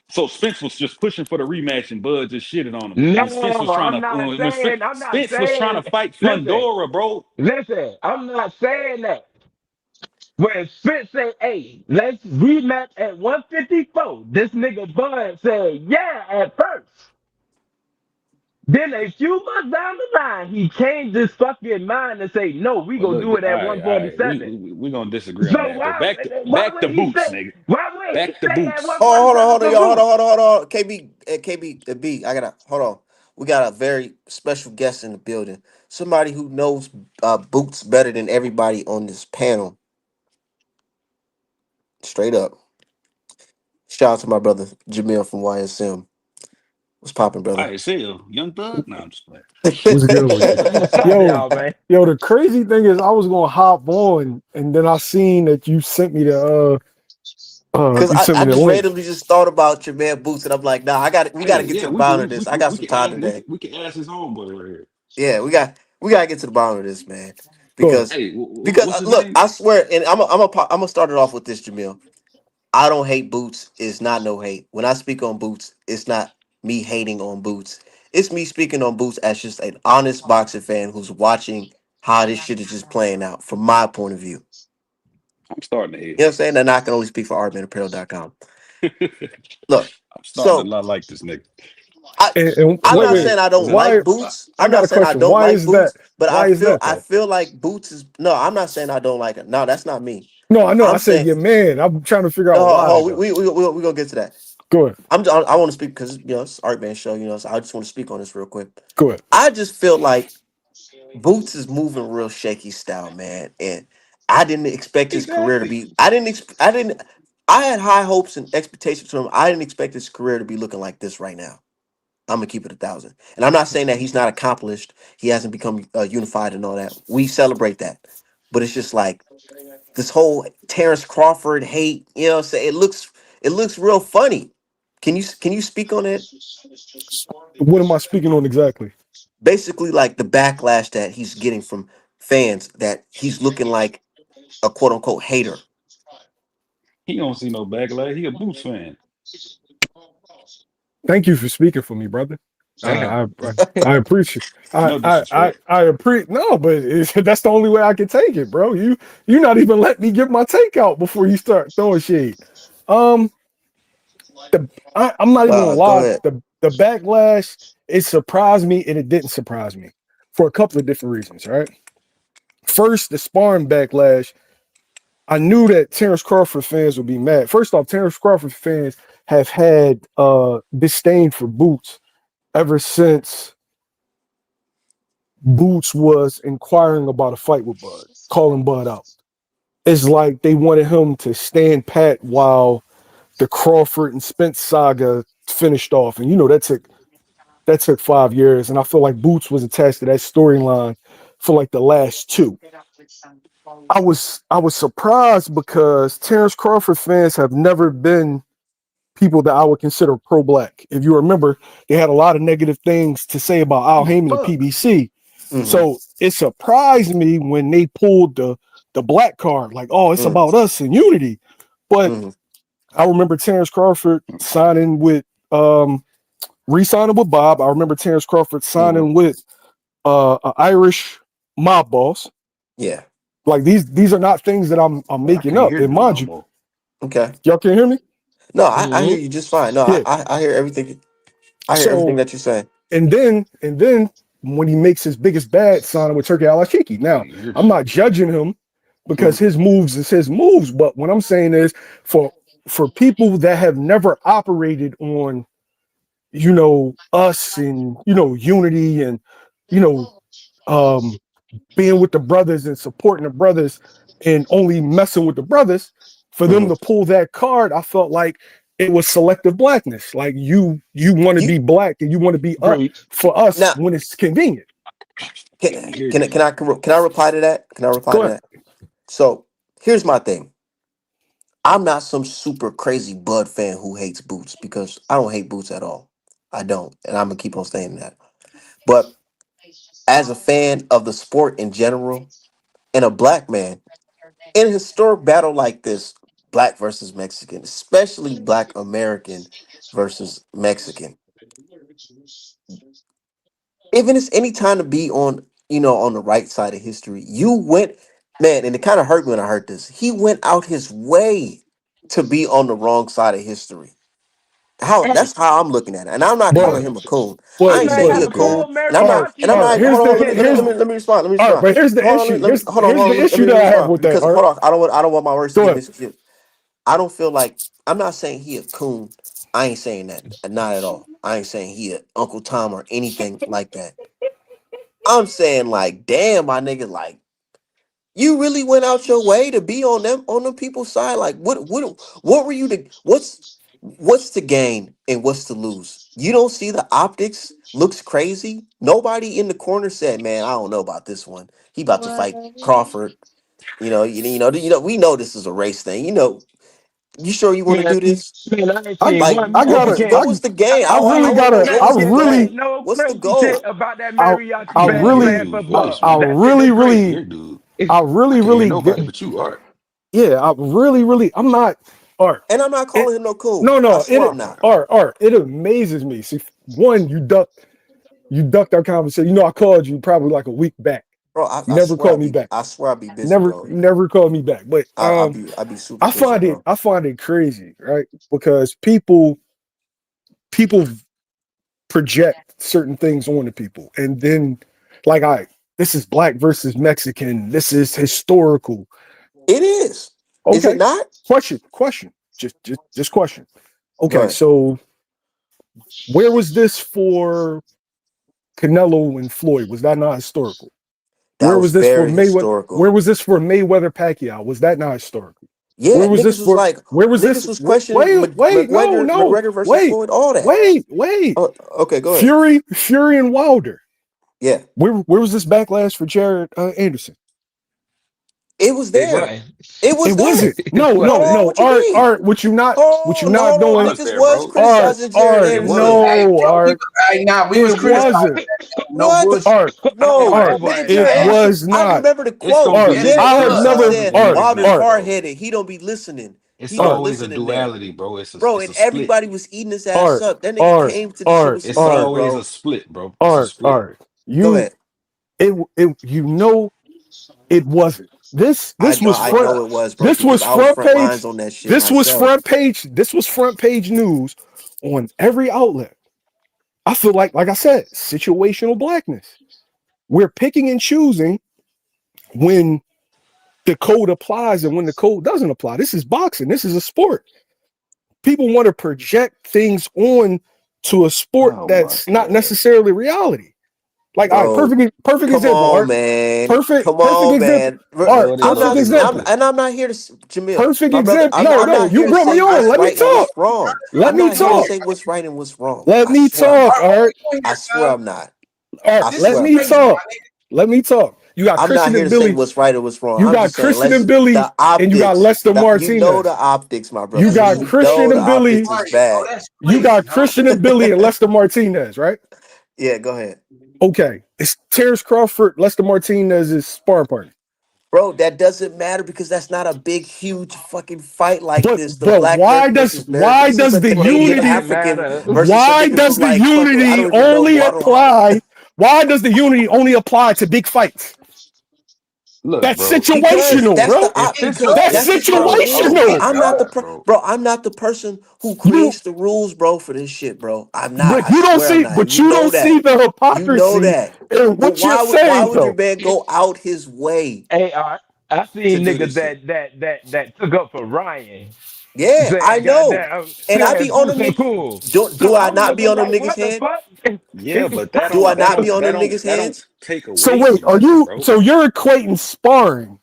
So Spence was just pushing for the rematch, and Bud just shitted on him. When Spence was No, trying I'm to, not when saying. I'm not Spence was trying saying. to fight Listen, Fundora, bro. listen. I'm not saying that. When Spence say, "Hey, let's rematch at 154," this nigga Bud said, "Yeah," at first. Then a few months down the line, he changed his fucking mind and say, "No, we Well, gonna look, do it all at right, all right. 147." We gonna disagree on So that. But why back to would he Boots, say nigga. why would he Back to say at Boots. Oh, 147 for Boots? hold on. KB, KB, B. I gotta hold on. We got a very special guest in the building. Somebody who knows boots better than everybody on this panel. Straight up. Shout out to my brother Jamil from YSM. What's popping, brother? I sell Young Thug. No, I'm just playing. What's good with you? What's up, Yo, y'all, man? yo, the crazy thing is I was gonna hop on and then I seen that you sent me the Cause you sent I me the just link. randomly just thought about your man Boots, and I'm like, nah, we Hey, gotta get to yeah, the bottom of we this. I got we some can time ask today. we can ask his homeboy right here. Yeah, we gotta get to the bottom of this, man. Go ahead. Because Hey, because what's his look, name? I swear, and I'm gonna start it off with this, Jamil. I don't hate Boots. It's not no hate. When I speak on Boots, it's not me hating on Boots. It's me speaking on Boots as just an honest boxing fan who's watching how this shit is just playing out from my point of view. I'm starting to You know hate. what I'm saying? And I can only speak for artmanapparel.com. Look, I'm starting to so not like this nigga. I And I'm Go not wait, saying ahead. I don't why like Boots. I I'm got not a saying I question. don't Why like is that? Boots, but Why is that I though? feel like Boots is no, I'm not saying I don't like it. No, that's not me. No, I know. I I'm said saying your man. I'm trying to figure no, out why we though. we gonna get to that. Go ahead. I want to speak because it's Art Man show, so I just want to speak on this real quick. Go ahead. I just feel like Boots is moving real shaky style, man, and I didn't expect his career to Exactly. be. I didn't. I had high hopes and expectations for him. I didn't expect his career to be looking like this right now. I'm gonna keep it 1,000, and I'm not saying that he's not accomplished. He hasn't become unified and all that. We celebrate that, but it's just like this whole Terrence Crawford hate. You know, what I'm saying it looks real funny. Can you speak on it? What am I speaking on exactly? Basically, like the backlash that he's getting from fans that he's looking like a quote unquote hater. He don't see no backlash. He a Boots fan. Thank you for speaking for me, brother. Damn. I appreciate. No disrespect. I appreciate. No, but that's the only way I can take it, bro. You not even let me get my take out before you start throwing shade. Um, I'm not even gonna Go lie. ahead. The backlash, it surprised me and it didn't surprise me for a couple of different reasons. Right. First, the sparring backlash. I knew that Terrence Crawford fans would be mad. First off, Terrence Crawford fans have had disdain for Boots ever since Boots was inquiring about a fight with Bud, calling Bud out. It's like they wanted him to stand pat while the Crawford and Spence saga finished off. And that took 5 years. And I feel like Boots was attached to that storyline for like the last two. I was surprised because Terrence Crawford fans have never been people that I would consider pro-black. If you remember, they had a lot of negative things to say about Al Give a Heyman and fuck. PBC. Mm-hmm. So it surprised me when they pulled the black card, like, oh, it's Mm-hmm. about us and unity. But I remember Terrence Crawford signing with re-signing with Bob. I remember Terrence Crawford Mm-hmm. signing with an Irish mob boss. Yeah. Like these are not things that I'm Bro, I making can't up. hear And dude mind no you, more. Okay. y'all can hear me? No, I hear Mhm. you just fine. No, Yeah. I hear everything. I hear everything So that you're saying. and then when he makes his biggest bad signing with Turkey Alashiki. I Now, can't hear I'm shit. not judging him because Mhm. his moves is his moves, but what I'm saying is for people that have never operated on, us and unity and you know um being with the brothers and supporting the brothers and only messing with the brothers, for them Mhm. to pull that card, I felt like it was selective blackness. Like you want to You be black and you want to be up Bro, for us now when it's convenient. Can't hear can this shit. I reply to that? Can I reply Go to ahead. that? So here's my thing. I'm not some super crazy Bud fan who hates Boots because I don't hate Boots at all. I don't, and I'm gonna keep on saying that. But as a fan of the sport in general, and a black man in a historic battle like this, black versus Mexican, especially black American versus Mexican, even it's any time to be on, on the right side of history, you went, man, and it kind of hurt me when I heard this. He went out his way to be on the wrong side of history. How hey, that's how I'm looking at it, and I'm not calling But him a coon. I but this ain't man saying he but got a a but coon, full and I'm Mary all right, not, and Yaki I'm all right. not. and Here's Hold he on, the can't here's tell. let me respond. Let me all right, respond. but here's the Hold on, issue. hold on, Here's the issue let me that I have respond with that because art. hold on, I don't want my words to Go get ahead. misconstrued. I don't feel like I'm not saying he a coon. I ain't saying that, not at all. I ain't saying he a Uncle Tom or anything like that. I'm saying like, damn, my nigga, like you really went out your way to be on them people's side. Like, what were you to? What's to gain and what's to lose? You don't see the optics. Looks crazy. Nobody in the corner said, "Man, I don't know about this one. He about to fight Crawford." We know this is a race thing. You sure you want to Man, do this? man, I ain't I seen Like, one I what Mexican. was gotta what was the game? I I ain't really seen I one want gotta to know I what's the Mexican say really goal. no What's the crazy shit goal? about that I mariachi I I can't band hear really playing for dude's voice, Bud. I man. That shit really go I can't crazy. really hear dude. I I really can't hear really nobody but you, Art. yeah, I really I'm not art. And I'm not It calling him no coon. no I no swear it I'm not, art it amazes me. See, one, you ducked our conversation. I called you probably like a week back. bro. You never called me back. I swear I be busy, Never bro. never called me back. But I be super I busy, find it bro. I find it crazy, right? Because people project certain things onto people. And then, like, this is black versus Mexican. This is historical. It is. Is it Okay. not? Question. Just question. Go Okay. ahead. So where was this for Canelo and Floyd? Was that not historical? That Where was was this for very Mayweather? historical. Where was this for Mayweather Pacquiao? Was that not historical? Yeah, Where was this for? Where was this? niggas was questioning Wait, no, McGregor versus wait, Floyd, all that. wait. Oh, okay, go ahead. Fury and Wilder. Yeah, Where was this backlash for Jared Anderson? it was It there. was. It was It there. wasn't. No, It no, Hold on, was. no. what you Art, mean? art. What you not Hold on. doing? Was Niggas there, was bro? criticizing Jared Art. It Anderson. was. Hey, No, tell art. people, hey, nah, we was It criticizing wasn't. that. No What? bullshit. Art, No, That art. boy nigga, ain't It Jared lying. Anderson. was I not. remember the It's quote. gonna be Art. Yes, niggas Jared it I have Anderson was. never. criticizing said, and Art, niggas "Wilder's mad, art, hard bro. headed. He don't be listening. It's He don't art, always a listen in there, duality, bro. bro." It's And a split. everybody was eating his ass art, up. That nigga art, came to the shit art, with some It's heat, art, always a bro. split, bro. It's a art, split. art. Go ahead. It wasn't. This I this know, was I front. know it was, bro, This because was I was front front lines page. on that shit This was myself. front page. This was front page news on every outlet. I feel like I said, situational blackness. We're picking and choosing when the code applies and when the code doesn't apply. This is boxing. This is a sport. People want to project things on to a sport Oh my that's not god. necessarily reality. Like, all right, Bro, perfect come example, on, Art. man. Perfect, Come perfect on, example. man. Art, Bro, they I'm love perfect not, to do I'm, example. this. and I'm not here to, Jamil, Perfect my brother. example. No, I'm no, not here you to brought me say on. what's Let me right and talk. what's wrong. Let I'm me not here to talk. say what's right and what's wrong. Let I me swear I'm talk, not. Art, hold Art. on I here, swear cuz. I'm not. Art, I This let is swear I'm me not. crazy, my talk. nigga. Let me talk. You got I'm not Christian here and to say Billy. what's right or what's wrong. You I'm got just saying, Christian and Billy, the and you got optics, Lester you know the Martinez. optics, my You brother. This got is You Christian know the and fucking optics Billy. is right, bro. bad. That's You crazy, got huh? Christian and Billy and Lester Martinez, right? Yeah, go ahead. Okay. It's Terrence Crawford, Lester Martinez's sparring partner. Bro, that doesn't matter because that's not a big, huge fucking fight like But this. The but black why American does versus American. why This is does a the What Canadian does unity it African matter? versus some why nigga does from the like fucking, I unity don't even know, only Guatemala. apply? Why does the unity only apply to big fights? Look, That's bro. because situational, If that's bro. the if op. it It Bro, could, does. that's if just bro, how it hold is. on, Bro, Situational. It hold I'm on, not does. bro. bro. I'm not the person who You, creates the rules, bro, for this shit, bro. I'm not. but I you don't swear I'm see, not. And but you you know don't see that. the You know hypocrisy that. in But what you're why saying, would your though. man go out his way Hey, I to seen do niggas this shit? that took up for Ryan, Yeah, I saying know. goddamn, And I be saying on Boots them ain't niggas. cool. Do So I I'm not be looking on them like, niggas' what the head? fuck? Yeah, but Do I that not be don't on that them don't niggas' that don't heads? take So away wait, from nothing, bro. so you're equating sparring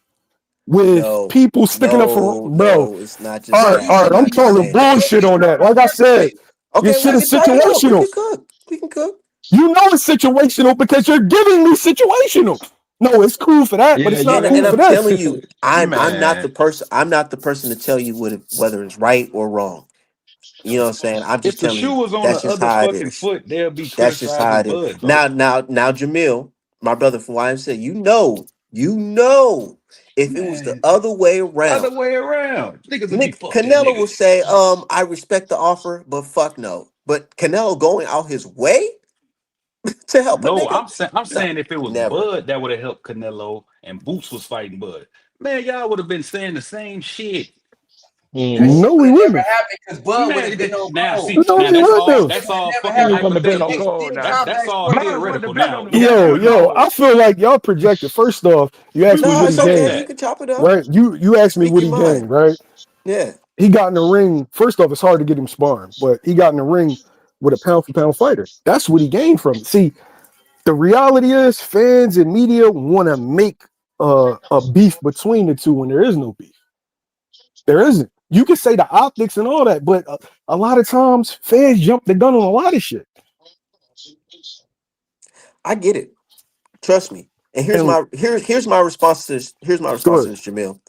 with No, people sticking up for, no, bro? no. It's not just All Bro, right, that. you all I'm right. you I'm not just you calling saying that. bullshit on that. Like I said, your Okay, shit we is can chop it up. We situational. can cook. We can cook. You know it's situational because you're giving me situational. No, it's cool for that, but Yeah, it's you're not And cool right. for I'm this. telling you, I'm not the Man, person. I'm not the person to tell you whether it's right or wrong. You know what I'm saying? I'm if just the telling shoe you was on that's the just other how it fucking is. foot, they'll be That's just how criticizing it is. Bud, bro. Now, Jamil, my brother from YMCA, you know, if it was the Man, other way other around, way around. Niggas would be Nick fuck that Canelo nigga. will say, I respect the offer, but fuck no. But Canelo going out his way to help a No, nigga? I'm No, saying if it was never. Bud that would have helped Canelo and Boots was fighting Bud, man, y'all would have been saying the same shit. that Mm-hmm. shit No, would we have never wouldn't have. happened because Bud would have Man, been on now cold. see, No, now we that's wouldn't all have. It that's would have all never fucking He happened. wouldn't have been on Hey, hypothetical. call didn't now. That's Combat all Sports Mine wouldn't theoretical have been on now. the Yo, goddamn I feel like y'all projected. First off, you We asked me No, what it's he okay. projected You gained, can chop it up. right? You asked me Speak what your he mind. gained, right? Yeah. He got in the ring. First off, it's hard to get him sparring, but he got in the ring with a pound for pound fighter. That's what he gained from it. See, the reality is fans and media want to make a beef between the two when there is no beef. There isn't. You can say the optics and all that, but a lot of times fans jump the gun on a lot of shit. I get it. Trust me. And And here's my response to this. Here's my response to good. this, Jamil.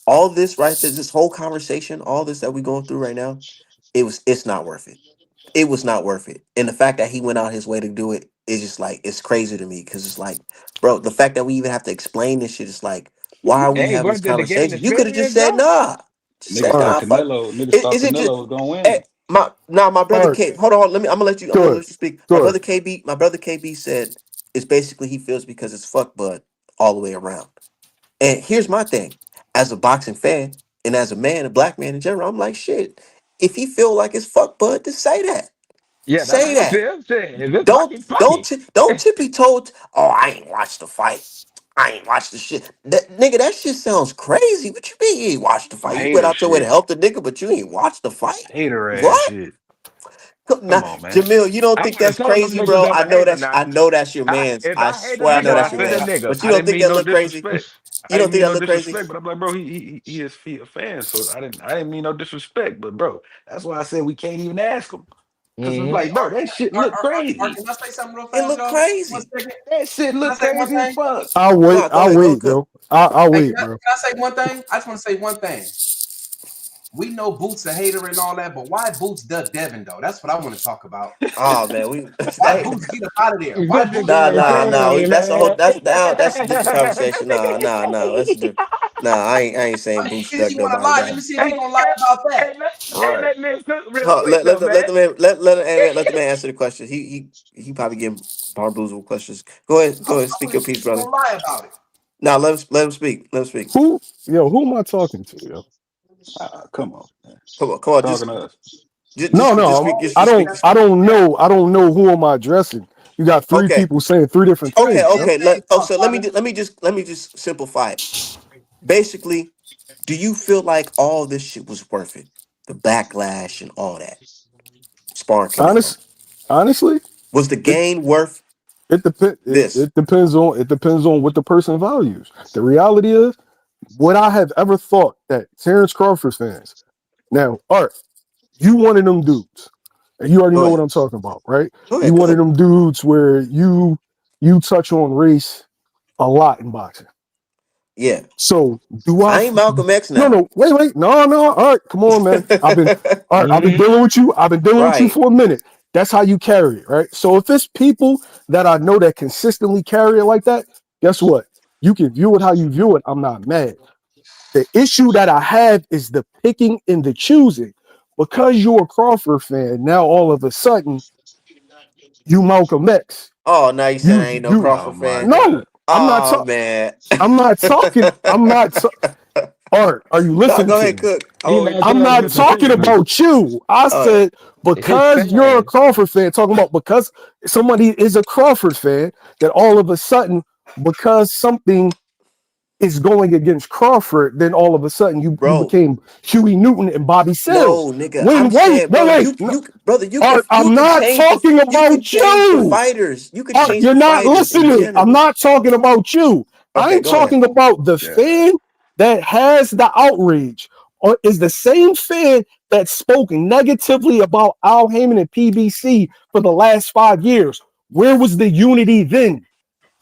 All this right there, this whole conversation, all this that we're going through right now, it's not worth it. It was not worth it. And the fact that he went out his way to do it is just like it's crazy to me because it's like, bro, the fact that we even have to explain this shit is like, why are we hey, having this wasn't it to gain conversation? You could have just experience said though? nah. Just niggas said All thought nah. right. Fuck. Canelo, niggas thought Is it just Canelo was gonna hey, win. my All brother right. K? Hold on, let me. I'm gonna let you. I'm gonna Good. let you speak. My Good. brother KB. My brother KB said it's basically he feels because it's fuck bud all the way around. And here's my thing: as a boxing fan and as a man, a black man in general, I'm like shit. If he feel like it's fuck bud, just say that. Yeah, that's Say how I that. feel. Shit, if it's Don't fucking fucking. don't tippy toed. Oh, I ain't watched the fight. I ain't watched the shit. That nigga, that shit sounds crazy. What you mean you ain't watched the fight? You went Hater out your way to shit. help the nigga, but you ain't watched the fight? Hater ass What? shit. Nah, Come on, man. Jamil, you don't I think would have that's told them crazy, niggas bro? I'm I a know hater that's now. I know that's your man's. If I I hate a swear I I nigga, know know I that's I your say the man's. know. nigga. But you I don't didn't think mean that no look crazy? disrespect. You I don't didn't think mean that no look crazy? disrespect, but I'm like, bro, he is a fan, so I didn't mean no disrespect, but bro, that's why I said we can't even ask him because it's Mm-hmm. Hey, like, bro, that shit look crazy. Can I say something real It fast, look y'all? 1 crazy. second. That shit Can I look say one crazy as thing? fuck. I'll wait. No, go I'll ahead, go wait, cook. bro. I'll Hey, wait, bro. can I say one thing? I just want to say one thing. We know Boots a hater and all that, but why Boots duck Devin though? That's what I want to talk about. Oh man, we Why hey, Boots get up out of there? Why Good Boots nah nigga get up right out of there? nah. there, That's a whole man. that's now that's a different conversation. Nah. That's a different. Nah, I ain't saying boost If duck you want to nobody lie, let down. me see if Hey, he gonna lie hey, about that. Right. let me cook real Huh, quick though, let man. the man let the man answer the question. He probably getting bamboozled questions. Go ahead, I speak want to your see piece, if he brother. gonna lie about it. Now let him speak. Let him speak. Who am I talking to, yo? Come on, man. Come on, Talking to us. No, no, That's speak, all. I just don't speak. That's I all. don't know. I don't know who am I addressing. You got three Okay, people saying three different okay, things, yo. okay. Man, talk So let me about it. let me just simplify it. Basically, do you feel like all this shit was worth it? The backlash and all that. Sparring Canelo. Honest, honestly, Was the it gain worth this? it depends on what the person values. The reality is, would I have ever thought that Terrence Crawford fans now, Art, you one of them dudes, and you already Go know what ahead. I'm talking about, right? Go You ahead. Go one of ahead. them dudes where you touch on race a lot in boxing. Yeah. So do I? I ain't Malcolm X No, now. no, wait, no. All right, come on, man. All right. I've been Mm-hmm. dealing with you. I've been dealing with you Right. for a minute. That's how you carry it, right? So if it's people that I know that consistently carry it like that, guess what? You can view it how you view it. I'm not mad. The issue that I have is the picking and the choosing. Because you're a Crawford fan, now all of a sudden you Malcolm X. Oh, now you said I You ain't no you Oh Crawford my fan. no, god. I'm not Oh talking. man. I'm not talking. I'm not. Art, are you No, listening go to ahead, me? Cook. He Oh, not I'm going not against the talking pedigree. about you. I Oh, said His because you're a fan. Crawford fan, talking about because somebody is a Crawford fan, that all of a sudden, because something is going against Crawford, then all of a sudden you bro. became Huey Newton and Bobby Seals. No, nigga. I'm When saying, bro, wait, no, brother, you can Art, I'm not change the talking you can about change the you. fighters. You can Art, change you're the not fighters in listening. I'm general. not talking about you. Okay, I'm go ahead. talking about the yeah. fan that has the outrage, or is the same fan that spoke negatively about Al Heyman and PBC for the last 5 years. Where was the unity then?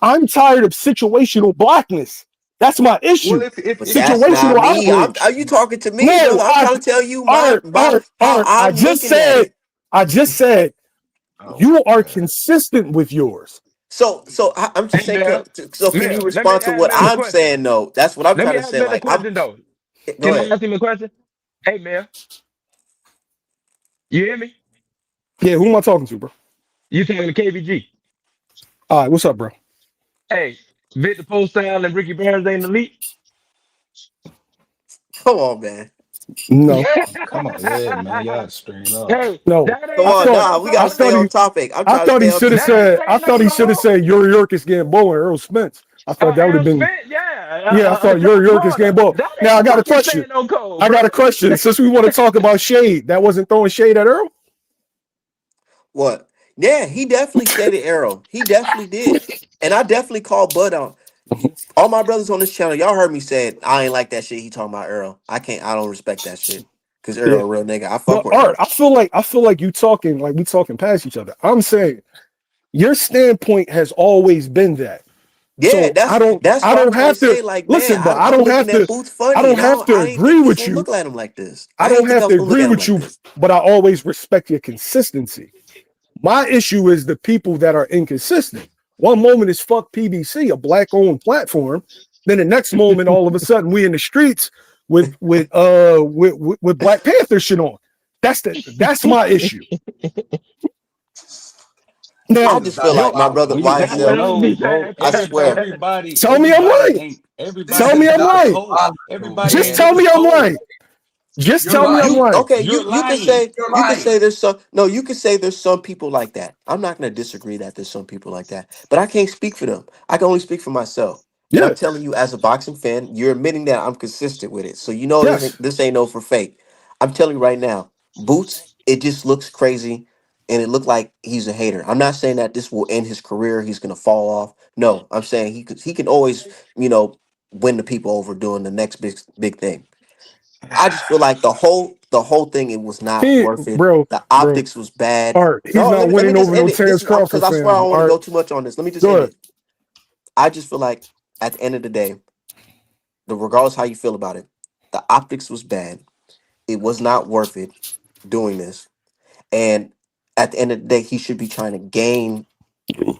I'm tired of situational blackness. That's my Well, issue. But that's not Situational me. outrage. Are you talking to me, No, brother? I'm trying to tell you my how Art. I'm looking at it. I just said Oh you are man. consistent with yours. So I'm just Hey, saying. Mel. So can you Mel, let me respond to ask what Mel a I'm question. saying? though? That's what I'm Let trying me to ask say. Mel a Like, I'm question, though. go Can I ahead. ask him a question? Hey, Mel, you hear me? Yeah, who am I talking to, bro? You talking to KBG? All right, what's up, bro? Hey, Victor Postile and Ricky Barnes ain't elite. Come on, man. No, Come on, yeah, man. Y'all straighten up. Hey, no. that Come ain't I on, say thought nah. nothing We gotta I wrong. stay thought on he topic. I'm I trying to thought stay he on should have That topic. ain't said saying nothing wrong. Yuri Yorkis getting Bowen, Earl Spence. I thought that would have Errol been, Spence, yeah, yeah, I thought South Yuri Yorkis getting Florida. Bowen. That Now I ain't got a fucking question. saying no code, I got a bro. question. Since we want to talk about shade, that wasn't throwing shade at Earl? What? Yeah, he definitely shaded Arrow. He definitely did. And I definitely called Bud on all my brothers on this channel. Y'all heard me say it. I ain't like that shit. He talking about Arrow. I don't respect that shit. Cause Yeah. Arrow a real nigga. I fuck But with Art, Arrow. I feel like you talking like we talking past each other. I'm saying your standpoint has always been that. Yeah, So that's I what I'm don't trying to have to say. Like, man, listen, but I'm looking at Boots I funny, don't and have to I ain't agree think I was with gonna you. look at him like this. I I don't ain't think have I to was gonna look agree at him with like you, this. but I always respect your consistency. My issue is the people that are inconsistent. One moment is fuck PBC, a black owned platform. Then the next moment, all of a sudden, we in the streets with Black Panther shit on. That's my issue. I Now, This is just feel not like You my about brother well, you That gotta what YSL. I know, be bro. saying. I swear. tell me I'm Everybody right. ain't this Tell everybody me is ain't I'm not hit the right. code. political, Everybody Just ain't man. hit tell the me I'm code. right. Just You're tell me I'm lying. right. Okay, You're you can lying. say You're lying. there's some no, you can say there's some people like that. I'm not gonna disagree that there's some people like that, but I can't speak for them. I can only speak for myself. And I'm Yeah. telling you, as a boxing fan, you're admitting that I'm consistent with it. So you know Yes. this ain't no for fake. I'm telling you right now, Boots, it just looks crazy and it looked like he's a hater. I'm not saying that this will end his career, he's gonna fall off. No, I'm saying he can always, win the people over doing the next big thing. I just feel like the whole thing it was not He, worth it. bro, The bro. optics was bad. Art, he's No, not let me winning just over end no it. This Terrence is because Crawford I swear I fans. don't want to go Art, too much on this. Let me just go end ahead. it. I just feel like at the end of the day, regardless how you feel about it, the optics was bad. It was not worth it doing this. And at the end of the day, he should be trying to gain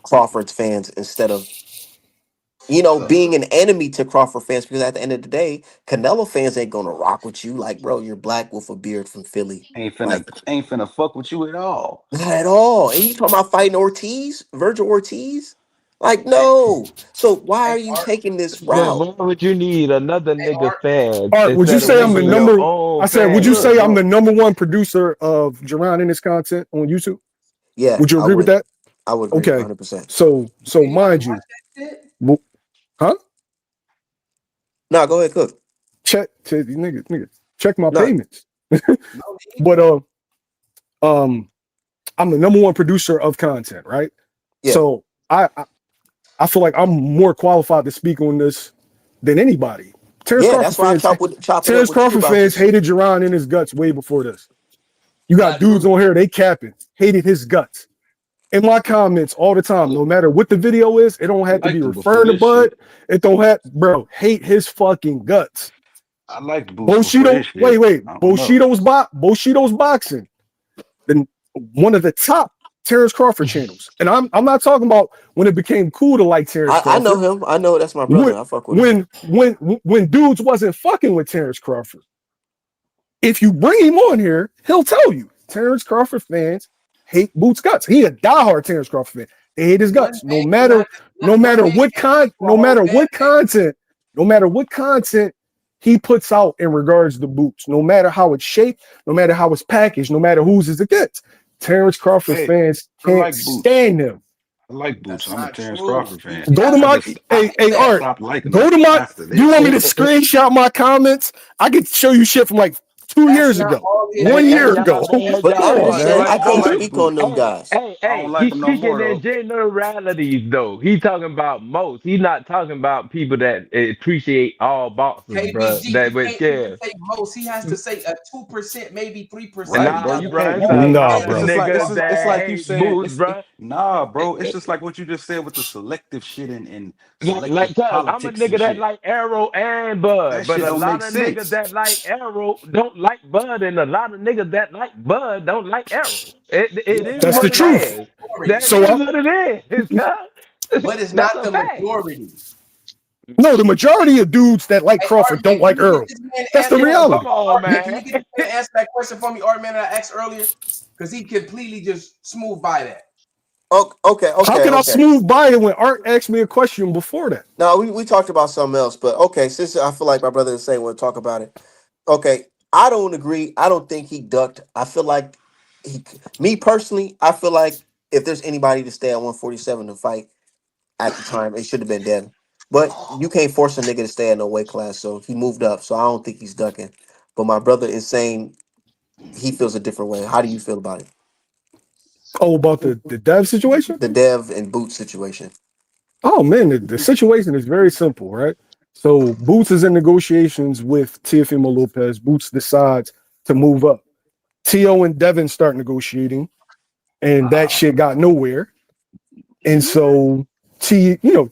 Crawford's fans instead of Look, being an enemy to Crawford fans, because at the end of the day, Canelo fans ain't gonna rock with you. Like, bro, you're black with a beard from Philly. Like, Ain't finna fuck with you at all. not at all. And you talking about fighting Ortiz, Virgil Ortiz? Like, hey, no. So why hey, are you Art, taking this Man, route? why would you need another hey, nigga Art. fan Art, would you instead of say I'm the making your number? I own said, would fan, you Look, say I'm bro? the number one producer of Jerron in his content on YouTube? Yeah, Would you I agree with would. that? I would agree Okay. 100%. So You used to mind watch you, that shit? w- huh? No, go ahead, Cook. Nigga, check my No, payments. No need. But um, I'm the number one producer of content, right? yeah. So I feel like I'm more qualified to speak on this than anybody. Terrence Yeah, Crawford that's why I fans, chop it up Terrence with you Crawford about fans this. hated Jerron in his guts way before this. You got Not dudes true. on here, they capping, hated his guts. In my comments all the time, no matter what the video is, it don't I have to be liked him before referring to this Bud. shit. It don't have, bro, hate his fucking guts. I liked Boots before Bushido, this wait, shit. wait, I don't know. Bushido's boxing. Then one of the top Terrence Crawford channels. And I'm not talking about when it became cool to like Terrence I know Crawford. him. I know that's my When brother. I fuck with him. when dudes wasn't fucking with Terrence Crawford. If you bring him on here, he'll tell you Terrence Crawford fans hate Boots guts. He a diehard Terrence Crawford fan. They hate his One guts. man cannot, No one matter man what can't speak for a whole fan base. no matter what content he puts out in regards to Boots, no matter how it's shaped, no matter how it's packaged, no matter whose is against, Terrence Crawford Hey, fans I can't like Boots. stand him. I like Boots. That's I'm a not Terrence true. Crawford fan. Go to That's I my just I hate I that. Art. stopped liking Go him to my. after You this. want me to screenshot my comments? I can show you shit from like 2 years That's not ago, all it Hey, 1 hey, year is. y'all, ago. hey, But y'all, Come like I on, hey, I said, man. like I I can't hey, like speak on Boots. them hey, guys. hey, I don't hey, like he's him no speaking more in though. generalities though. He's talking about most. He's not talking about people that appreciate all boxers, bro. KBG, That he would can't even care. say most. He has to say a 2%, maybe 3%. And Right, He nah, bro. doesn't. You bro, can't. it's You You a can't. Nah, lot can't of It's bro. just like niggas it's that like you hate saying Boots, it's bro. nah, bro. It's just like what you just said with the selective shit and Like, selective cuz I'm a politics and nigga that shit. like Arrow and Bud, That but shit a don't lot make of niggas sense. that like Arrow don't like Bud, and a lot of niggas that like Bud don't like Arrow. It Yeah, is but That's what the that's it not the truth. is. majority. That So is what it is, cuz. But it's That's not a the fact. majority. no, the majority of dudes that like Hey, Crawford Art don't Man, can like you get Earl. this man to That's the answer Yo, that? come reality. on, Art Man, can man. you get this man to answer that question for me, Art Man, that I asked earlier? Because he completely just smooth by that. How can I Okay. smooth by it when Art asked me a question before that? No, we talked about something else, but okay, since I feel like my brother is saying we'll talk about it. Okay, I don't agree. I don't think he ducked. I feel like me personally, I feel like if there's anybody to stay at 147 to fight at the time, it should have been Devin. But you can't force a nigga to stay at no weight class, so he moved up. So I don't think he's ducking. But my brother is saying he feels a different way. How do you feel about it? Oh, about the Dev situation? The Dev and Boot situation. Oh man, the situation is very simple, right? So Boots is in negotiations with Teofimo Lopez. Boots decides to move up. Tio and Devin start negotiating, and that shit got nowhere. And so Tio,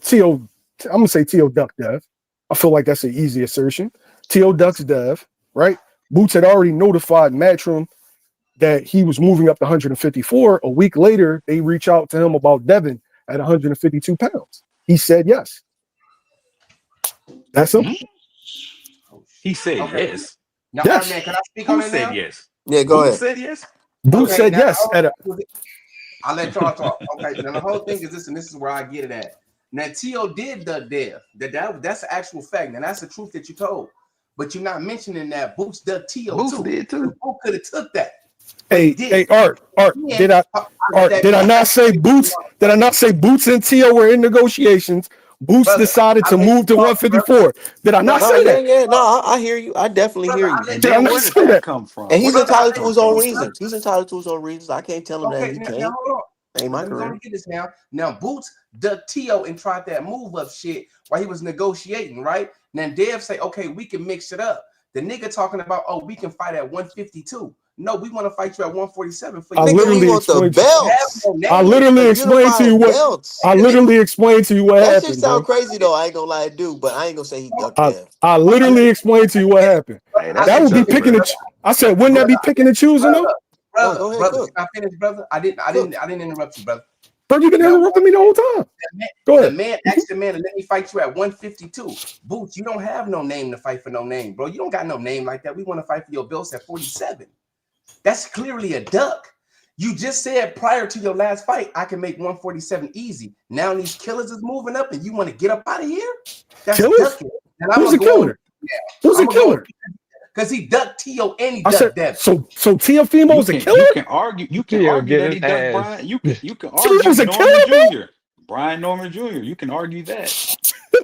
I'm gonna say Tio ducked Dev. I feel like that's an easy assertion. Tio ducks Dev, right? Boots had already notified Matchroom that he was moving up to 154. A week later, they reach out to him about Devin at 152 pounds. He said yes. That's Hmm? simple. Oh, He shit. said Okay. yes. Now, Art Yes. Man, can I speak on Who it said now? yes? Yeah, go Boots ahead. said yes. Boots Okay, said now yes at a I'll let y'all talk. Okay, now the whole thing is this, and this is where I get it at. Now, T.O. did duck Dev. That's the actual fact. Now, that's the truth that you told. But you're not mentioning that Boots ducked T.O. Boots too. did too. Boots could have took that, but he hey didn't. Art. Then, I let that Did I man not have say Boots? Did I not say Boots and Tio were in negotiations? Boots brother. decided I to let move you to talk, brother. 154. Did I not Brother, No, I say let yeah, that? you yeah. No, talk. I hear you. I definitely Brother, hear I you. And let you Did I then not where talk. did say that that? come And from? he's Where Brother, did I that entitled to let come his you own from? talk, brother. reasons. He's entitled to his own reasons. I can't tell him that Okay, he now can't. hold on. Ain't my Let me go career. and get this now. Now Boots ducked T.O. and tried that move up shit while he was negotiating, right? Now Dev say, okay, we can mix it up. The nigga talking about, oh, we can fight at 152. No, we want to fight you at 147 for I your Nigga, belt. we literally want the explained to You don't have belts. no I name. literally The explained to you unified what belts. I Wait a minute. literally explained to you what That shit happened, sound bro. crazy though. I ain't gonna lie, I do, but I ain't gonna say he Hold on. ducked Dev. I I let, literally explained to you what happened. Hey, I that's That let would you be finish, picking subjective. and brother. I said, wouldn't that Brother, be picking and choosing though? No, go ahead, brother. cook. Can I finish, brother? I Cook. didn't interrupt you, brother. Bro, you've been Now, interrupting me the whole time. man, Go the ahead. man asked the man to let me fight you at 152. Boots, you don't have no name to fight for no name, bro. You don't got no name like that. We want to fight for your belts at 47. That's clearly a duck. You just said prior to your last fight, I can make 147 easy. Now these killers is moving up and you want to get up out of here? That's Killers? ducking. And I'm Who's going a to go on killer? Who's I'm a going to go on killer? because he ducked T.O. and he I said, ducked Devin. so Teofimo You is a can killer? Still argue get that his he ducked ass. Brian. You can argue Tio's a Norman killer, bro? Jr. Brian Norman Jr. You can argue that.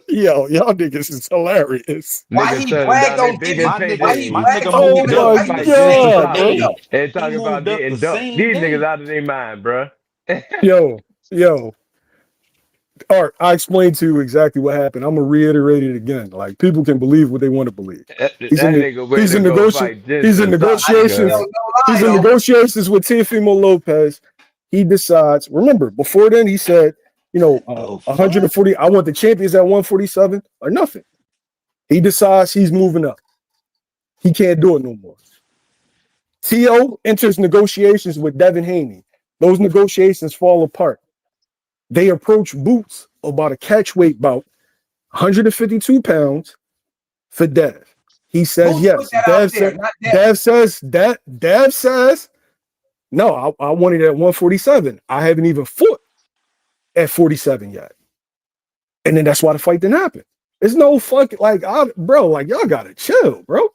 Yo, y'all niggas is hilarious. Why Niggas he turning bragged down their on giving? biggest Why he My paydays bragged nigga on Oh moved giving the up my just fight fight to just to T.O.? god, fight. Let me bro. go. And he talking about moved up the getting ducked. same These niggas day. out of their mind, bro. Yo. Art, I explained to you exactly what happened. I'm gonna reiterate it again. Like people can believe what they want to believe. That He's in the nigga went he's to in go negoti fight just he's in to I stop, didn't tell negotiations. cuz. no He's lie in though. negotiations with Teofimo Lopez. He decides. Remember, before then he said, What the 140. fuck? I want the champions at 147 or nothing. He decides he's moving up. He can't do it no more. T.O. enters negotiations with Devin Haney. Those negotiations fall apart. They approach Boots about a catchweight bout, 152 pounds for Dev. He says Boots put yes. that out there, not Devin. Dev says no. I want it at 147. I haven't even fought at 47 yet. And then that's why the fight didn't happen. It's no fucking like, bro, like y'all gotta chill, bro.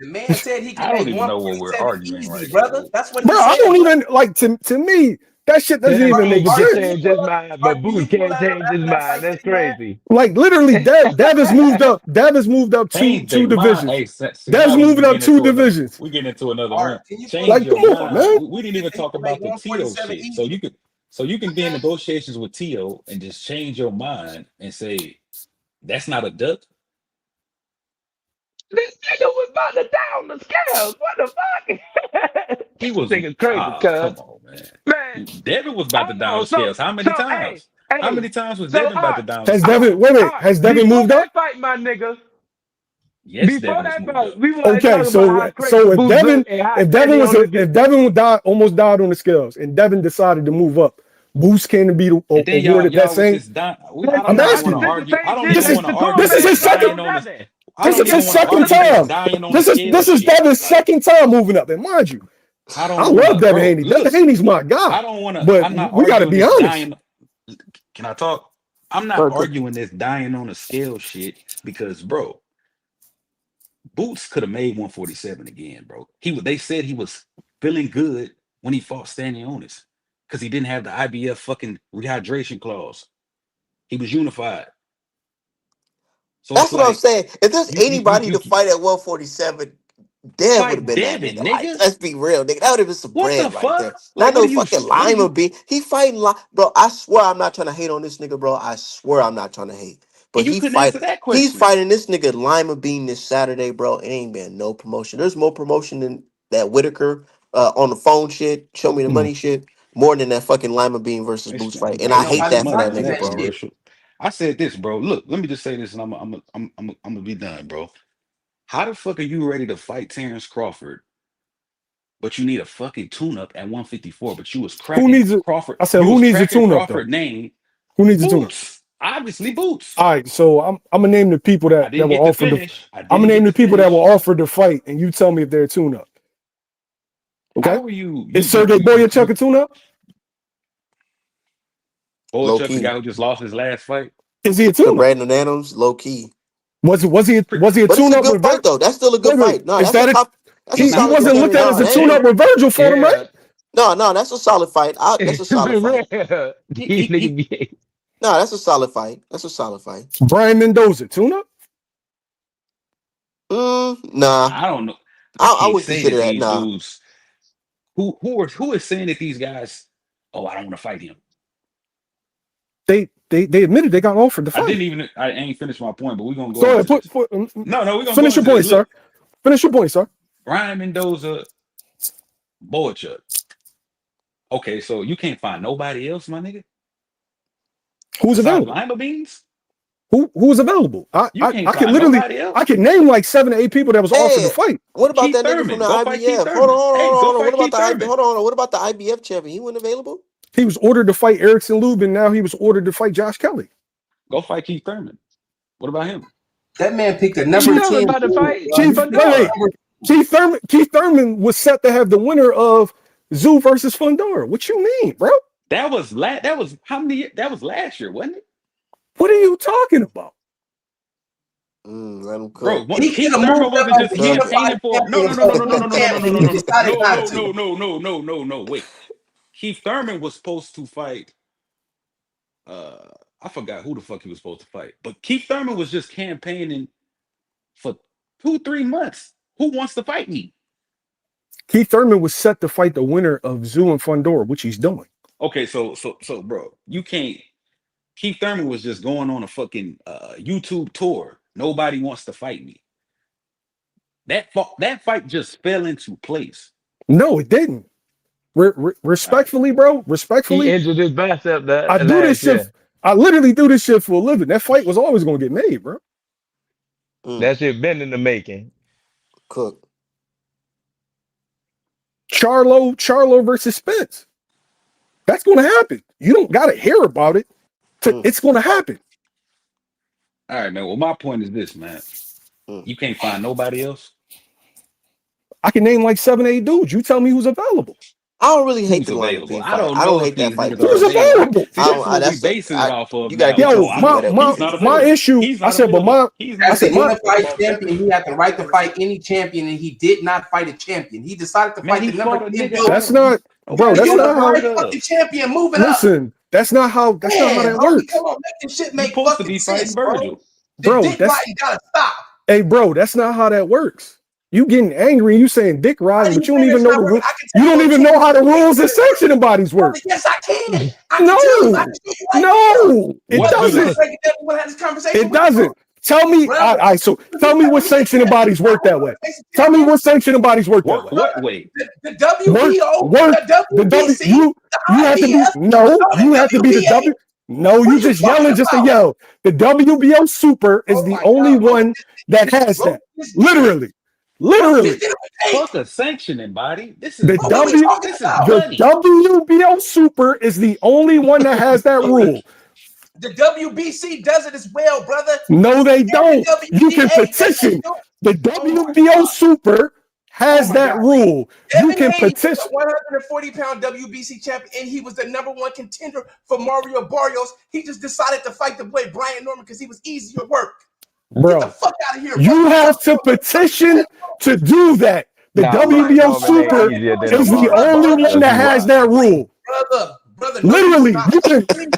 The man said he I can don't make even know what we're 147 arguing easy, right brother. now. That's what Bro, he I said. don't even like to me. That shit doesn't Tell even me make he can sense. change his mind, but Can you Boots pull can't that up change his after that mind. fight That's that he had? crazy. Like literally, Dev has moved up. Dev has moved up two Change their mind. divisions. Hey, see, Dev's now we moving up getting 2 into another. divisions. We getting into another Art, round. can you pull Change Like, your come on, mind. man. We didn't he even said he talk can make about the Tio 147 shit. easy? So you can be in negotiations with Tio and just change your mind and say that's not a duck. This nigga was about to down the scales. What the fuck? He This was nigga's crazy, come cuz. on, man. Man, Devin was about to hold down on. the scales. How many Hey, times? How many hey. times was So, Devin about to down the Has scales? Devin? Has Devin before moved up? that fight, my nigga, Yes, before Devin has that moved fight, up. we want to Okay, talk about so how crazy if Boots look and how steady on the If Devin almost died on the scales, and Devin decided to move up, Boost came to be And then awarded that y'all was same. just dying. I Listen, I'm don't even want asking to you. this the argue. I same don't shit even This that want is to Shakur argue this is said his this about second. dying Joe on this. Devin. I This don't is even his want to second argue this time. dying on the This scale is shit. Devin's Like second time moving up, and mind you, I I don't want love to, Devin bro. Haney. Devin Look, Haney's my guy, I don't want to. but I'm not we got to arguing be this honest. dying. Can I talk? I'm not Go, go. arguing this dying on the scale shit because, bro, Boots could have made 147 again, bro. They said he was feeling good when he fought Stanionis because he didn't have the IBF fucking rehydration clause. He was unified. So it's That's what I'm like saying. If there's anybody you to fight at 147, Dev would have fight been that Devin, nigga. Like, nigga. let's be real, nigga. That would have been some What the bread right fuck? there. Like, Not no fucking what are lima you? bean. He fighting bro. I swear I'm not trying to hate on this nigga, bro. I swear I'm not trying to hate. But And you couldn't answer that he's question. fighting this nigga lima bean this Saturday, bro. It ain't been no promotion. There's more promotion than that Whitaker on the phone shit. Show me the Mm. money shit. More than that fucking lima bean versus Boots fight. And Bro, I Ain't it's hate just nobody that for that money. It watching nigga, ain't that bro. shit. commercial. I said this, bro. Look, let me just say this, and I'm gonna be done, bro. How the fuck are you ready to fight Terrence Crawford, but you need a fucking tune-up at 154? But you was Who cracking needs it? Crawford. I said, You who was needs a cracking tune-up though? Crawford name. Who needs a tune-up? Boots, obviously Boots. All right, so I'm gonna name the people I that didn't were get to offered the. finish. I I'm gonna didn't name get the to people that were finish. offered the fight, and you tell me if they're a tune-up. Okay, How are you? is Sergey Boyachuk a tune-up? Low Boychuk, the key. guy who just lost his last fight? Is he a To tune-up? Brandon Adams, low key. Pre- Was he a But it's a tune-up good with fight though. That's still a good Wait? fight. No, Is that's a that it? top. That's a He's He not solid wasn't fucking looked contender at in as my a Devin head. tune-up Haney. with Virgil for him, right? Yeah. No, that's a solid fight. That's a solid Be fight. real. He, These he, niggas he, be. No, that's a solid fight. That's a solid fight. Brian Mendoza, tune-up. Nah, I don't know. I I can't would say consider that that. these Nah, dudes who is saying that these guys, oh, I don't want to fight him. They admitted they got offered the fight. I ain't finished my point, but we're gonna go Go ahead, into this. No, we're gonna go finish your into this. point, sir. Look, Finish your point, sir. Brian Mendoza, Boychuk. Okay, so you can't find nobody else, my nigga, Who's besides available? Lima Beans? Who's available? You can't I could find literally nobody I else. could name like 7 to 8 people that was offered the hey, fight. what about Keith that nigga from Thurman. the Go fight Keith IBF? Hold on, Thurman. hold on, Hey, hold go on. What fight about Keith the IB? Thurman. Hold on, what about the IBF champion? He wasn't available. He was ordered to fight Erickson Lube, and now he was ordered to fight Josh Kelly. Go fight Keith Thurman. What about him? That man picked a Keith number Chief, 10 Thurman about to dude, fight bro. He picked wait. Fedor. number Keith Thurman was set to have the winner of Zoo versus Fundora. What you mean, bro? That was how many? That was last year, wasn't it? What are you talking about? Let him Bro, cook. what, He could Keith have Thurman moved up wasn't Let him as just a cook. unified campaigning for champion before the boot camp, and he decided not to. no. Keith Thurman was supposed to fight. I forgot who the fuck he was supposed to fight, but Keith Thurman was just campaigning for 2-3 months. Who wants to fight me? Keith Thurman was set to fight the winner of Zoo and Fundora, which he's doing. Okay, so, bro, you can't. Keith Thurman was just going on a fucking YouTube tour. Nobody wants to fight me. That fight just fell into place. No, it didn't. Respectfully, bro. He Respectfully, injured his bicep I that do this last shit. year. I literally do this shit for a living. That fight was always gonna get made, bro. Mm, That shit been in the making. cook. Charlo versus Spence. That's gonna happen. You don't gotta hear about it. Mm, It's gonna happen. All right, man. Well, my point is this, man. mm. You can't find nobody else. I can name like 7, 8 dudes. You tell me who's available. I don't really hate who's the Lima available. B I fight. don't I don't know if hate that these fight niggas are Who's personally. available. available? See, this is what we That's basing it off of you gotta now. get your Yo, Oh, feet wet he's with not it. my available. issue. He's I not said, but available. my He's not I As a said available. unified About champion, he had the right to fight any champion, and he did not fight a champion. He decided to man, fight he the number fought a 10 nigga build. out that's of not, bro. A nobody That's ever not how. unified heard of. fucking champion moving up. Listen, that's not how Man, that homie, works, come on, make this shit You make supposed to fucking be fighting sense, bro. Virgil. The bro. dick That's riding gotta stop. Hey, bro. That's not how that works. You getting angry? You saying dick How riding, do you but you don't think even that's know not the working? rule. I can You tell you don't what even know how the champion rules and sanctioning bodies work. brother. Yes, I can. I can tell you. I No, can show you right now. no, it What But do you the want to doesn't. break it down? We want to have this conversation It with you, bro. doesn't. Tell me. Brother, So tell me what sanctioning bodies work that way. Tell me what sanctioning bodies work that way. what way? The Work, WBO, work. the The W. WBC, the You have to be. IBF, No, no, you the have to be the WBA. W. No, What you are you just yelling talking just to about? yell. The WBO Super is Oh the my only God, one that has bro, that. this nigga, Literally, bro, this literally. nigga take. Fuck a sanctioning body. This is The Bro, what we money. W. talking This is about? The money. WBO Super is the only one that has that rule. The WBC does it as well, brother. No, they And don't. the You can WBA, yes, they petition. do. The Oh my WBO God. Super Oh has my that God. rule. You Devin can Haney was petition. a 140-pound WBC champion, and he was the number one contender for Mario Barrios. He just decided to fight the boy Brian Norman because he was easier work. Get the Bro, fuck out of here, bro. you You have talking to petition to do that. The Nah, Brian Brian WBO Norman ain't Super easier than is the Mario only one Barrios. that You has are. that rule. brother, no, you do Literally, not. you can Please,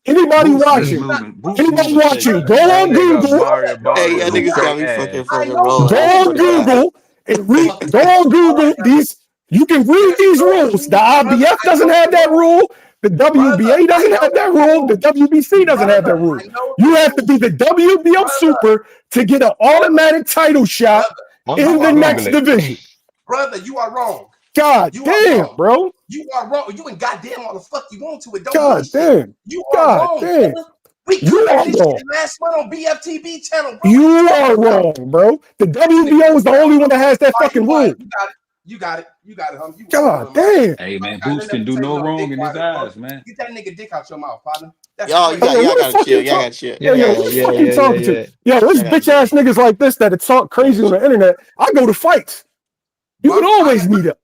anybody Boots you really do watching, not. moving. Boots anybody moving watching, shaky, go man. That on nigga Google, Mario Hey, Barrios y'all will niggas got break me fucking ass. I fucking know you rolling. go I are. on swear to God. Google and read, Fucking go on Google these. You can read these rules. The brother, IBF I doesn't know have the that rules. rule. The Brother, WBA I doesn't know have that the rule. The rules. WBC doesn't have that Brother, rule. I know the You have to rules. be the WBO Brother, Super to get an automatic title shot brother, I'm you in about the to are next Google wrong. it. division. Brother, you are wrong. God You are damn, wrong. bro. You are wrong. You ain't goddamn all the fuck you want to. It don't mean God shit. damn. You are God wrong, damn. brother. We You covered are this wrong. shit last month on BFTB channel, bro. What You are you talking are about? wrong, bro. The Nigga, WBO is the only one that has that all right, you fucking won. rule. You got it. You got it. You got it, homie. You God won, my brother. damn. Hey, You ain't man, got Boots nothing else can to do say with no no dick wrong in his rider, bro. eyes, man. Get that nigga dick out your mouth, partner. That's Y'all, you Hey, got yo, crazy. y'all who the gotta fuck chill. you Y'all talk? gotta chill. Yo, Y'all yo, gotta who the chill. fuck you talking to? Yeah. Yo, Y'all this gotta bitch chill. ass niggas like this that talk Y'all gotta crazy on the chill. internet. I go to fights. You Well, would always meet up.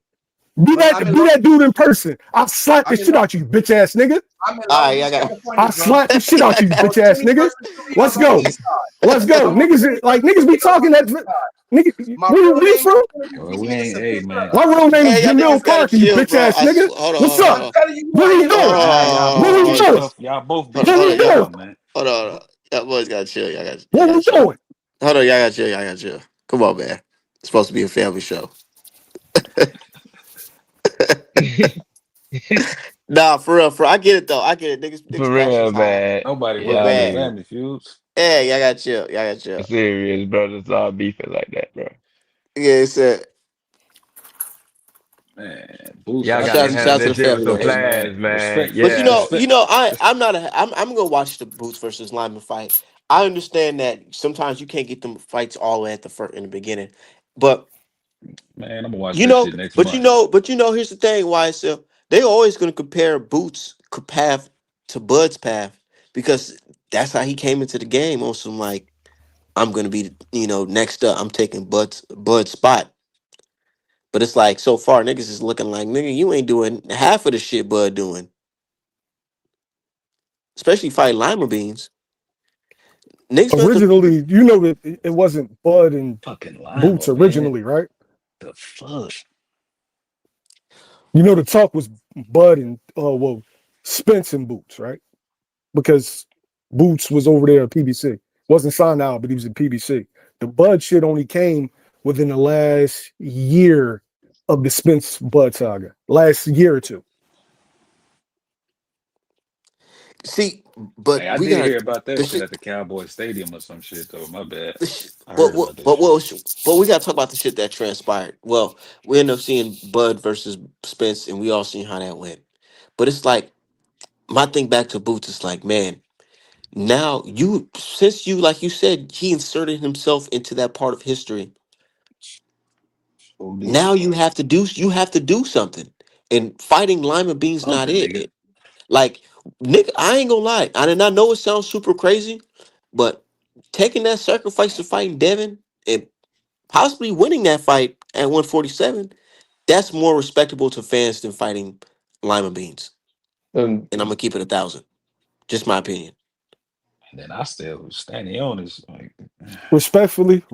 well, I'm in Be Long that dude in person. I'll slap the I'm in shit Long out you, bitch ass nigga. I'm in All right, Long y'all Beach, got. California, I'll bro. slap the shit out you, On bitch ass Jimmy nigga. versus Street Let's on the go. east side. Let's go. I'm on Niggas Jimmy like versus niggas be Street on the talking that west side. nigga. My Where real you name from? is Well, Give we me a ain't, hey, subpoena. man. My real name is Hey, y'all Jamil niggas gotta Parker, you chill, bitch bro. ass nigga. Hold on, What's hold on, up? hold I'm on. telling you who What I we am, doing? brother. Nah, y'all What both we getting doing? Hold tough. Y'all both on, getting What hold we on, tough. y'all. Come doing? on, man. Hold on, hold on. Y'all boys gotta chill. Y'all What gotta we chill. doing? Hold on, y'all gotta chill. Y'all gotta chill. Come on, man. It's supposed to be a family show. Nah, for real, I get it though. I get it. Niggas For passion real, is high, man. Nobody but fucking Y'all with the man, niggas family feuds. hey, y'all gotta chill. Y'all gotta chill. serious, brothers. All beefing like that, bro. Yeah, it's Man, Boots, Y'all I got to think shout handle out to the this shit with family some though. hey class, man, man. respect But Yeah. I'm not I'm gonna watch the Boots versus Lyman fight. I understand that sometimes you can't get them fights all the way at the first in the beginning, but man, I'm gonna watch that shit next month. here's the thing, YSL. They always gonna compare path to Bud's path because that's how he came into the game on some like I'm gonna be next up. I'm taking Bud's spot, but it's like so far niggas is looking like nigga you ain't doing half of the shit Bud doing, especially fighting lima beans. Niggas gonna compare. Originally, you know that it wasn't Bud and Fucking Boots Lima, man. originally, right? The fuck? You know the talk was Bud and Spence and Boots, right? Because Boots was over there at PBC. Wasn't signed out, but he was at PBC. The Bud shit only came within the last year of the Spence Bud saga. Last year or two. See, but Hey, I we did got hear about that the shit shit. at the Cowboy Stadium or some shit though. My bad. The sh- I heard about that shit. but we got to talk about the shit that transpired. Well, we ended up seeing Bud versus Spence, and we all seen how that went. But it's like my thing back to Boots is like, man, now since you like you said, he inserted himself into that part of history. Who did? Now you have to do something, and fighting Lima Bean's not Something, nigga. it. Like, Nick, I ain't gonna lie. I did not know it sounds super crazy, but taking that sacrifice to fighting Devin and possibly winning that fight at 147, That's more respectable to fans than fighting lima beans. Um, And I'm gonna keep it 1,000. Just my opinion. And then I still standing on this like Respectfully,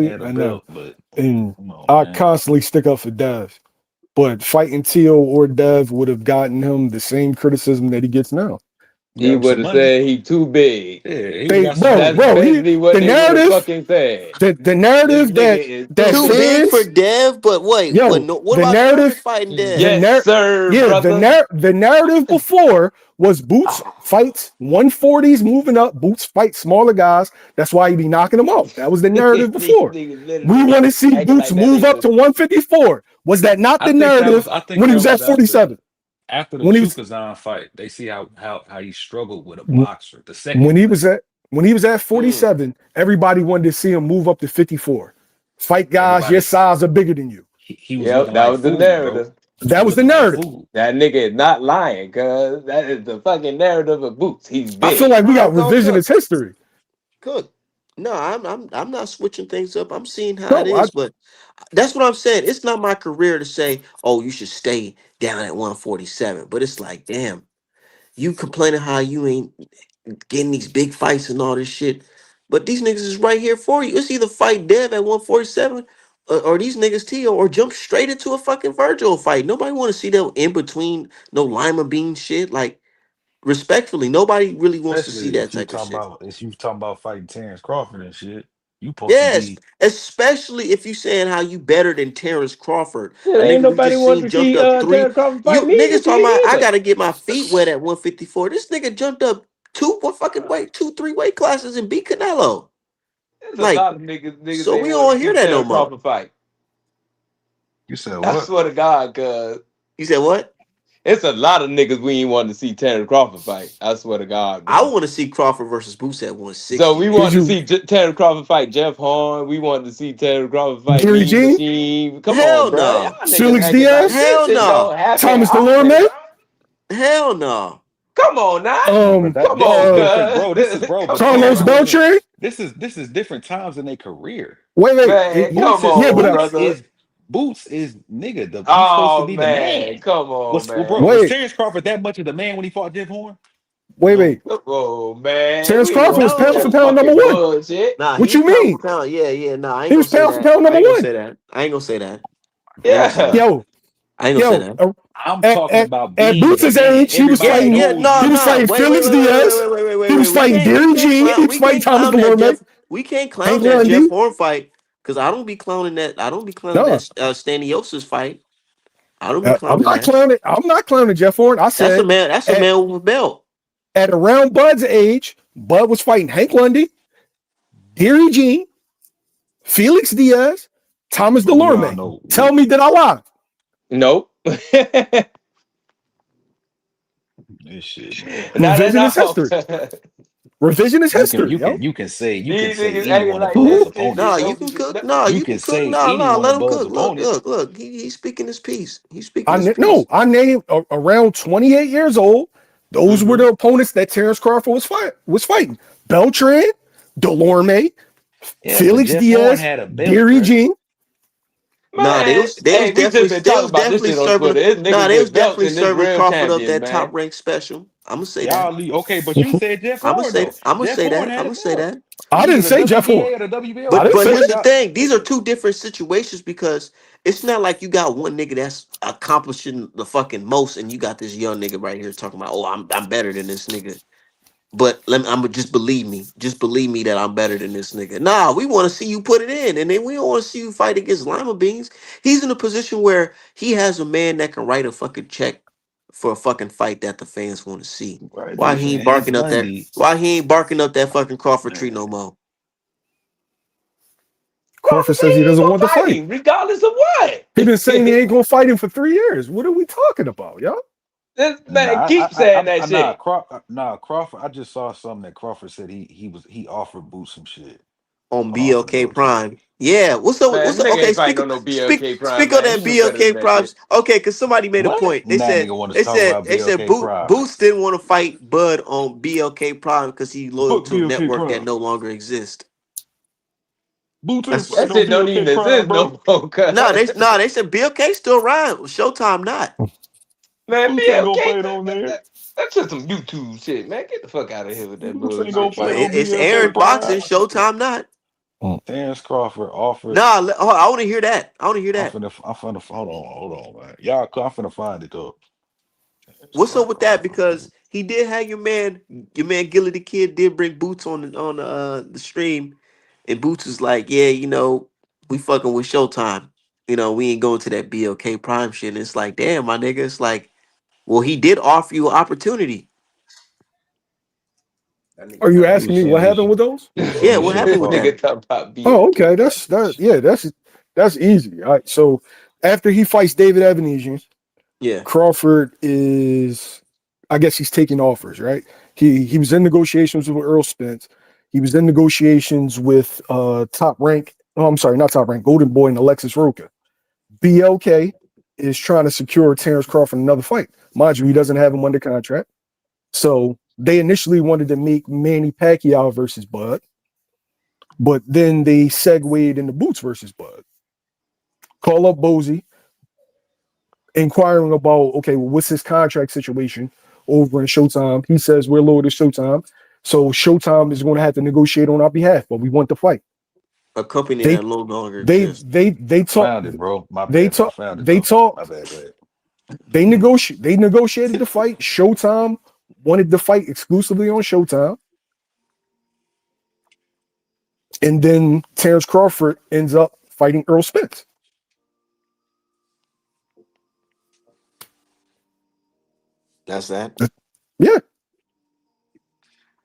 had a I know. belt, but And come on, I man. constantly stick up for Dev. But fighting Tio or Dev would have gotten him the same criticism that he gets now. Got he him some would have money. said he too big. Yeah, he They got some bro, That's money. bro, he basically what the they would have narrative, fucking said. the This narrative nigga that is that too Too big. big for fans, Dev, but wait, but yo, no, what the about Nerve narrative, fighting Dev? Yes, sir, yeah, brother. the narrative before was Boots fights 140s moving up, Boots fight smaller guys. That's why he be knocking them out. That was the narrative These before. niggas We literally want to see acting Boots like that move ain't up the. to 154. Was that not I the think that was narrative I think when he that was was at 47? after the When he was Chukazan fight. They see how he struggled with a boxer. The when second he fight. was at when he was at Mm. 47, everybody wanted to see him move up to 54. Fight guys your Everybody size are bigger than you. he was Yep, looking that like was the food, bro. narrative. He That was was the looking like narrative. food. That nigga is not lying, cuz that is the fucking narrative of Boots. He's I feel big. like we Nah, got go cook. revisionist history. Cook. No, I'm not switching things up. I'm seeing how it No, I is, but that's what I'm saying. It's not my career to say, oh, you should stay down at 147. But it's like, damn, you complaining how you ain't getting these big fights and all this shit. But these niggas is right here for you. It's either fight Dev at 147 or these niggas Tio or jump straight into a fucking Virgil fight. Nobody want to see that in between no lima bean shit. Like, respectfully, nobody really wants to see Especially that type of shit. if you talking about fighting Terrence Crawford and shit. You supposed to Yes, be especially if you saying how you better than Terrence Crawford, Shit, a ain't nigga we nobody just want seen to jumped see up three. Terrence Crawford fight You me niggas talking about I either. gotta get my feet wet at 154. This nigga jumped up what fucking weight, 2, 3 weight classes and beat Canelo. There's a Like, lot of niggas so ain't we want to don't see hear that no Terrence more. Crawford fight. you said I what? swear to God, cuz You said what? it's a lot of niggas we ain't want to see Terrence Crawford fight. I swear to God, I bro. want to see Crawford versus Boots at So 160, we man. did wanted to you see Terrence Crawford fight Jeff Horn. We wanted to see Terrence Crawford fight Gary Mean Jean, Machine. Come on, Hell bro. Y'all no. niggas Felix acting like Diaz, this Hell shit don't no. happen Thomas often, Delorme, bro. Hell no. Come on now. No, but um that Come this is on, uh different, bro. This is cuz. bro, Come but Carlos Terrence on. wasn't Beltran. this is different times in their career. Wait, Man, Boots come is yeah, but on, Boots brother. is Boots is nigga. He's supposed to Oh be the man, man. come on, Bro? Was man. wait, Terrence Crawford that much of the man when he fought Jeff Horn? wait. No. Come on, man. Terrence We ain't Crawford gonna was do pound for No. that pound number fucking one. bullshit. Nah, What he's you pound for mean? pound. Yeah, yeah. Nah, I ain't He gonna was say pound for that. pound I number ain't gonna one. say that. I ain't gonna say that. I ain't gonna say Yeah. that. Yo, I ain't gonna say yo, that. I'm at, talking at, about at being the Boots' man. age, he was Everybody Yeah, fighting. yeah, knows no, He you. was no. fighting Wait, wait, Felix wait, wait, wait, Diaz. wait, wait, wait, wait, He wait. was fighting Gary Jean. He was We fighting can't Thomas clown that Delorme, Jeff. We can't clown Hank that Jeff Lundy. Horn fight because I don't be clowning that. I don't be clowning No, that Staniosis fight. I don't be I'm clowning not that. clowning. I'm not clowning Jeff Horn. I That's a said man. That's a at man with a belt. at around Bud's age, Bud was fighting Hank Lundy, Gary Jean, Felix Diaz, Thomas But we all Delorme. know Tell me that I lie. Nope. this shit, man. Not at Revisionist all. history. Revisionist history, yo. You can These say niggas any acting one of like Buzz that Mhm. shit just No, opponents. you don't can be. cook. No, No, You you can can cook. say No, any no, one let of him Buzz cook. Look, opponents. look, look. He's speaking his piece. He's speaking his piece. I named around 28 years old. Those were Mm-hmm. the opponents that Terrence Crawford was fighting. Beltran, Delorme, Yeah, but Felix Jeff Horn Diaz, had a belt, Gary bro. Jean. Nah, man. Hey, we just been they talking was about this definitely shit on serving. Twitter. It's Nah, niggas they was with belts definitely and this serving real Crawford up champions, that top man. rank special. I'm gonna say that. Okay, but you said Jeff Horn though. I'm gonna Jeff say Horn that. had I'm a gonna say belt. that. I Either didn't the say Jeff Horn. WBA or the WBO. I But didn't but say Both here's that. the y'all. thing: these are two different situations because it's not like you got one nigga that's accomplishing the fucking most, and you got this young nigga right here talking about, oh, I'm better than this nigga. But I'm just believe me that I'm better than this nigga. Nah, we want to see you put it in, and then we don't want to see you fight against Lima Beans. He's in a position where he has a man that can write a fucking check for a fucking fight that the fans want to see. Right, Why they he said ain't Hank barking up that? Lundy. Why he ain't barking up that fucking Crawford tree Man, no more? Crawford Crawford say says he he ain't doesn't gonna want to fight fight. him, regardless of what. He been saying he ain't gonna fight him for 3 years. What are we talking about, yo? This man nah, keep saying that nah, shit. Crawford. I just saw something that Crawford said he offered Boots some shit. On Hold on, I'm finna BLK go to it. Prime. Yeah, what's up? Man, What's this up? nigga Okay, ain't fighting on no BLK Prime, speak on man. He that knew better than BLK that Primes. shit. Okay, because somebody made a What? point. Nah, nigga want us to talk about They said BLK Prime. Boots didn't want to fight Bud on BLK Prime because he's loyal Fuck to a BLK network that Prime. no longer exists. Boots ain't That's, fighting That no shit don't even BLK crime, exist bro. no more. they said BLK still riding. Showtime not. Man, Boots be ain't gonna okay. fight on there. That's just some YouTube shit, man. Get the fuck out of here with that Boots ain't gonna bullshit, But fight man. on it's BLK airing boxing. crime. Showtime not. Terrence Crawford offered. Nah, I want to hear that. I want to hear that. I'm finna, hold on, man. Y'all, I'm finna find it though. Terrence What's up with that? Crawford. Because he did have your man Gilly the Kid did bring Boots on the stream, and Boots was like, yeah, we fucking with Showtime. We ain't going to that BLK Prime shit. And it's like, damn, my nigga. It's like, well, he did offer you an opportunity. That nigga Are you talking He about asking was me what saying he happened should. with those? Yeah, Yeah, he what should have happened with fought. that? nigga talking about Oh, BLK. okay. That's easy. All right. So after he fights David Evanesian, Yeah, Crawford is, I guess he's taking offers, right? He was in negotiations with Earl Spence. He was in negotiations with Top Rank. Oh, I'm sorry, not Top Rank. Golden Boy and Alexis Roca. BLK is trying to secure Terrence Crawford another fight. Mind you, he doesn't have him under contract. So they initially wanted to make Manny Pacquiao versus Bud, but then they segued into Boots versus Bud. Call up Bozy, inquiring about, okay, well, what's his contract situation over in Showtime? He says we're lower to Showtime. So Showtime is going to have to negotiate on our behalf, but we want the fight. a company They that no longer they exists. they they I talk found it, bro. My they bad. I talk found it they though. My talked bad. Go ahead. they negotiated the fight. Showtime wanted the fight exclusively on Showtime. And then Terrence Crawford ends up fighting Earl Spence. That's that. Yeah.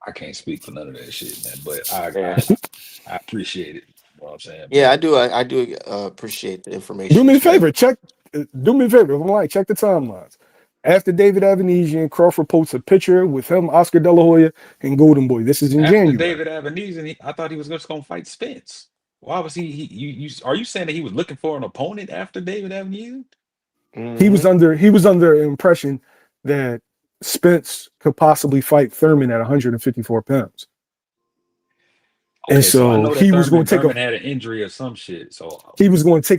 I can't speak for none of that shit, man. But Yeah. I appreciate it. You know what I'm saying? Yeah, But I do appreciate the Do information me a as well. favor. Do me a favor. If I'm lying, check the timelines. After David Avanesian, Crawford posts a picture with him, Oscar De La Hoya, and Golden Boy. This is in after January. David Avenese, I thought he was just gonna fight Spence. Why was you are you saying that he was looking for an opponent after David Avenese? Mm-hmm. He was under the impression that Spence could possibly fight Thurman at 154 pounds. And Okay, so I so know that he was going to take Thurman had an injury or some shit. So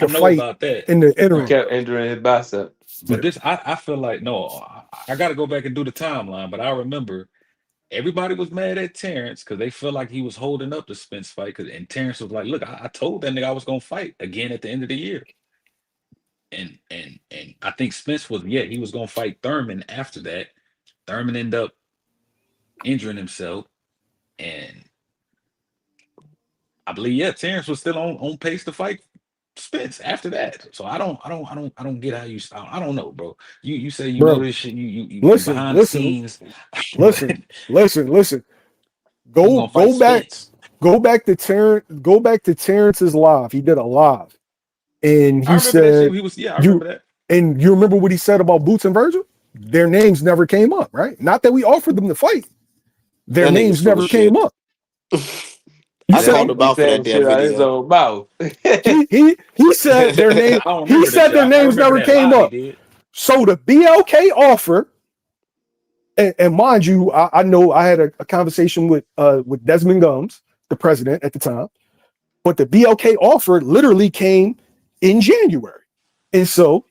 a I know fight about that. in the He Right. interim. kept injuring his bicep. But this I feel like no, I gotta go back and do the timeline, but I remember everybody was mad at Terrence because they felt like he was holding up the Spence fight. And Terrence was like, "Look, I told that nigga I was gonna fight again at the end of the year." And I think Spence was he was gonna fight Thurman after that. Thurman ended up injuring himself, and I believe Terrence was still on pace to fight Spence after that. So I don't get how I don't know, bro. You say you know Bro, this shit. You listen, behind the listen, scenes, but listen, listen. he was gonna fight Spence. Go back to Terrence's live. He did a live. And I he remember that shit. said, He was I you remember that. and you remember what he said about Boots and Virgil? Their names never came up, right? Not that we offered them to fight. Their That nigga's names full of never came shit. up. You I That said called nigga him be out for that saying damn shit out his video. own mouth. he said their name. I don't He remember that said shit. their I names remember never that came lie he up. did. So the BLK offer, and mind you, I know I had a conversation with Desmond Gums, the president at the time, but the BLK offer literally came in January. And so,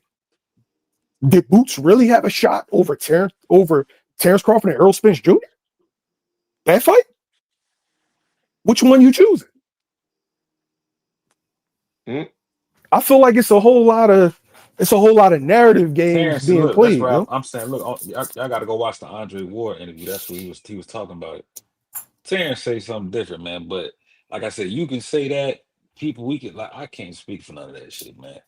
did Boots really have a shot over Terrence Crawford and Earl Spence Jr.? That fight? Which one you choosing? Mm. I feel like it's a whole lot of narrative games Terrence, being look, that's played, where yo. I'm saying, look, y'all got to go watch the Andre Ward interview. That's what he was talking about it. Terrence say something different, man. But like I said, you can say that. People, we can like. I can't speak for none of that shit, man.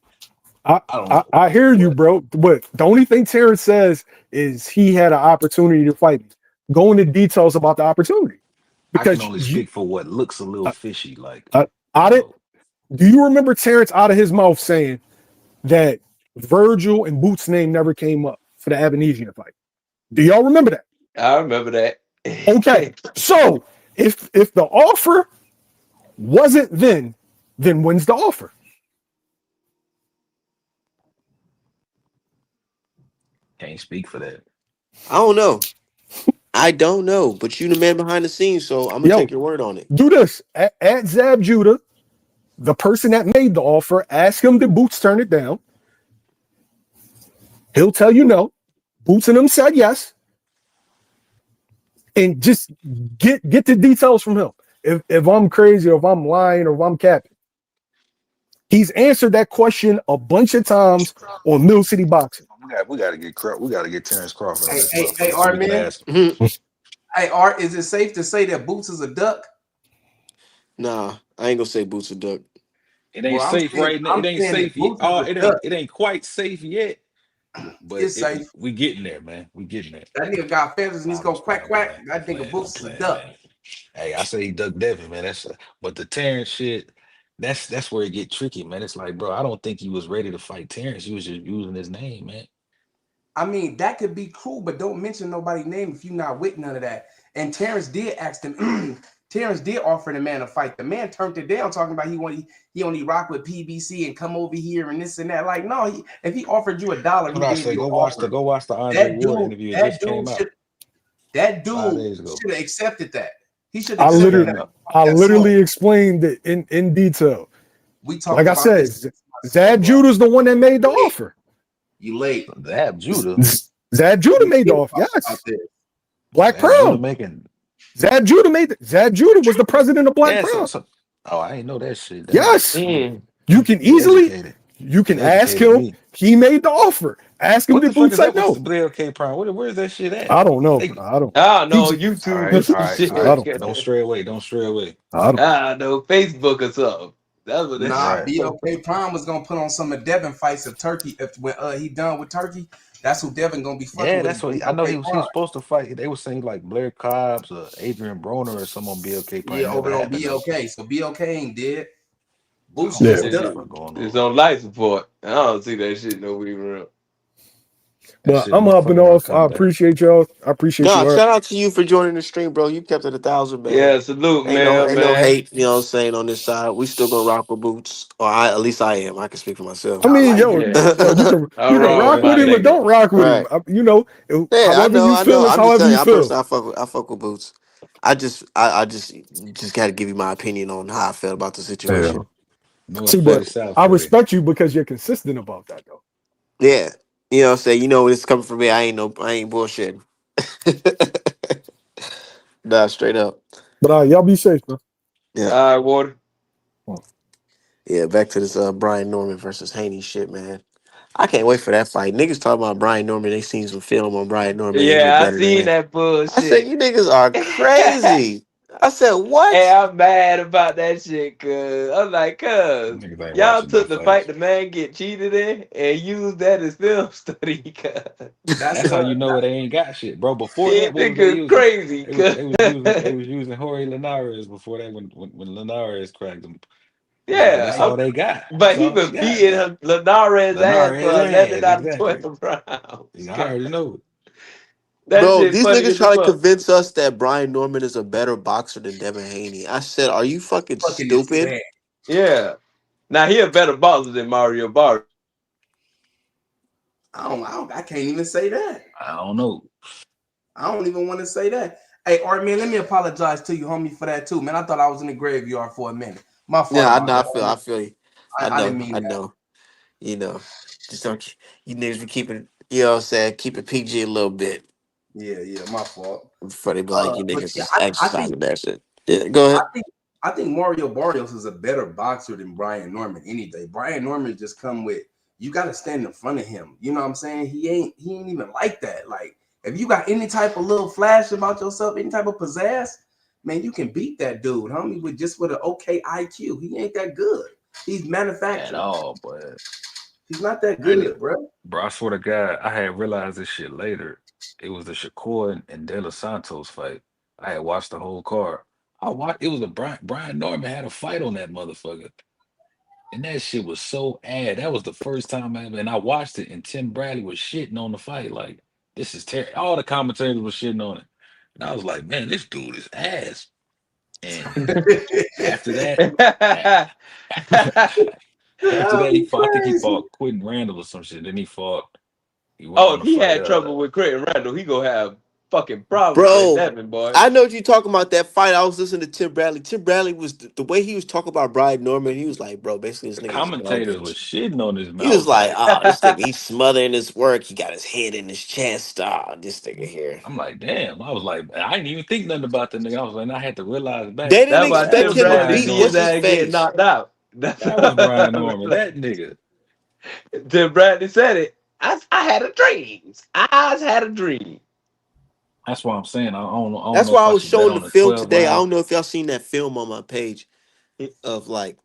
I, I don't I know, I hear you, but bro. But the only thing Terrence says is he had an opportunity to fight me. Go into details about the opportunity I can because only speak for what looks a little uh, fishy. Like out you of know, do you remember Terrence out of his mouth saying that Virgil and Boots' name never came up for the Avanesian fight? Do y'all remember that? I remember that. Okay, so if the offer wasn't then when's the offer? can't speak for that. I don't know. I don't know, but you the man behind the scenes, so I'm gonna Yo, take your word on it. do this at Zab Judah. the person that made the offer, ask him did Boots turn it down. He'll tell you no. Boots and him said yes. And just get the details from him. If I'm crazy or if I'm lying or if I'm capping. He's answered that question a bunch of times on Mill City Boxing. We got to get Terrence Crawford on this Hey, motherfucker so Art we can man. ask him. Hey, Art, is it safe to say that Boots is a duck? Nah, I ain't gonna say Boots a duck. It ain't Well, safe right now. I'm It ain't saying safe that yet. Boots is a duck. It ain't quite safe yet. But It's safe. we getting there, man. We getting there. That nigga got feathers and he's I'm gonna just quack playing. quack. That nigga I'm Boots is a playing, duck. man. Hey, I say he duck Devin, man. But the Terrence shit, that's where it get tricky, man. It's like, bro, I don't think he was ready to fight Terrence. He was just using his name, man. I mean, that could be cool, but don't mention nobody's name if you're not with none of that. And Terrence did ask him. Terrence did offer the man a fight. The man turned it down, talking about he only rock with PBC and come over here and this and that. Like, no, if he offered you $1, What he I gave say, you an go offer. watch the Andre Ward interview. It just came out That 5 dude days ago. should have accepted that. He should I have Just accepted came that. out. literally explained it in detail. We talked Like I about said, this. Zad Judah's the one that made the offer. You late. Zab Judah. Zad Judah made the offer. Yes. Black Zab Judah Crown. making. Zad Judah was the president of Black Crown. Oh, I ain't know that shit. Damn. Yes. You can easily ask him. Me. He made the offer. Ask him What the did fuck Boots is say that? What's the no. BLK Prime? Where's that shit at? I don't know. I don't know, He YouTube All shit. right. Don't stray away. I don't. I know, Facebook or something. That's what Nah, Right. BLK Prime was gonna put on some of Devin fights of Turkey when he done with Turkey. That's who Devin gonna be fucking Yeah, with. that's what I know. He was supposed to fight. They were saying like Blair Cobbs or Adrian Broner or some on BLK Prime. Yeah, Never over on happened though. BLK. So BLK ain't dead. I Boots don't know just what the done. fuck going It's on. on life support. I don't see that shit nowhere around. That But shit I'm look hopping fucking around off. I coming back. appreciate y'all. I appreciate you. Nah, Art. shout out to you for joining the stream, bro. You kept it 1,000, man. Yeah, salute, Ain't no man. hate, you know what I'm saying, on this side. We still gonna rock with Boots. Or at least I am. I can speak for myself. I I mean, like yo, that. All you can wrong, rock with my him or nigga. don't rock with him. Right. Yeah, However you I feel know. is I'm just however telling you you, feel. I fuck with Boots. I just gotta give you my opinion on how I felt about the Yeah. situation. North See, Philly, but South I Philly. respect you because you're consistent about that, though. Yeah. You know what I'm saying? You know when it's coming from me, I ain't bullshitting. Nah, straight up. But y'all be safe, man. Yeah. All right, Water. Yeah, back to this Brian Norman versus Haney shit, man. I can't wait for that fight. Niggas talking about Brian Norman. They seen some film on Brian Norman. He look Yeah, I better than seen him. that I said, bullshit. you niggas are crazy. I said, Hey, what? I'm mad about that shit, cuz. I'm like, cuz, Niggas ain't y'all watching no took the fight fights. the man get cheated in and used that as film study, cuz. That's That's how you know they ain't got shit, bro. Before Yeah, that, what was they nigga using? crazy, cuz. They was using Jorge Linares before that when Linares cracked them. That's Yeah, all they got. but That's he all they was got. beating Linares' ass for Linares 11 ass, out of exactly. 12 rounds. Yeah, I already know. That Bro, shit these funny niggas as the try to fuck. convince us that Brian Norman is a better boxer than Devin Haney. I said, are you fucking fucking stupid? insane. Yeah. Now he a better boxer than Mario Barrio. I can't even say that. I don't know. I don't even want to say that. Hey, Art, man, let me apologize to you, homie, for that too, man. I thought I was in the graveyard for a minute. My fault Yeah, I about know. that. I feel you. I didn't mean I that. know. You know, just don't. You niggas be keeping. You know what I'm saying? Keep it PG a little bit Yeah, my fault. before they be like, you But niggas yeah, is I think exercising that shit. Yeah, go I ahead. think I think Mario Barrios is a better boxer than Brian Norman any day. Brian Norman just come with you got to stand in front of him. You know what I'm saying? He ain't even like that. Like if you got any type of little flash about yourself, any type of pizzazz, man, you can beat that dude, homie, with an okay IQ. He ain't that good. He's At manufactured. all, but He's not that hey, good, bro. bro, I swear to God, I had realized this shit later. It was the Shakur and De Los Santos fight. I had watched the whole card. I watched. It was a Brian Norman had a fight on that motherfucker, and that shit was so ad. That was the first time I ever. And I watched it, and Tim Bradley was shitting on the fight. Like this is terrible. All the commentators were shitting on it, and I was like, man, this dude is ass. And after that, a- after Oh, that, he you fought. I think he crazy. fought Quentin Randall or some shit. Then he fought. He went Oh, on if to he fight. had trouble with Creighton Randall, he gonna have fucking problems than Bro, Devin, boy. I know what you're talking about that fight. I was listening to Tim Bradley. Tim Bradley was the way he was talking about Brian Norman. He was like, bro, basically this The nigga is commentators was garbage. shitting on his He was mouth. like, Like, oh, this nigga, he's smothering his work. He got his head in his chest. Ah, this nigga here. I'm like, damn. I was like, I didn't even think nothing about the nigga. I was like, I had to realize back. They didn't That's why That expect Tim was him to Bradley Brian beat see his what's Norman. his ass getting face. knocked out. That's That was Brian Norman. That nigga. Tim Bradley said it. I had a dream. I had a dream. That's what I'm saying. I don't That's know why if I I was should bet showing the on a film 12 today. I round. don't know if y'all seen that film on my page of like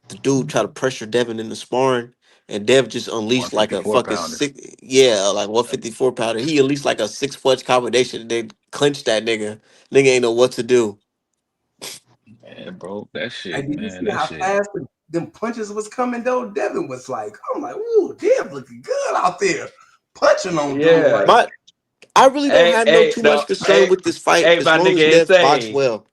the dude try to pressure Devin in the sparring, and Dev just unleashed like a 154 fucking pounder. six, yeah, like 154 pounder. He unleashed like a 6 punch combination and then clinched that nigga. Nigga ain't know what to do. Man, bro, that Hey, shit, did you man, see that how shit. fast them punches was coming though? Devin was like, I'm like, ooh, Dev looking good out there, punching on dude. Yeah. Like, My, I really don't have no Hey, too no, much concern hey, with this fight hey, as my long as nigga Dev box insane. well.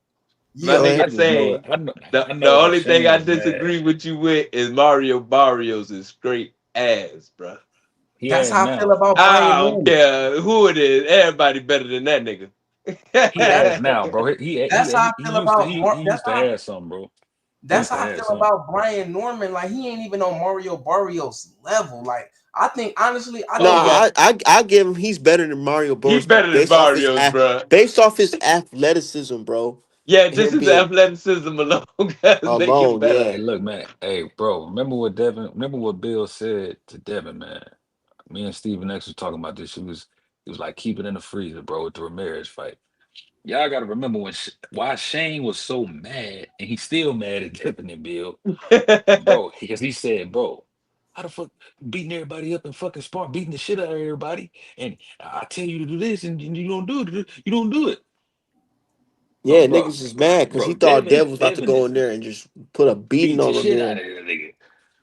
My yeah, Go nigga I ahead. just know it. insane. I The know only thing Shane I was mad. disagree with you with is Mario Barrios is straight ass, bro. He that's has how I feel now. about Brian I don't Norman. care who it is. Everybody better than that nigga. He That has now, bro. that's how I He feel used to about he used to have some, bro. He that's used to how I have feel some. about Brian Norman. Like he ain't even on Mario Barrios level. Like I think honestly, I No, oh think God, I give him he's better than Mario he Borski better than Barrios, bro. based off his athleticism, bro. Yeah, just Him his being athleticism alone guys make him alone, better. Hey, yeah. look, man. Hey, bro. Remember what Bill said to Devin, man. Me and Stephen X was talking about this. He was like, keep it in the freezer, bro, with the Ramirez fight. Y'all got to remember why Shane was so mad, and he's still mad at Devin and Bill, bro, because he said, bro, how the fuck beating everybody up and fucking spark, beating the shit out of everybody, and I tell you to do this, and you don't do it, you don't do it. So, Yeah, bro, niggas is mad because he bro, thought Dev was about to Devin go is in there and just put a beating beat the on shit out Ramirez. of that nigga.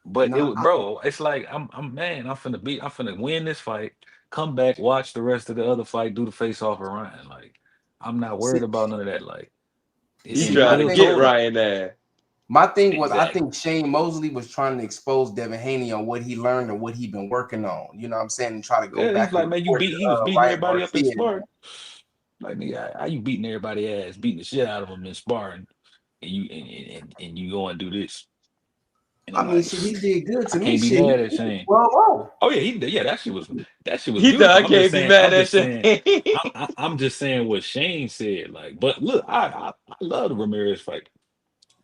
But it nah, was, bro, it's like I'm finna win this fight, come back, watch the rest of the other fight, do the face off of Ryan. Like, I'm not see, worried about none of that. Like, He see and my trying to Bill thing. get told him Ryan there. My thing was, I exactly. think Shane Mosley was trying to expose Devin Haney on what he learned and what he been working on. You know what I'm saying? And try to go Yeah, he's back and like, man, you report beat. to He was beating Ryan everybody up in Garcia. sparring. Like, nigga, how you beating everybody ass, beating the shit out of them in sparring, and you go and do this? And I I'm mean, like, shit, he did good I to me. can't be Shit, he mad at was Shane. 12-0. Oh yeah, yeah, that shit was He thought beautiful. I can't be I'm mad just at saying, you. I'm just saying what Shane said. Like, but look, I love the Ramirez fight.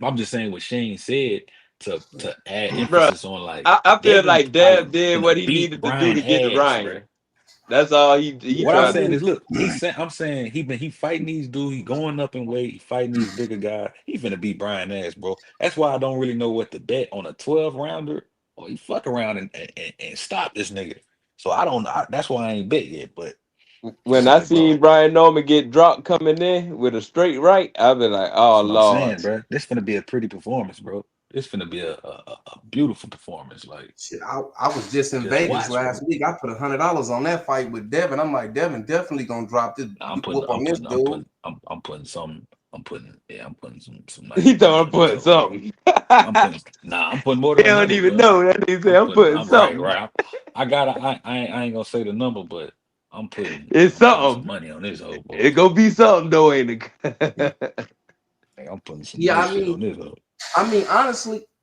I'm just saying what Shane said to add Bro, emphasis on like I feel Devin like probably Dev did gonna what he beat needed to do Brian to get to ass, bro. Ryan. That's all he What I'm tried to saying do. is, look, I'm saying he fighting these dudes, he going up in weight, he fighting these bigger guys. He finna beat Brian ass, bro. That's why I don't really know what to bet on a 12 rounder or he fuck around and stop this nigga. So I don't. That's why I ain't bet yet. But When I like, bro, seen Brian Norman get dropped coming in with a straight right, I be like, oh that's what I'm Lord. saying, bro. This finna be a pretty performance, bro. This finna be a beautiful performance. Like, Shit, I was just in just Vegas watch, last bro. week. I put $100 on that fight with Devin. I'm like, Devin definitely gonna drop this Nah, I'm putting, whoop on this dude. I'm putting some. I'm putting some nice He money thought I'm on this putting hoe, bro. something. I'm putting more He than a don't number, even bro. know that he said I'm putting I'm right, something. right. I ain't gonna say the number, but It's I'm putting some something. money on this hoe, bro. It gonna be something though, ain't it? Like, I'm putting some Yeah, nice shit on this hoe.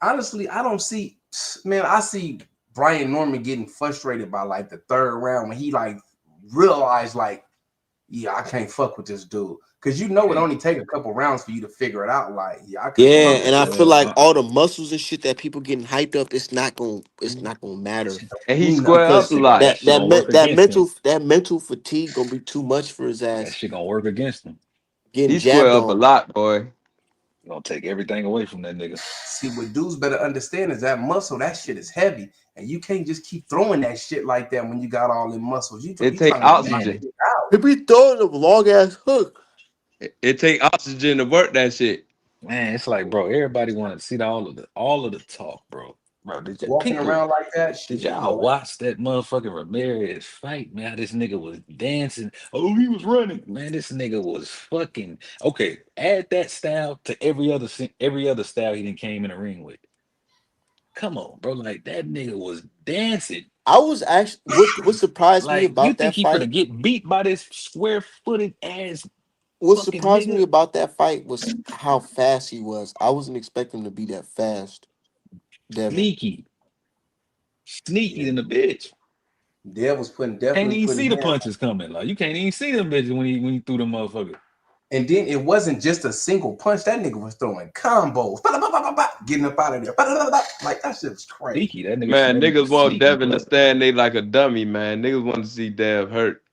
honestly, I don't see, man. I see Brian Norman getting frustrated by like the third round when he like realized like, yeah, I can't fuck with this dude. Cause you know it Hey, only take a couple rounds for you to figure it out. Like, yeah, I can't I'm Yeah, fuck with and just I this. feel saying, like all the muscles and shit that people getting hyped up, it's not gonna That matter shit don't And he mean square nothing. up a because lot. that shit gonna work against him. that mental fatigue gonna be too much for his That ass shit gonna work against him. getting He square jabbed up a on. lot, boy. Gonna take everything away from that nigga. See, what dudes better understand is that muscle, that shit is heavy. And you can't just keep throwing that shit like that when you got all them muscles. It You take trying to knock Man, oxygen. it out. He be throwing a long ass hook. It take oxygen to work that shit. man, it's like, bro, everybody want to see all of the talk, bro. Bro, Walking around like that, did shit, you y'all know. watch that motherfucking Ramirez fight? Man, how this nigga was dancing. Oh, he was running. Man, this nigga was fucking okay. Add that style to every other style he done came in the ring with. Come on, bro. Like that nigga was dancing. I was actually what surprised me Like you about think that he finna fight. get beat by this square footed ass What fucking surprised me nigga? about that fight was how fast he was. I wasn't expecting him to be that fast, Devin. Sneaky, sneaky Yeah, in the bitch. Dev was Can't definitely even putting see the hands. punches coming. Like you can't even see them bitches when he threw them motherfuckers. And then it wasn't just a single punch. That nigga was throwing combos, getting up out of there. Like that shit was crazy. Sneaky. That nigga Man, Slim niggas want sneaky Devin to blood. stand there like a dummy, man. Niggas want to see Dev hurt.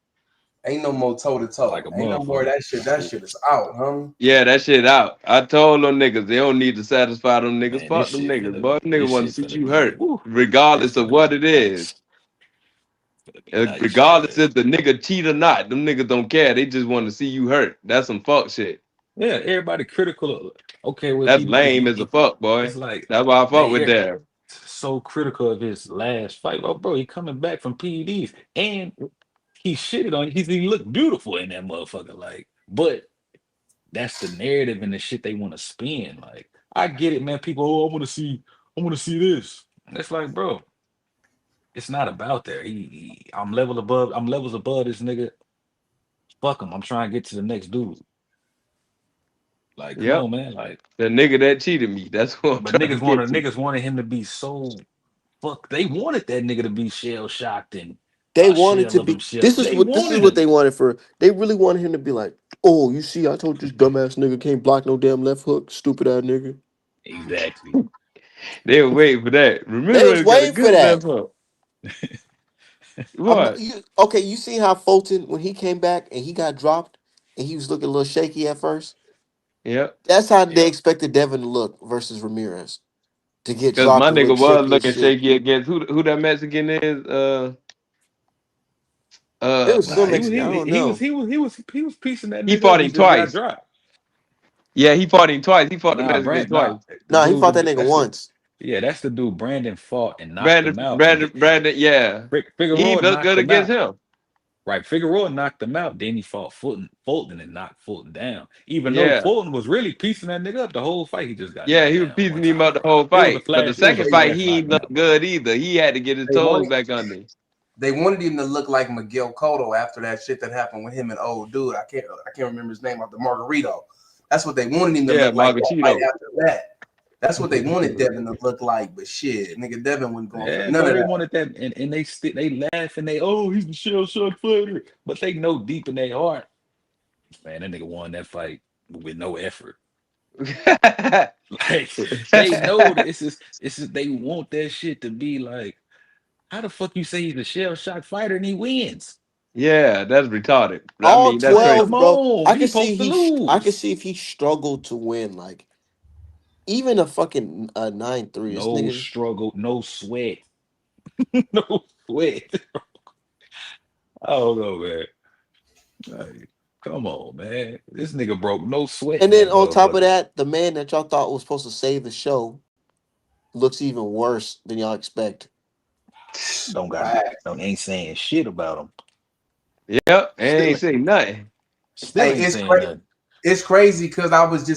Ain't no more toe to Like toe. a Ain't no more of motherfucker. that shit. That shit is out, huh? Yeah, that shit out. I told them niggas they don't need to satisfy them niggas. Man, this Fuck them shit niggas. finna Boy, them niggas this want to shit see finna you be hurt, woo. This regardless of finna what be it is. nice. Finna be nice, Regardless man. if the nigga cheat or not, them niggas don't care. They just want to see you hurt. That's some fuck shit. Yeah, everybody critical of okay, well That's lame as a fuck, it's boy. like That's why I fuck with man, Dev. so critical of his last fight. Oh, bro, he coming back from PEDs and he shitted on. He looked beautiful in that motherfucker. Like, but that's the narrative and the shit they want to spin. Like, I get it, man. People, oh, I want to see this. And it's like, bro, it's not about that. I'm levels above this nigga. Fuck him. I'm trying to get to the next dude. Like, come Yep. on, man. Like, The nigga that cheated me. That's what I'm but trying to get to. niggas wanted him to be so fuck. They wanted that nigga to be shell shocked and They a wanted shell to of be. himself. They This is wanted what him. they wanted for. They really wanted him to be like, oh, you see, I told this dumbass nigga can't block no damn left hook, stupid ass nigga. Exactly. They were waiting for that. They was Ramirez got a waiting for good left that. hook. What? Okay, you see how Fulton when he came back and he got dropped and he was looking a little shaky at first. Yep. That's how they Yeah. expected Devin to look versus Ramirez to get Because my dropped and nigga look was shaky as looking shit. shaky against who that Mexican is. It was Nah, some Man. Mexican. I don't know. he was piecing that He nigga up. fought He him just got twice. dropped. Yeah, he fought him twice. He fought the Nah, Mexican Brand, twice. nah, the Nah, he dude, fought that nigga that's the once. yeah, that's the dude Brandon fought and knocked him Brandon, out. And Brandon, Brandon, yeah. He Figueroa looked knocked good him against out. him. Right, Figueroa knocked him out. Then he fought Fulton and knocked Fulton down. Even though Yeah. Fulton was really piecing that nigga up the whole fight, he just got Yeah, knocked he was down one piecing him up time. the whole It was a fight. But the It was a second They fight, flash he ain't knockout. look good either. He had to get his they toes wanted back under him. they wanted him to look like Miguel Cotto after that shit that happened with him and old dude. I can't remember his name after Margarito. That's what they wanted him to Yeah, look like right Margachito. after that. That's what they wanted Devin to look like. But shit, nigga, Devin wasn't going for Yeah, none bro, of they that. wanted that, and they laugh and they he's the shell shock fighter, but they know deep in their heart, man, that nigga won that fight with no effort. Like they know that it's just they want that shit to be like, how the fuck you say he's a shell shock fighter and he wins? Yeah, that's retarded. I All mean, that's Like, crazy. come 12, bro. on, I he can see supposed to I can lose. see if he struggled to win. Like even a fucking 9-3. This No nigga. struggle, no sweat, no sweat. I don't know, man. Like, come on, man. This nigga broke no sweat And in then that on top of motherfucker. that, the man that y'all thought was supposed to save the show looks even worse than y'all expect. Don't got, Facts. don't ain't saying shit about him. Yep, and Still, ain't saying nothing. still Hey, ain't saying nothing. it's crazy because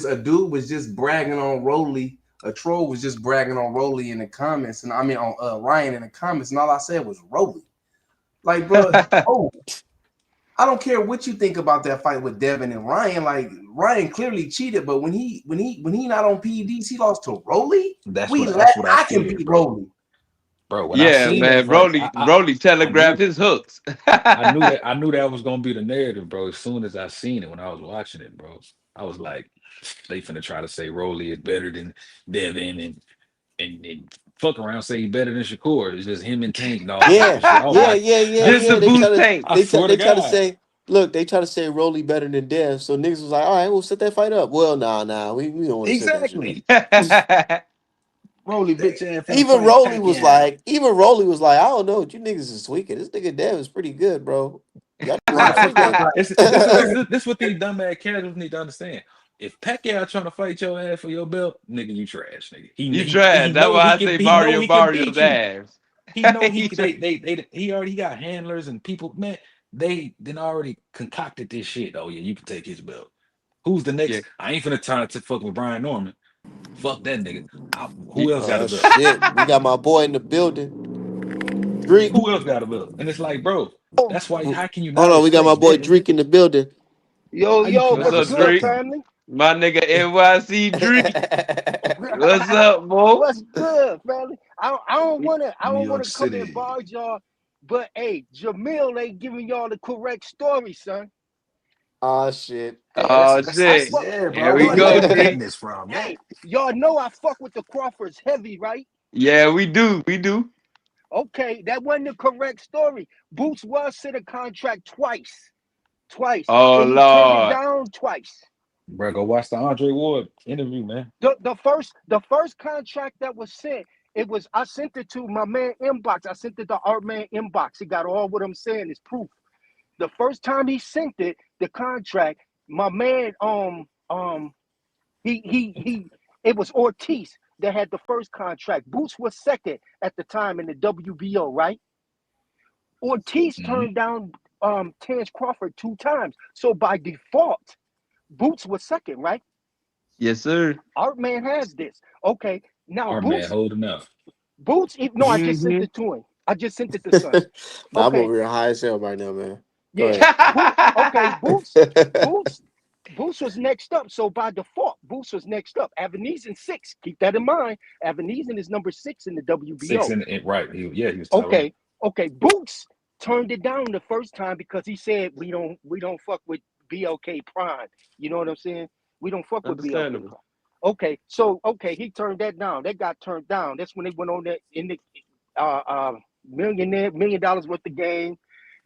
a dude was just bragging on Rolly. A troll was just bragging on Rolly in the comments, and I mean on Ryan in the comments, and all I said was Rolly. Like, bro, oh, I don't care what you think about that fight with Devin and Ryan. Like, Ryan clearly cheated, but when he not on PEDs, he lost to Rolly. That's what I I can feared, beat bro. Rolly. Bro, when I Yeah, seen that man. fight, Rolly I telegraphed knew his hooks. I knew that was gonna be the narrative, bro. As soon as I seen it when I was watching it, bro, I was like, they finna try to say Rolly is better than Devin and fuck around say he better than Shakur. It's just him and Tank dog fight Yeah, and shit. I was yeah, like, yeah, yeah, I, Just yeah. to boost Tank. I swear to They try to God. say, look, they try to say Rolly better than Dev. So niggas was like, all right, we'll set that fight up. Well, nah, we don't want to set that shit up. Exactly. Rolly bitch ass finna Even fight Rolly was Pacquiao. like, I don't know, you niggas is tweaking. This nigga Dev is pretty good, bro. Y'all niggas are Right, tweaking. right. This what these dumbass casuals need to understand. If Pacquiao trying to fight your ass for your belt, nigga, you trash, nigga. You trash. That's why I say Mario He can Mario's beat you. ass. He know He tra- he already got handlers and people. Man, they then already concocted this shit. Oh yeah, you can take his belt. Who's the yeah. next? I ain't finna try to fuck with Brian Norman. Fuck that nigga. Who else got a belt? Shit. We got my boy in the building. Dreek. Who else got a belt? And it's like, bro, Oh, that's why. How can you Hold not on, we got my respect boy that? Dreek in the building. yo, How you yo, What's cannot what's up, good, respect Drake? him? family? My nigga NYC Drake. What's up, boy? What's good, family? I don't New wanna York come and City. barge y'all, but hey, Jamil ain't giving y'all the correct story, son. Oh shit. Hey, Oh I shit. fuck, yeah, Here bro. we y'all Where go, know. you Drake. getting this from, man? Hey, y'all know I fuck with the Crawfords heavy, right? Yeah, we do. We do. Okay, that wasn't the correct story. Boots was sent a contract twice, Oh and he turned it Lord. down twice. Bro, go watch the Andre Ward interview, man. The first contract that was sent, it was I sent it to my man inbox. I sent it to our man inbox. He got all what I'm saying is proof. The first time he sent it, the contract, my man he it was Ortiz that had the first contract. Boots was second at the time in the WBO, right? Ortiz Hmm. turned down Terence Crawford 2 times. So by default, Boots was second, right? Yes, sir. Our man has this. Okay. Now Our man Boots holding up. No, I just sent Mm-hmm. it to him. I just sent it to son. Man, I'm Okay, over here high as hell right now, man. Go yeah. ahead. Boots. Boots was next up. So by default, Boots was next up. Avanezen 6. Keep that in mind. Avanezen is number 6 in the Six WBO. in right. He was top rank. Okay. Okay. Boots turned it down the first time because he said we don't fuck with BLK Prime. You know what I'm saying? We don't fuck with BLK Understandable. Prime. Okay, he turned that down. That got turned down. That's when they went on there in the uh, uh, $1 million worth of game.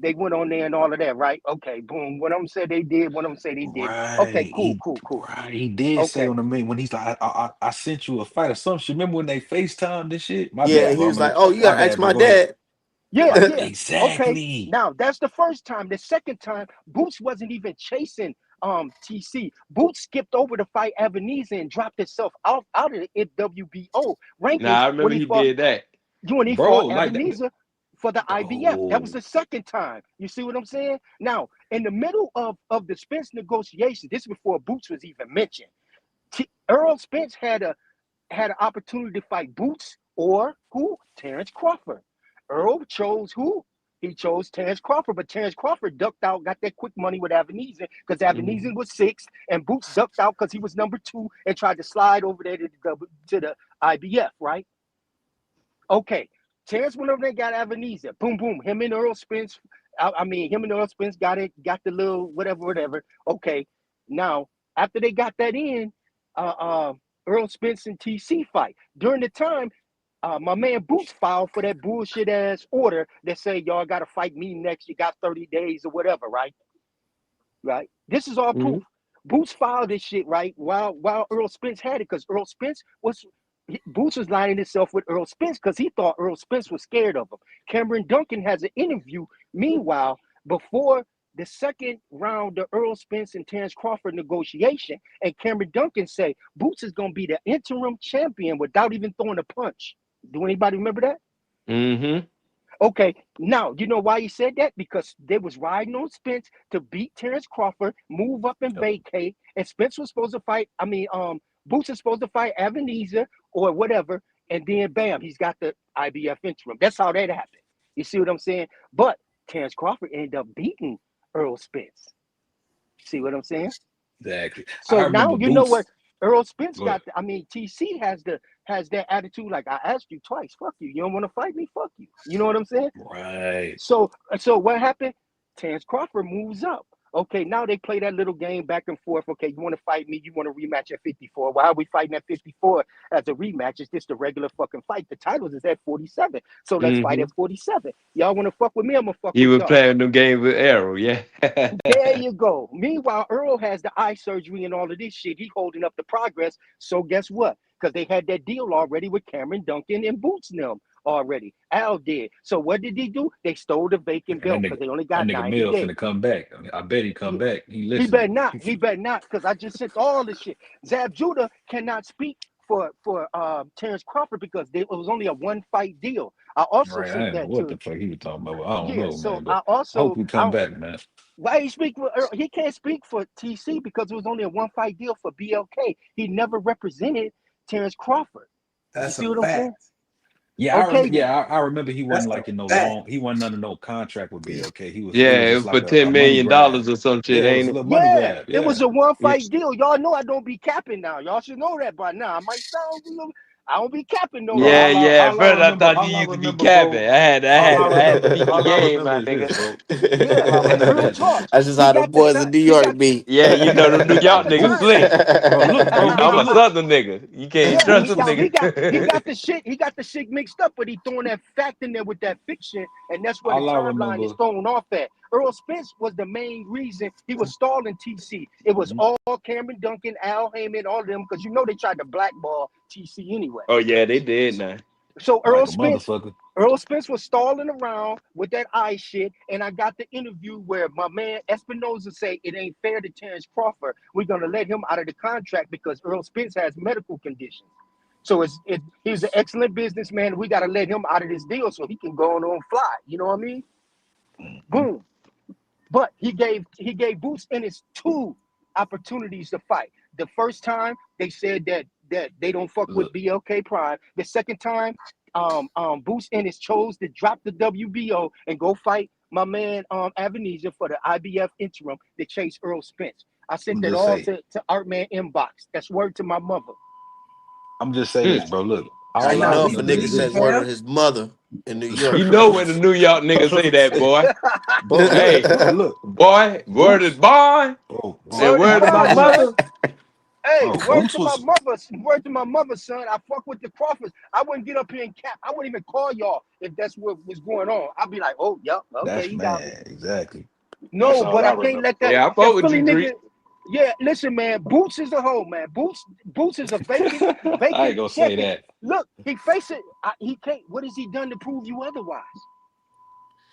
They went on there and all of that, right? Okay, boom. One of them said they did. One of them said they didn't. Okay, Right. cool, cool, cool. He did say Okay, on the main when he's like, I sent you a fight or some shit. Remember when they FaceTimed this shit? My Yeah, bad, yeah, he bro. was like, "Oh, you My gotta ask bad, my bro. Go ahead. dad." yeah, Right. yeah. Okay, Exactly. now that's the first time. The second time, Boots wasn't even chasing TC. Boots skipped over to fight Ebenezer and dropped himself out of the WBO rankings Nah, I when remember he he fought did that. when he Bro, fought like that. Ebenezer for the IBF. That was Oh, the second time. You see what I'm saying? Now, in the middle of the Spence negotiations, this is before Boots was even mentioned. Earl Spence had an opportunity to fight Boots or who? Terence Crawford. Earl chose who? He chose Terence Crawford, but Terence Crawford ducked out, got that quick money with Avanezen because Mhm. Avanezen was 6th, and Boots ducked out because he was number 2 and tried to slide over there to the IBF, right? Okay. Terence went over there and got Avanezen. Boom, boom. Him and Earl Spence. Him and Earl Spence got the little whatever. Okay. Now, after they got that in, uh, uh, Earl Spence and TC fight. During the time, my man Boots filed for that bullshit ass order that say y'all got to fight me next. You got 30 days or whatever, right? Right. This is all proof. Mhm. Boots filed this shit right while Earl Spence had it because Earl Spence was Boots was lining himself with Earl Spence because he thought Earl Spence was scared of him. Cameron Duncan has an interview. Meanwhile, before the second round, the Earl Spence and Terence Crawford negotiation, and Cameron Duncan say Boots is gonna be the interim champion without even throwing a punch. Do anybody remember that? Mhm. Okay, now you know why he said that? Because they was riding on Spence to beat Terence Crawford, move up and yep. vacate, and Spence was supposed to fight. Boots is supposed to fight Ebenezer or whatever, and then bam, he's got the IBF interim. That's how that happened. You see what I'm saying? But Terence Crawford ended up beating Earl Spence. See what I'm saying? Exactly. I So now remember you know what Boots. Earl Spence Go ahead. got. TC has that attitude like I asked you twice. Fuck you. You don't want to fight me? Fuck you. You know what I'm saying? Right. So what happened? Terence Crawford moves up. Okay, now they play that little game back and forth. Okay, you want to fight me? You want to rematch at 54? Why are we fighting at 54 as a rematch? It's just a regular fucking fight. The titles is at 47. So let's fight at Mhm. 47. Y'all want to fuck with me? I'm gonna fuck He with was y'all. playing them games with Arrow, yeah. There you go. Meanwhile, Earl has the eye surgery and all of this shit. He holding up the progress. So guess what? Because they had that deal already with Cameron Duncan and Boots and them already. Al did. So what did he do? They stole the vacant And belt because they only that got nigga 90 Mill days. finna come back. I bet he come He, back. He he listening. better not. He better not because I just sent all this shit. Zab Judah cannot speak for Terence Crawford because it was only a one fight deal. I also Right. I sent didn't know that what to the fuck he was talking about. I don't yeah. know, So man. But I I hope also he come I back, man. why he speak for Earl? He can't speak for TC because it was only a one fight deal for BLK. He never represented Terrence Crawford. That's You see a what I'm saying? fact. Yeah, Okay, then. I remember he That's wasn't a like in no fact. long, he wasn't under no contract with BOK. It was Yeah, just for like $10 a money million grab. or some shit, Yeah, it was ain't a it? little money Yeah, grab. it was Yeah. a one Yeah. fight deal. Y'all know I don't be capping now. Y'all should know that by now. I might sound a little, I don't be capping no Bro, more. Yeah. At first I thought you all I used to be remember, bro, capping. I had to peep the all I game, remember my is this, nigga. bro. Yeah, All I and remember real is this. talk. That's just He how the got the boys sign. in New He York got be. Yeah, you know them New he got York the niggas time. slick. Bro, look, bro, I'm nigga, a look. southern nigga. You can't Yeah, trust Boots them was he niggas. got the shit. He got the shit mixed up, but he throwing that fact in there with that fiction, and that's where the all I timeline is remember. thrown off at. Earl Spence was the main reason he was stalling TC. It was all Cameron Duncan, Al Heyman, all of them, because you know they tried to blackball TC anyway. Oh yeah, they did now. So Like a motherfucker. Earl Spence was stalling around with that eye shit, and I got the interview where my man Espinoza say it ain't fair to Terrence Crawford. We're gonna let him out of the contract because Earl Spence has medical conditions. So he's an excellent businessman. We gotta let him out of this deal so he can go on fly. You know what I mean? Mhm. Boom. But he gave Boots Ennis 2 opportunities to fight. The first time they said that they don't fuck with Look, BLK Prime. The second time, Boots Ennis chose to drop the WBO and go fight my man Avenesia for the IBF interim to chase Earl Spence. I sent I'm that just all saying. to Artman inbox. That's word to my mother. I'm just say this, bro. Look, Now all you I Nah, know we if a remember nigga is believe it, say this, word on fam. his mother in New York. You know when the New York niggas say that, boy. bro. Look, Hey, look, boy, word is Boots, bond and bro. Word is word to my bond, Look, son. mother. Hey, bro. word Boots to my was mother. Word to my mother, son. I fuck with the Crawfords. I wouldn't get up here and cap. I wouldn't even call y'all if that's what was going on. I'd be like, oh, yep, okay, that's he got me. man, exactly. That's No, all but I I can't remember, let that Yeah, I the fought with Philly you, nigga. Drake. Yeah, listen, man. Boots is a hoe, man. Boots is a I ain't vacant gonna say champion. that. Look, he face it. He can't. What has he done to prove you otherwise?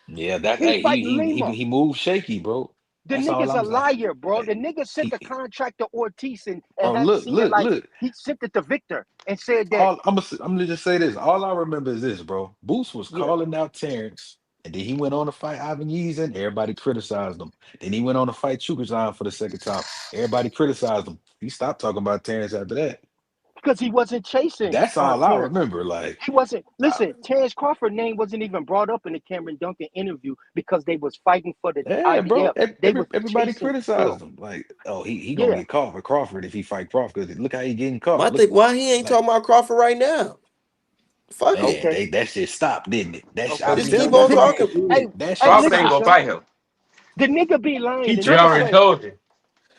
Yeah, that He hey, fighting Lima. he moved shaky, bro. The That's all nigga's a I'm saying. liar, bro. Hey, The nigga sent the he, contract to Ortiz and bro, had look, seeing like look. he sent it to Victor and said that, I'm gonna just say this. All I remember is this, bro. Boots was yeah, calling out Terrence, and then he went on to fight Ivan Yeeson. Everybody criticized him. Then he went on to fight Chukazan for the second time. Everybody criticized him. He stopped talking about Terrence after that. because he wasn't chasing That's all I Terrence. remember. Like, He wasn't. I, Listen, Terrence Crawford name wasn't even brought up in the Cameron Duncan interview because they was fighting for the yeah, bro. IBF. They was Everybody chasing Earl. criticized him. Like, oh, he gonna Yeah, get caught for Crawford if he fight Crawford. 'Cause look how he getting caught. My Look, thing, why he ain't like, talking about Crawford right now? Fuck it. man, okay, that shit stopped, didn't it? okay. I'm Just telling keep you, on The, bro. talking. hey, That hey, shit Crawford ain't listen, stopped. gonna son. fight him. The nigga be lying. He The We nigga tried. already say told you.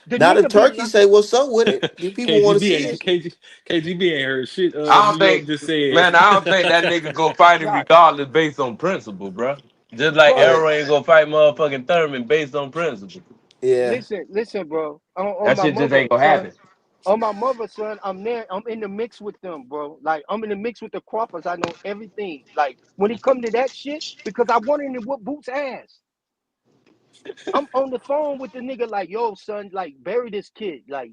the Now the nigga be turkey lying. say what's up with it. The people want to KGB see ain't it. Listen, KGB ain't heard shit. I New don't York think, just said. man, I don't think that nigga go fight him right, regardless based on principle, bro. Just like bro. Right. Arrow ain't gonna fight motherfucking Thurman based on principle. Yeah. Listen, bro. On That my shit just mother, ain't gonna son. happen. On my mother, son, I'm there. I'm in the mix with them, bro. Like I'm in the mix with the Crawfords. I know everything. Like when it come to that shit, because I wanted to whoop Boots' ass. I'm on the phone with the nigga like, yo, son, like bury this kid, like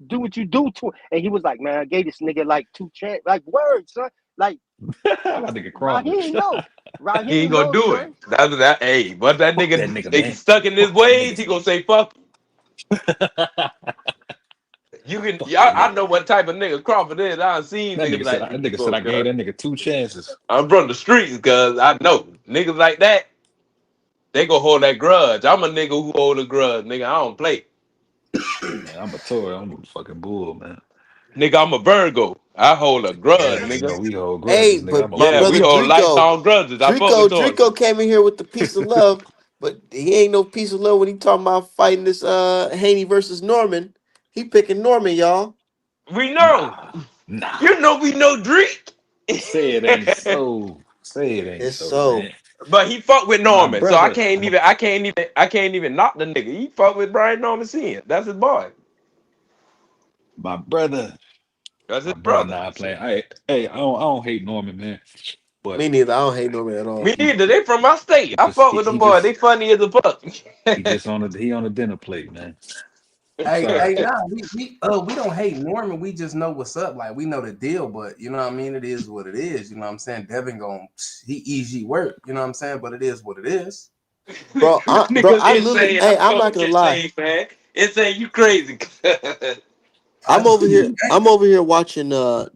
do what you do to him. And he was like, man, I gave this nigga like 2 chances, like words, son. Like I think Crawford. Raheem, no, He ain't Raheem, gonna no, do it. son. That's that. Hey, but that Fuck that nigga, nigga, they man. stuck in his Fuck that ways. nigga. He gonna say fuck. You can. Fuck that I nigga. know what type of nigga Crawford is. I've seen niggas like That that nigga said before, I gave cuz. that nigga 2 chances. I'm from the streets, cuz I know niggas like that. They gonna hold that grudge. I'm a nigga who hold a grudge, nigga. I don't play. Man, I'm a Tory. I'm a fucking bull, man. Nigga, I'm a Virgo. I hold a grudge, You know, nigga. we hold Hey, grudges, nigga. I'm but a my Yeah, we brother bull. hold Drico, lifelong grudges. I fuck with Drico, Tory. Drico came in here with the peace of love, but he ain't no peace of love when he talking about fighting this Haney versus Norman. He picking Norman, y'all. We know. Nah, nah. You know we know Drake. Say it ain't so. Say it ain't It's so, so. man. But he fucked with My Norman, so brother, I can't even knock the nigga. He fucked with Brian Norman Senior. That's his boy. my brother, That's his my brother. brother. Not playing. Hey, I don't hate Norman, man. But Me neither. I don't hate Norman at Me all. neither. They from my state. he I just fuck with them boy. They funny as a fuck. he on the dinner plate, man. I'm Hey, sorry. nah, we don't hate Norman. We just know what's up. Like we know the deal, but you know what I mean. It is what it is. You know what I'm saying. Devin he easy work. You know what I'm saying. But it is what it is. Bro, Nigga I literally, insane. I hey, I'm not told gonna you lie. insane, man. Insane, you crazy. I'm over here. Okay. I'm over here watching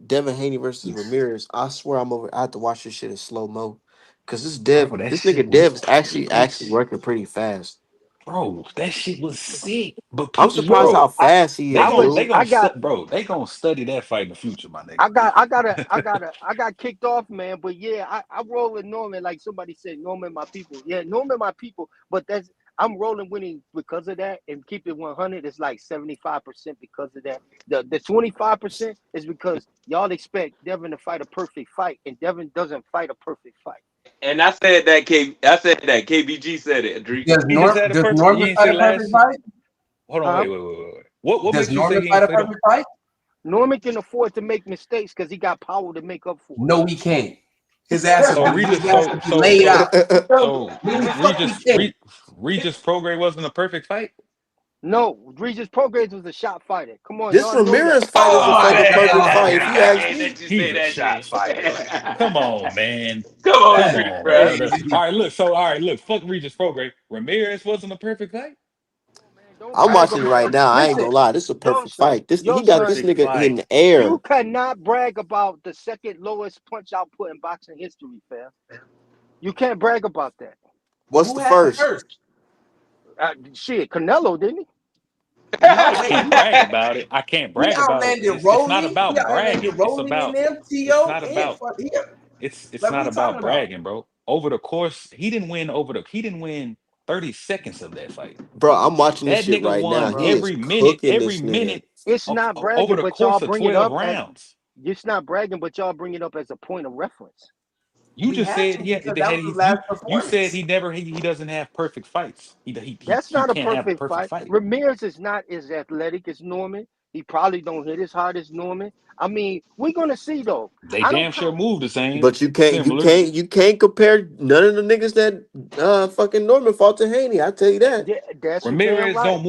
Devin Haney versus Ramirez. I swear I'm over. I have to watch this shit in slow mo, cause Bro, that This shit nigga was Dev is actually sick. working pretty fast. Bro, that shit was sick. But I'm people, surprised Yo, how bro, fast he I is, was they dude. gonna bro, they gonna study that fight in the future, my nigga. I got kicked off, man. But yeah, I roll with Norman, like somebody said, Norman, my people. Yeah, Norman, my people. But that's I'm rolling winning because of that, and keep it 100. It's like 75% because of that. The 25% is because y'all expect Devin to fight a perfect fight, and Devin doesn't fight a perfect fight. And I said that I said that KBG said it, Drake. He just had a Does perfect. You Norman ain't fight say a perfect last. fight? Hold on, Huh? wait. What Does makes you say Norman he fight ain't a fight him? perfect fight? Norman can afford to make mistakes because he got power to make up for No, he can't. His ass So his Regis, ass so will be so laid so out. so No, the fuck he Regis can't. Regis Prograde wasn't a perfect fight. it. No, Regis Prograis was a shot fighter. Come on, This y'all know that. Ramirez fight is a Oh fucking perfect hell fight, no! if you I ask hate me. that you He's say a that shot shit. fighter. Come on, man. Come on, Come That's Drake, on, bro. brother. crazy. All right, look, fuck Regis Prograde. Ramirez wasn't a perfect fight. Oh, man, don't I'm brag watching it right about. now. I ain't Listen, gonna lie. This is a yo, perfect son, fight. This yo, he got son, this Perfect nigga in fight. the air. you cannot brag about the second lowest punch output in boxing history, fam. You can't brag about that. Well, What's who the had the first? first? Shit, Canelo didn't he? No, I wait. can't brag about it. I can't He brag about it. outlanded It's not Rolly. He about outlanded bragging. Rolly and them, It's T.O. not and about it's like what not are you talking about about? bragging, bro. Over the course, he didn't win 30 seconds of that fight. Bro, I'm watching this That shit nigga right now. won He Bro, is cooking every this nigga. minute it's not over bragging, the but y'all course of bring it 12 up as rounds. it's not bragging, but y'all bring it up as a point of reference. You We just have said to because that was his last you said performance. he doesn't have perfect fights. That's He not a can't have a perfect perfect fight. fight. Ramirez is not as athletic as Norman. He probably don't hit as hard as Norman. I mean, we're gonna see though. They I don't damn sure count. move the same, But similar. you can't compare none of the niggas that fucking Norman fought to Haney. I tell you that. That's you damn right.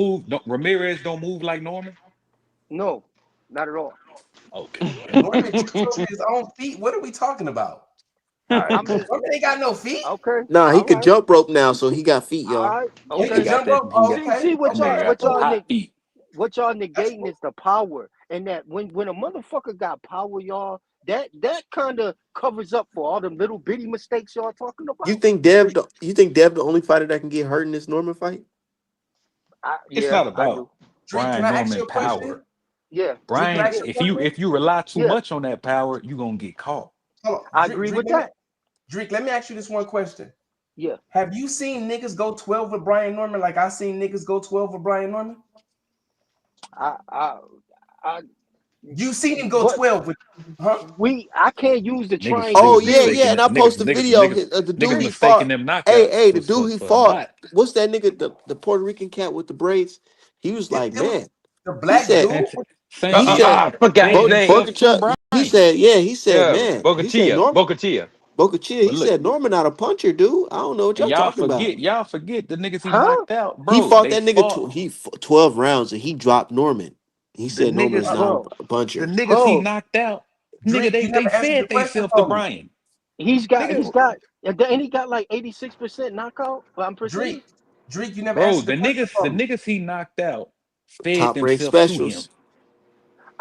Ramirez don't move like Norman. No, not at all. Okay. Norman trips over his own feet. What are we talking about? All right, I'm bro. just Norman ain't got no feet. okay. Nah, he All could right. jump rope now, so he got feet, All y'all. right. Oh, he Nigga can Okay. got jump that. rope. Oh, See okay. what That nigga y'all Okay, that's got them cool. hot feet. what y'all That's negating cool. is the power, and that when a motherfucker got power, y'all, that kind of covers up for all them little bitty mistakes y'all talking about. You think Dev the only fighter that can get hurt in this Norman fight? It's Yeah, not I about do. Drake, can Brian I ask Norman you a question? power. Yeah, Drake, can I Brian, ask you a question? if you rely too yeah, much on that power, you gonna get caught. Hold on. I agree with that. Drake, let me ask you this one question. Yeah, Have you seen niggas go 12 with Brian Norman like I seen niggas go 12 with Brian Norman? I, I, I, You seen him go what 12 with, huh? I can't use the trying Oh Niggas yeah, experience. yeah. mistaking And I niggas posted a niggas video. niggas The niggas dude he mistaking fought. them Hey, knockouts the dude he for a fought. lot. What's that nigga? The Puerto Rican cat with the braids. He was It, like, it was man. the He black said. dude. And He same, said. yeah, I forgot his fed name. Boca himself to He Brian. said. Yeah. He said, Yeah, man. He said Bocachilla, Norman. Bocachilla. Boca Chia. But He look, said Norman not a puncher, dude. I don't know what and y'all talking about. y'all forget the niggas he Huh? knocked out, He bro. fought They that nigga. fought 12 rounds and he dropped Norman. He the said Norman is niggas, not Bro, a the puncher. niggas he bro, knocked out. Nigga, Drake, you they never answered fed the question themselves to for me. Brian. he's Nigga, got, and he got like 86% knockout Drake, percentage. Drake, you never bro, answered the question the for me. niggas he knocked out fed Top rank themselves to him. specials.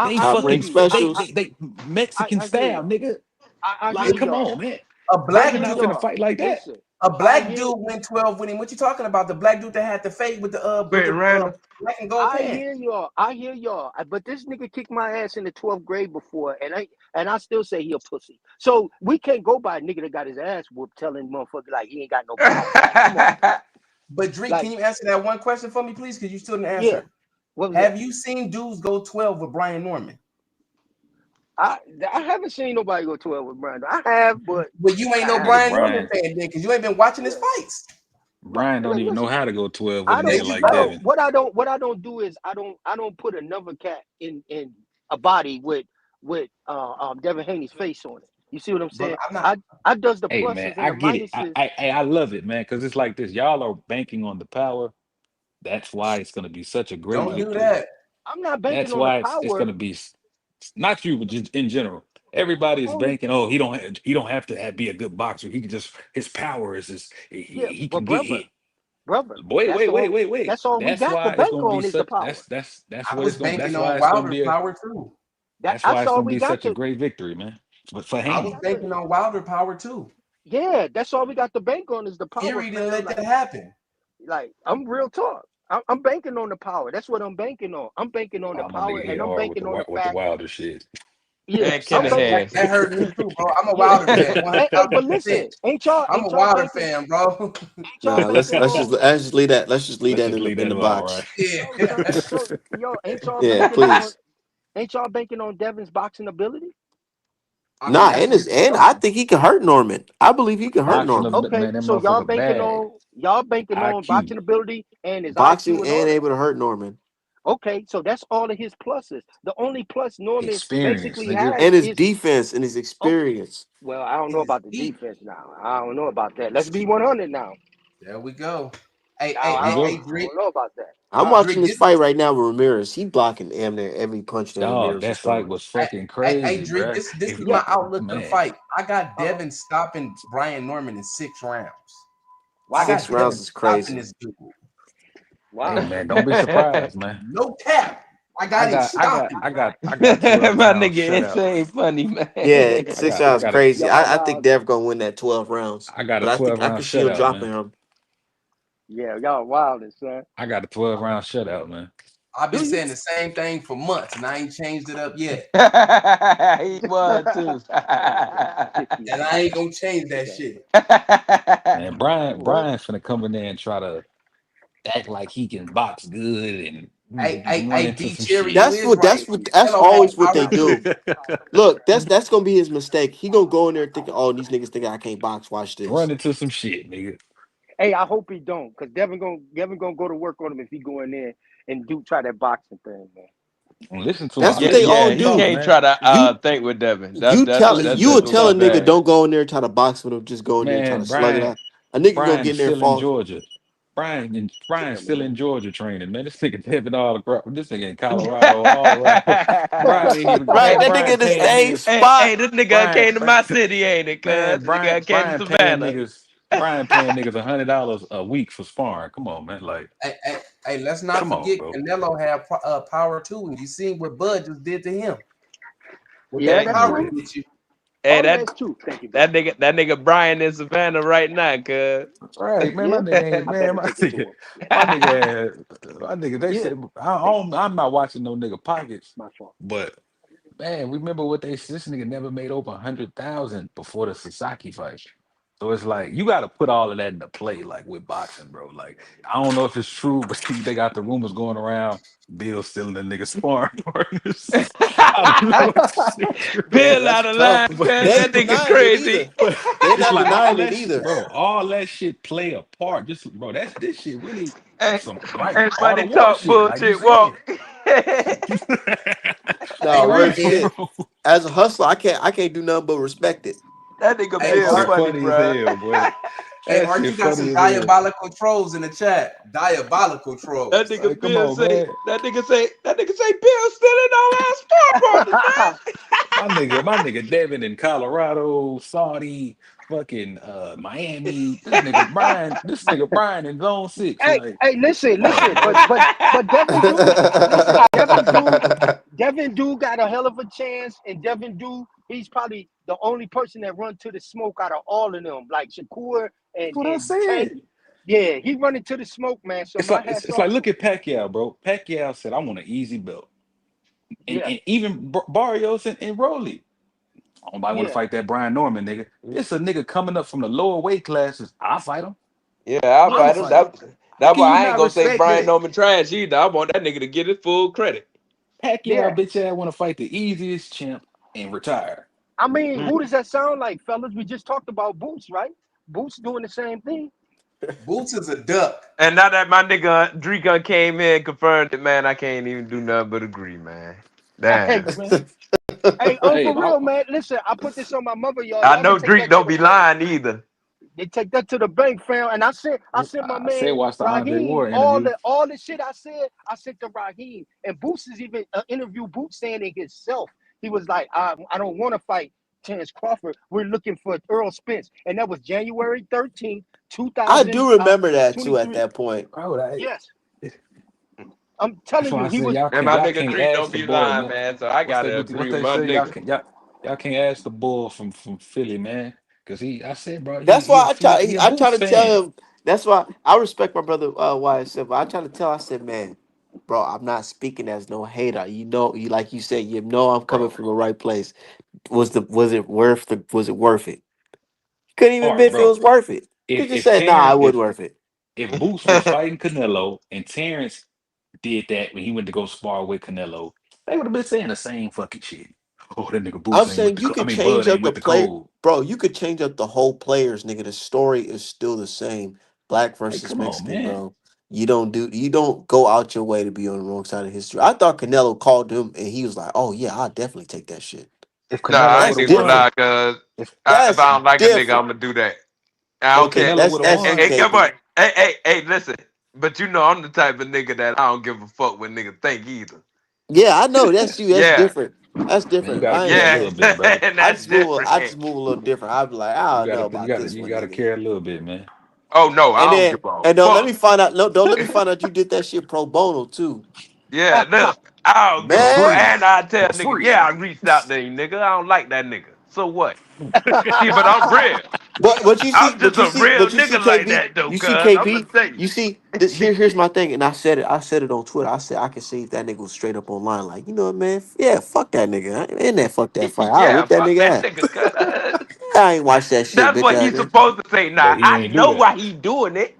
They I Top hear rank fucking you. specials. they Mexican I hear style, y'all. nigga. I Like, hear It, come y'all. on, man. a I Brian black hear not dude, finna y'all. fight like that. Listen, a I black hear dude went 12 with him. What you talking about? The black dude that had the fade with Wait, the Randall. black and gold I pants. hear y'all. I hear y'all. But this nigga kicked my ass in the 12th grade before, and I still say he a pussy. So we can't go by a nigga that got his ass whooped telling motherfucker like he ain't got no power. Like, come on, man. But Drake, can Like, you answer that one question for me, please? Because you still didn't answer yeah. it. What was that? Have you seen dudes go 12 with Brian Norman? I I haven't seen nobody go 12 with Brandon. I have, but Well, you ain't no I Nigga, Brian Norman Brian fan then, because you ain't been watching his yeah. fights. Brian don't even know Listen, how to go 12 with I a nigga don't There you like I go. don't Devin. what I don't do is I don't put another cat in a body with Devin Haney's face on it. You see what I'm Brother, saying? I'm not. I does the Hey man, pluses and I the get it. minuses. I love it, man, because it's like this. Y'all are banking on the power. That's why it's gonna be such a great Don't do victory. that. I'm not banking That's on the why it's power. gonna be not you, but just in general. Everybody is Only banking. Oh, he don't have to be a good boxer. He can just his power is just yeah, he but can get brother, hit. brother. Wait, That's wait, wait, all. wait, wait. That's all we That's got to why it's bank gonna be on is the such. power. That's I what was it's gonna. banking That's why on it's gonna Wilder be a. power too. That's why That's it's all gonna we be got such a to. great victory, man. But for I We was Haney, got to. banking on Wilder power too. Yeah, that's all we got to bank on is the power, Fury didn't fam. let that happen. Like I'm real talk. I'm banking on the power. That's what I'm banking on. I'm banking on the oh, my power, nigga and hit I'm hard banking on the with the fact. Wilder shit. Yeah, And I'm Kenneth banking. Hands. That hurt me too, bro. I'm a Yeah. Wilder fan, Hey, but 1,000%. listen, ain't y'all I'm a Wilder banking? fan, bro. Ain't y'all Nah, banking on? let's just leave that. Let's just leave Let's that just leave in that the alone, right? box. Yeah. No, son. So yo, ain't y'all Yeah, banking on? please. Ain't y'all banking on Devin's boxing ability? I mean, Nah, that's what he's and I showing. think he can hurt Norman. I believe he can hurt Boxing, Norman. Okay, man, that so motherfucker bad. y'all banking on IQ, boxing ability and his IQ Boxing and all and that. able to hurt Norman. Okay, so that's all of his pluses. The only plus Norman experience, basically nigga. has And his is defense and his okay. experience. Well, I don't And know his about the feet. defense now. I don't know about that. Let's be 100 now. There we go. Hey, Now hey, There you hey, go. hey, I Drake. don't know about that. I'm watching Drake, this this fight right now with Ramirez. He blocking damn near every punch that Dog, Ramirez that is fight throwing. was hey, fucking hey, crazy, Drake, bruh. this is If Yeah. my outlook for the man, fight. I got Uh-huh. Devin stopping Brian Norman in 6 rounds. I Wow. Six got rounds Devin is stopping crazy. this dude. hey Wow. man, don't be surprised, man. No cap. I I got him got, I got, stopping. I got, I got My 12 round nigga shutout. insane funny, man. Yeah, I six got, I rounds got a, crazy. Y'all I think wild. Dev gonna win that 12 rounds. I got a But 12 I round could see him shutout, man. dropping him. Yeah, y'all wild, son. I got a 12 round shutout, man. I've been Do you? saying the same thing for months, and I ain't changed it up yet. He was too. And I ain't gonna change that shit. Man, Brian, What? Brian's finna come in there and try to act like he can box good and run Hey, into B some Cherry, shit. you is right. That's Canelo had always what they power too. do. Look, that's gonna be his mistake. He gonna go in there thinking, oh, these niggas think I can't box. Watch Run this. into some shit, nigga. Hey, I hope he don't, cause Devin gonna go to work on him if he go in there and do try that boxing thing, man. Listen to him. That's I what Yeah, they listen to all yeah, him he talk, do. can't man. try to You think with Devin. you tell I listen you to would him tell a talk, nigga man. don't go in there and try to box with him. Just go in there and try to Man, slug it out. A nigga gonna get Brian in there and still in fall. Georgia. Brian Damn, still man. in Georgia training, man. This nigga Devin all across. This nigga in Colorado, all around. Brian ain't even Right, man. that nigga Brian in the paying same niggas. spot. hey, this nigga Brian, came to my city, ain't it? Cuz man. this nigga came to Brian paying Savannah. niggas. Brian paying niggas $100 a week for sparring. Come on, man. Like, Hey, let's not come on, forget bro. Canelo had power too, and you seen what Bud just did to him. What Yeah, that Yeah, that's power true. Man, get you? hey, All of that's true. Thank you, bro. that nigga Brian in Savannah right now, cuz. right, man. My Yeah, nigga ain't I man. better My take it to nigga, him. my nigga. They Yeah, said thank you. I'm not watching no nigga pockets, My fault. but man, remember what they this nigga never made over 100,000 before the Sasaki fight. So it's like you got to put all of that into play, like with boxing, bro. Like I don't know if it's true, but they got the rumors going around. Bill stealing the nigga sparring partners. I don't know if shit true, Yeah, Bill that's out of tough. line, but cuz They that ain't nigga denying it crazy. either. but They're it's not like denying it either. all that shit play a part. Just bro, that's this shit really Ain't, some like ain't all the money war talk, shit, like you bullshit walk. said. Hey, No, For real hey, real, hey, shit. bro. As a hustler, I can't do nothing but respect it. That nigga hey, That Bill shit Art. funny, funny as bro. hell, boy. Hey, That Art, shit you got funny some as hell. diabolical trolls in the chat. Diabolical That trolls. nigga Like, come Bill on, say, man. that nigga say, Bill stealing all our star partners, man. My nigga Devin in Colorado, Saudi, fucking Miami. This nigga Brian in Zone 6. Hey, Like, hey, listen, come on, listen, bro. but Devin do got a hell of a chance, and Devin do he's probably the only person that run to the smoke out of all of them, like Shakur That's and what I Tank. said. Yeah, he running to the smoke, man. So It's my like hats it's off like to look him. at Pacquiao, bro. Pacquiao said, "I want an easy belt," Yeah, and even Barrios and Rolly. I don't want to yeah. fight that Brian Norman nigga. It's a nigga coming up from the lower weight classes. I fight him. Yeah, I'll I'ma fight him. fight him. How That can why you I ain't not gonna say respect Brian that? Norman trash either. I want that nigga to get his full credit. Pacquiao Yeah. bitch ass want to fight the easiest champ and retire. I mean, Mm. who does that sound like, fellas? We just talked about Boots, right? Boots doing the same thing. Boots is a duck. And now that my nigga Drika came in, confirmed it, man, I can't even do nothing but agree, man. Hey, Damn. man. Hey, Hey, for real, man. Listen, I put this on my mother, y'all. I Y'all can know take Drake that to don't the be bank. lying either. They take that to the bank, fam. And I sent my I said man watch the Andre Raheem Ward interview. all the shit I said. I sent to Raheem, and Boots is even interview Boots saying it himself. He was like, I don't want to fight Terrence Crawford, we're looking for Earl Spence, and that was January 13th, I do remember that too at 2023. that point. Bro, Yes, I'm that's telling why you, I he said was. And my y'all nigga can't Drake ask don't the be boy, lying, man. man. So I What's gotta what agree with they my say? nigga. Y'all can't ask the boy from Philly, man. Cause I said, bro, That's why he a I try Boots to tell fan. him. That's why I respect my brother YSF. But I try to tell. I said, man, bro, I'm not speaking as no hater. You know, you like you said, you know, I'm coming Bro, from the right place. Was it worth it? Couldn't even admit hard, if it bro. was worth it. He If just if said, nah, Terrence it wasn't worth it. if Boots was fighting Canelo and Terrence did that when he went to go spar with Canelo, they would have been saying the same fucking shit. Oh, that nigga I'm Boots ain't with saying the you could Bud change ain't up the with the player, code. bro. You could change up the whole players, nigga. The story is still the same. Black Like, versus come on, Mexican, man. bro. You don't go out your way to be on the wrong side of history. I thought Canelo called him and he was like, oh yeah, I'll definitely take that shit. If Nah, Canelo I would ain't That's have even gonna won, lie, different. cause if if That's I don't like a nigga, I'm different. gonna do that. I don't if care. Canelo That's would have that's Hey, you, won, hey, come on. KB. Hey, listen. But you know, I'm the type of nigga that I don't give a fuck what nigga think either. Yeah, I know that's you. That's Yeah, different. That's man, you different. gotta I ain't care a yeah, little shit. bit, brother. and that's I different. just move a little different. I'd be like, I don't know You about this one, gotta nigga. care a little bit, man. Oh no, I And don't then give a and don't let me fuck. find out. No, don't let me find out you did that shit pro bono too, Yeah, look, I don't give For a fuck. man. free. And I tell For nigga, free. yeah, I reached out to you, nigga. I don't like that nigga. So what? See, but I'm real. But you see, I'm just a real nigga like KB, that though, you cuz see I'm gonna KB, tell you. you see this here's my thing, and I said it on Twitter. I said I can see if that nigga was straight up online, like, you know what, man, yeah, fuck that nigga. I ain't in that fuck that fight. I'll Yeah, whoop that fuck nigga that ass. nigga, cuz. I ain't watch that shit, That's bitch what ass he's nigga. supposed to say. Now But he I ain't do know that. why he doing it,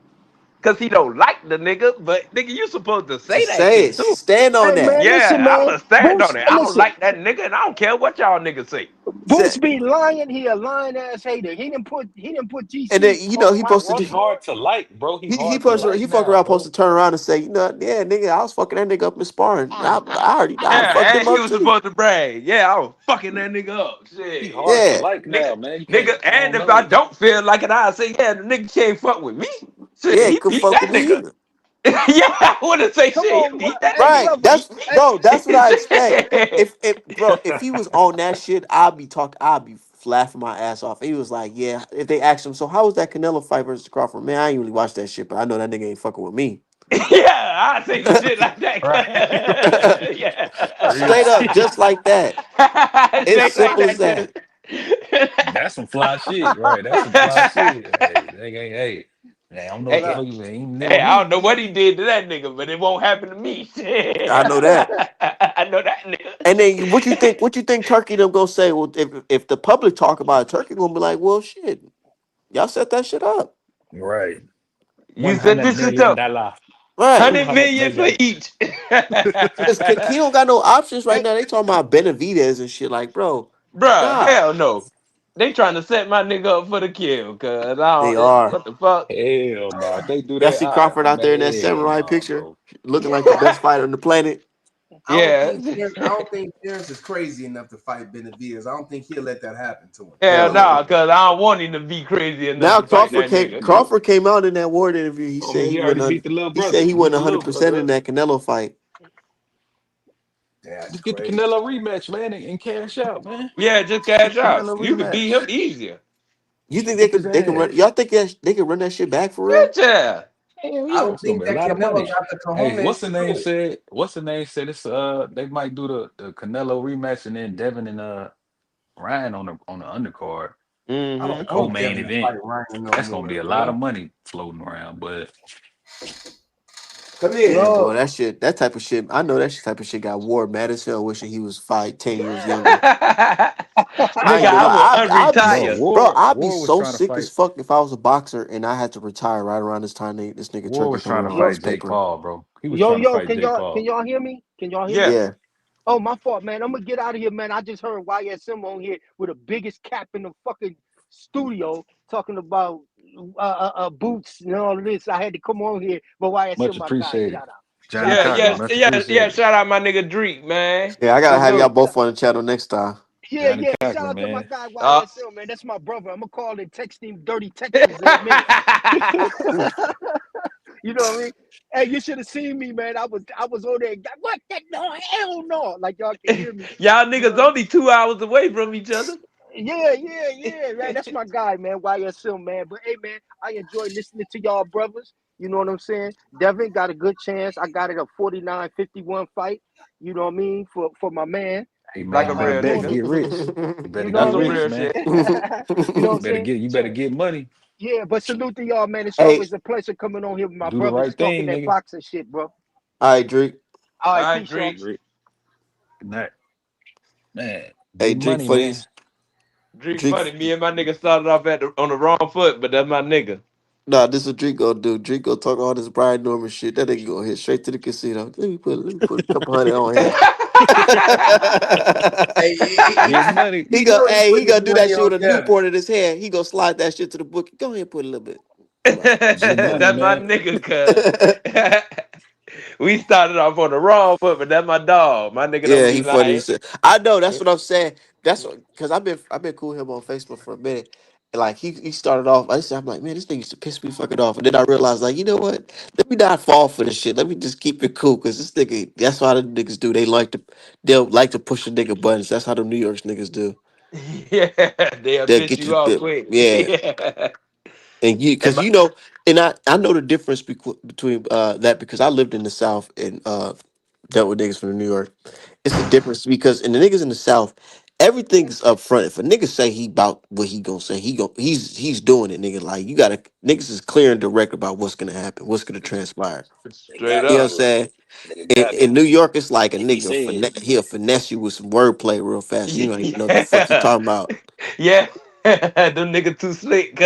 cause he don't like the nigga. But nigga, you supposed to say Just that say it. shit too. Stand on Hey that. man, listen, Yeah, man. I'ma stand Boots, on it. I don't listen. like that nigga, and I don't care what y'all niggas say. Boots Say, be lying. He a lying ass hater. He didn't put and GC then you know on he Mount supposed to He do. Rushmore. hard to like, bro. He He hard to supposed to, like he fuck now, around supposed bro. to turn around and say, you know, yeah, nigga, I was fucking that nigga up in sparring. I fucked Yeah, him and he up was too. supposed to brag. Yeah, I was fucking that nigga up. He Shit. hard to Yeah, like now, Nigga, man. You can't. nigga, I and don't if I know. don't feel like it, I'll say, yeah, the nigga can't fuck with me. Shit, yeah, he he could beat fuck with that me nigga. either. Yeah, I wouldn't say Come shit. He on, bro. beat that Hey, nigga. Right. brother. That's bro, that's what I expect. Shit. If he was on that shit, I'd be laughing my ass off. He was like, yeah, if they asked him, so how was that Canelo fight versus Crawford? Man, I ain't really watched that shit, but I know that nigga ain't fucking with me. Yeah, I say some shit like that. Right. Yeah. Real Straight up, shit. just like that. It's Straight like simple as that that. too. That's some fly shit, right? That's some fly shit. Hey, they ain't. Hey, I don't know what the Hey, fuck you ain't never hey, I don't me. know what he did to that nigga, but it won't happen to me. I know that. I know that nigga. And then what you think? What you think Turkey them gonna say? Well, if the public talk about it, Turkey gonna be like, well, shit, y'all set that shit up, Right. You One said hundred this shit million up. dollar. right? Two 100 hundred million for million. each. Because he don't got no options right Hey, now. They talking about Benavidez and shit. Like, bro, Bruh, nah, hell no. They trying to set my nigga up for the kill, cause I they don't, are. what the fuck? Hell no. If they do Y'all that, see Crawford out man, there in that hell samurai no, picture, bro. looking like the best fighter on the planet. Yeah. I don't think Terrence is crazy enough to fight Benavidez. I don't think he'll let that happen to him. Hell Hell no, no. cause I don't want him to be crazy enough Now to fight that nigga. Crawford came out in that Ward interview. Oh man, he already beat the little He said brother. he Beat wasn't the little 100% in brother. that Canelo fight. That's Just get the crazy. Canelo rematch, man, and cash out, man. Yeah, just Just get cash the out. Canelo You could beat him rematch. easier. You think Whoop his they can run? ass. Y'all think they can run that shit back for real? Yeah. Hell I yeah, don't it's gonna think be a that lot of Canelo money. got the Hey, cojones to do it. What's the name said it's they might do the Canelo rematch and then Devin and Ryan on the undercard, I Mm-hmm. the don't want co-main Devin to event. fight Ryan no That's gonna more, be a lot of bro. money floating around. But Come here. Man, boy, yo, that type of shit. I know that type of shit got Ward mad as hell, wishing he was 10 years younger. I Nigga, ain't gonna I will lie. bro, unretire. I'd be War was so trying to sick as fight. fuck if I was a boxer and I had to retire right around this time. This nigga War Turkey was come trying to around with yo, his fight Jake paper. Paul, bro. He was yo, trying to yo. fight Can Jake y'all Paul. hear me? Can y'all hear Yeah. me? Yeah, Oh, my fault, man. I'm gonna get out of here, man. I just heard YSM on here with the biggest cap in the fucking studio talking about boots and all of this. I had to come on here, but Much YSM, my guy, appreciated. shout out, Johnny shout Yeah, out to Cochran, yeah, y'all. much yeah, yeah. appreciated. Shout out my nigga Dreek, man. yeah. I gotta have y'all Salute. both on the channel next time. Yeah, Johnny yeah. Shout Cochran, out to my man. guy Uh, YSL, man. That's my brother. I'm gonna call and text him dirty texts in a minute. You know what I mean? Hey, you should have seen me, man. I was on there. What the no? Hell no! Like y'all can hear me. Y'all You know niggas what I mean? only 2 hours away from each other. Yeah. Right. That's my guy, man. YSL, man. But hey, man, I enjoy listening to y'all brothers. You know what I'm saying? Devin got a good chance. I got it a 49-51 fight. You know what I mean? For my man. Hey Like man, a you better real bet and nigga. get rich. You You better know get That's what I some rich, real mean? man. shit. You know what You I'm better saying? get you better So get money. yeah, but salute to y'all, man. It's Hey, always a pleasure coming on here with my Do the brothers right talking thing, that nigga. boxing shit, bro. all right, Drake. All All right, right, peace, Hey, y'all. Drake. Rick. Good night. Man, Hey, get Drake, money, funny. man. Drake Drake. funny. Me and my nigga started off on the wrong foot, but that's my nigga. Nah, this is what Drake gonna do. Drake gonna talk all this Brian Norman shit. That nigga gonna hit straight to the casino. Let me put a couple hundred on here. Hey, Get money. he he go, know he hey, he putting his gonna do that money shit on with a Devin. Newport in his hand. He gonna slide that shit to the book. Go ahead, and put a little bit. Get money, That's my man. nigga, cuz. We started off on the wrong foot, but that's my dog. My nigga don't Yeah, be he funny lying. as shit. I know. That's what I'm saying. That's what because I've been cool with him on Facebook for a minute. And like he started off. I'm like, man, this thing used to piss me fucking off. And then I realized, like, you know what? Let me not fall for this shit. Let me just keep it cool because this nigga. That's how the niggas do. They'll like to push the nigga buttons. That's how the New York niggas do. Yeah, they'll They'll piss get you you. off quick. Yeah. Yeah. And you, And because you know, and I know the difference between that because I lived in the South and dealt with niggas from New York. It's the difference because in the niggas in the South, everything's up front. If a nigga say he about what he gonna say, he's doing it, nigga. Like you gotta niggas is clear and direct about what's gonna happen, what's gonna transpire. They straight got to You know what I'm up. do it. saying? Nigga In, got in to. New York, it's like a If he nigga said, he'll finesse you with some wordplay real fast. You don't even know what the fuck you Yeah. talking about. Yeah. Them niggas too slick.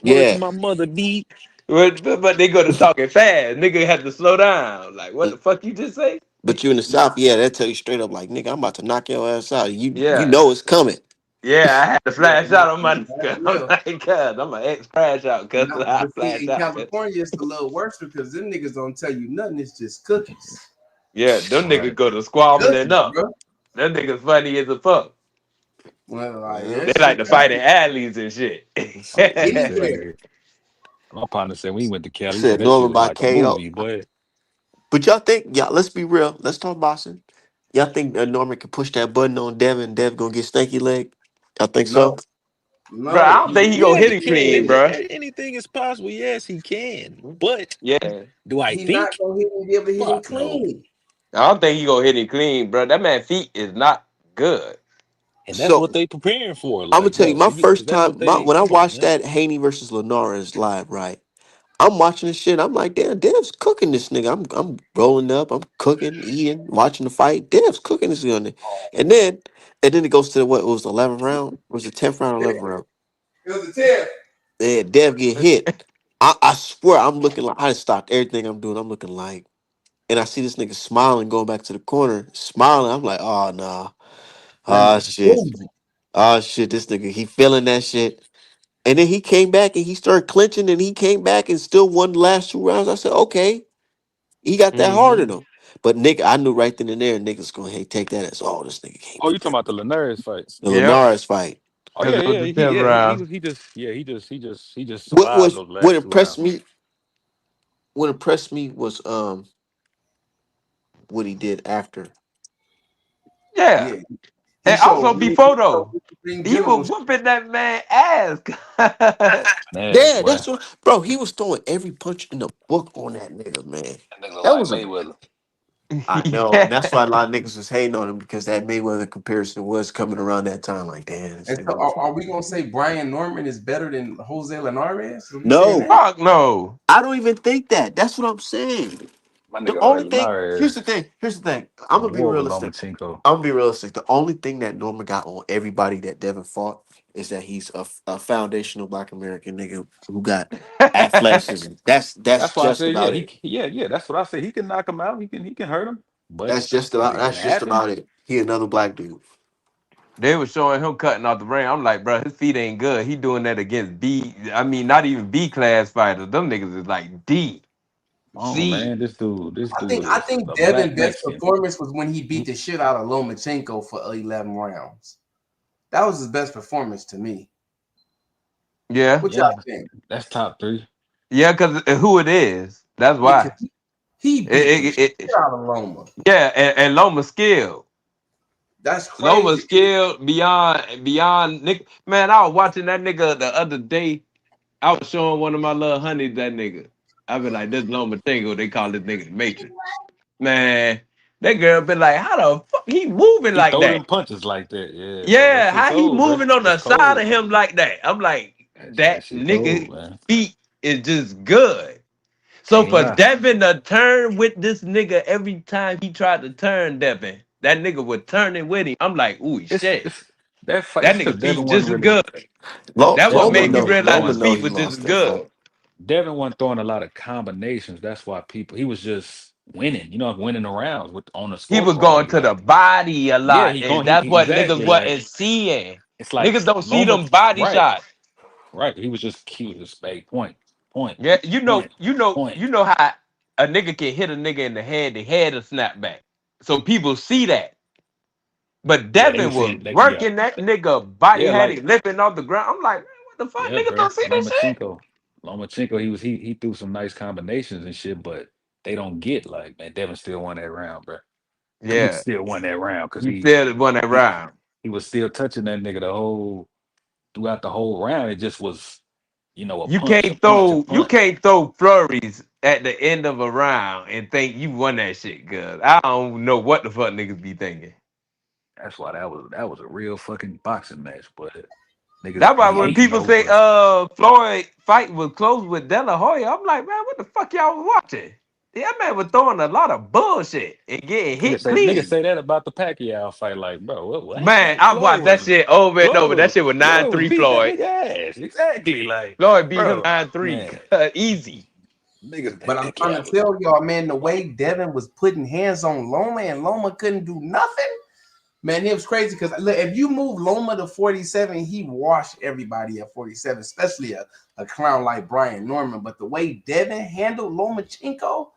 word to Yeah. my mother, B. But they go to talking fast. Nigga had to slow down. Like, what the fuck you just say? But you in the South, yeah, they'll tell you straight up, like, nigga, I'm about to knock your ass out. You Yeah. know it's coming. Yeah, I had to Yeah, flash out on my that's nigga. I'm real. like, cuz, I'm an ex crash out, cuz No, I but see, flash in out. Cuz. California, it's a little worse because them niggas don't tell you nothing. It's just cookies. Yeah, them niggas Right. go to squabbling Cookies, up. bro. Them niggas funny as a fuck. Well, like Yeah. They that like shit. to That's fight in alleys and shit. My partner anywhere. said, my partner said when he went to Cali, he said Said that shit Norman was by like a KO. movie, boy. But y'all think, y'all, let's be real. Let's talk boxing. Y'all think Norman can push that button on Devin and Dev gonna get stanky leg? Y'all think so? No, Bro, I no. don't think he gonna Yeah, hit he him can. clean, bro. Anything is possible. Yes, he can. But Yeah. do I He's not think? gonna hit him, be able to hit him Fuck no. clean. I don't think he gonna hit him clean, bro. That man feet is not good. And that's what So they preparing for. I'm gonna Like, tell you, bro, my because first that's time, what they when I come on, watched man. that Haney versus Linares live, right? I'm watching this shit. I'm like, damn, Dev's cooking this nigga. I'm rolling up. I'm cooking, eating, watching the fight. Dev's cooking this nigga. And then it goes to what was the 11th round? Was it 10th round or 11th round? It was a tip. Yeah, Dev get hit. I swear I'm looking like I stopped everything I'm doing. I'm looking like, and I see this nigga smiling, going back to the corner, smiling. I'm like, oh no, That oh nigga shit, moving. oh shit. This nigga, he feeling that shit. And then he came back and he started clinching, and he came back and still won the last 2 rounds. I said, okay, he got that hard Mm-hmm. in him. But nigga, I knew right then and there, niggas gonna hey, take that as oh, this nigga can't Oh, you beat talking that. about the Linares fight? The Yep. Linares fight. Oh Because yeah, it was yeah. the 10th He round. was he just What survived was those what last two impressed rounds. me? What impressed me was what he did after. Yeah. Yeah, he And showed also before though, ring he general. was whooping that man ass. Man, Yeah, boy. that's what, bro. He was throwing every punch in the book on that nigga, man. That nigga look That like was a, Mayweather. I know, and that's Yeah. why a lot of niggas was hating on him because that Mayweather comparison was coming around that time. Like, damn, this And so, nigga was. are we gonna say Brian Norman is better than Jose Linares? Are we saying No, that? Fuck no. I don't even think that. That's what I'm saying. My The nigga only thing, here's Linares the thing. Here's the thing. I'm in gonna be war with realistic. Lomachenko. I'm gonna be realistic. The only thing that Norman got on everybody that Devin fought is that he's a foundational Black American nigga who got athleticism. That's That's why I just said, yeah, about it. yeah. That's what I said. He can knock him out. He can hurt him. But That's just is about it gonna that's just happen? about it. He another black dude. They were showing him cutting off the ring. I'm like, bro, his feet ain't good. He doing that against B. I mean, not even B class fighters. Them niggas is like D, Oh C. man, this I think dude I is think a Devin black best Mexican. performance was when he beat the shit out of Lomachenko for 11 rounds. That was his best performance to me. Yeah, What y'all Yeah, think? that's top three. yeah, because who it is. That's Yeah, because why. he beat the shit out of Loma. Yeah, and Loma skilled. That's Loma crazy. skilled beyond Nick. Man, I was watching that nigga the other day. I was showing one of my little honeys that nigga. I be like, this Loma Tingo, they call this nigga the Matrix. Man, that girl been like, how the fuck he moving He like throw that? them punches like that. Yeah, bro. That Yeah, shit how he cold, bro. moving on It's the side cold. of him like that? I'm like, That that shit cold, nigga man. feet is just good. So Can't for lie. Devin to turn with this nigga every time he tried to turn Devin, that nigga would turn it with him. I'm like, ooh shit. It's that fight. That It's nigga because feet Devin just wasn't as really. good. That what Devin Loma made me wasn't know. really realize Loma his throwing. know feet he was just lost as that good. fight. Devin wasn't throwing a lot of combinations. That's why people. He was just winning. You know, winning around with on the He was scorecard. going He to the like, body a yeah, lot, he and going. that's what niggas Exactly like wasn't seeing. it's like Niggas don't see Loma. them body Right, shots. right. He was just cute as point, point, Yeah, point, point. you know how a nigga can hit a nigga in the head will snap back. So people see that. But Yeah, they Devin was was saying that. Yeah, working that nigga body, yeah, had like him lifting off the ground. I'm like, man, what the fuck? yeah, Niggas bro. don't see this shit? Lomachenko. He threw some nice combinations and shit, but they don't get like man. Devin still won that round, bro. He Yeah, still won that round because you still won that he round. he was still touching that nigga the whole throughout the whole round. It just was, a punch, a punch, a You punch. can't throw flurries at the end of a round and think you won that shit, cuz I don't know what the fuck niggas be thinking. That's why that was a real fucking boxing match. But niggas That's why be when hating people though. say But Floyd fight was close with De La Hoya, I'm like, man, what the fuck y'all was watching? That man was throwing a lot of bullshit and getting hit niggas clean. say that about the Pacquiao fight. Like, bro, what? Man, Man, I watched that shit over and over. That shit was Floyd was 9-3 beating that Floyd. nigga ass. Exactly. Like, Floyd beat him bro, 9-3. man, Easy. niggas But I'm trying to Pacquiao was tell y'all, man, the way Devin was putting hands on Loma and Loma couldn't do nothing, man, it was crazy. Because if you move Loma to 47, he washed everybody at 47, especially a clown like Brian Norman. But the way Devin handled Lomachenko,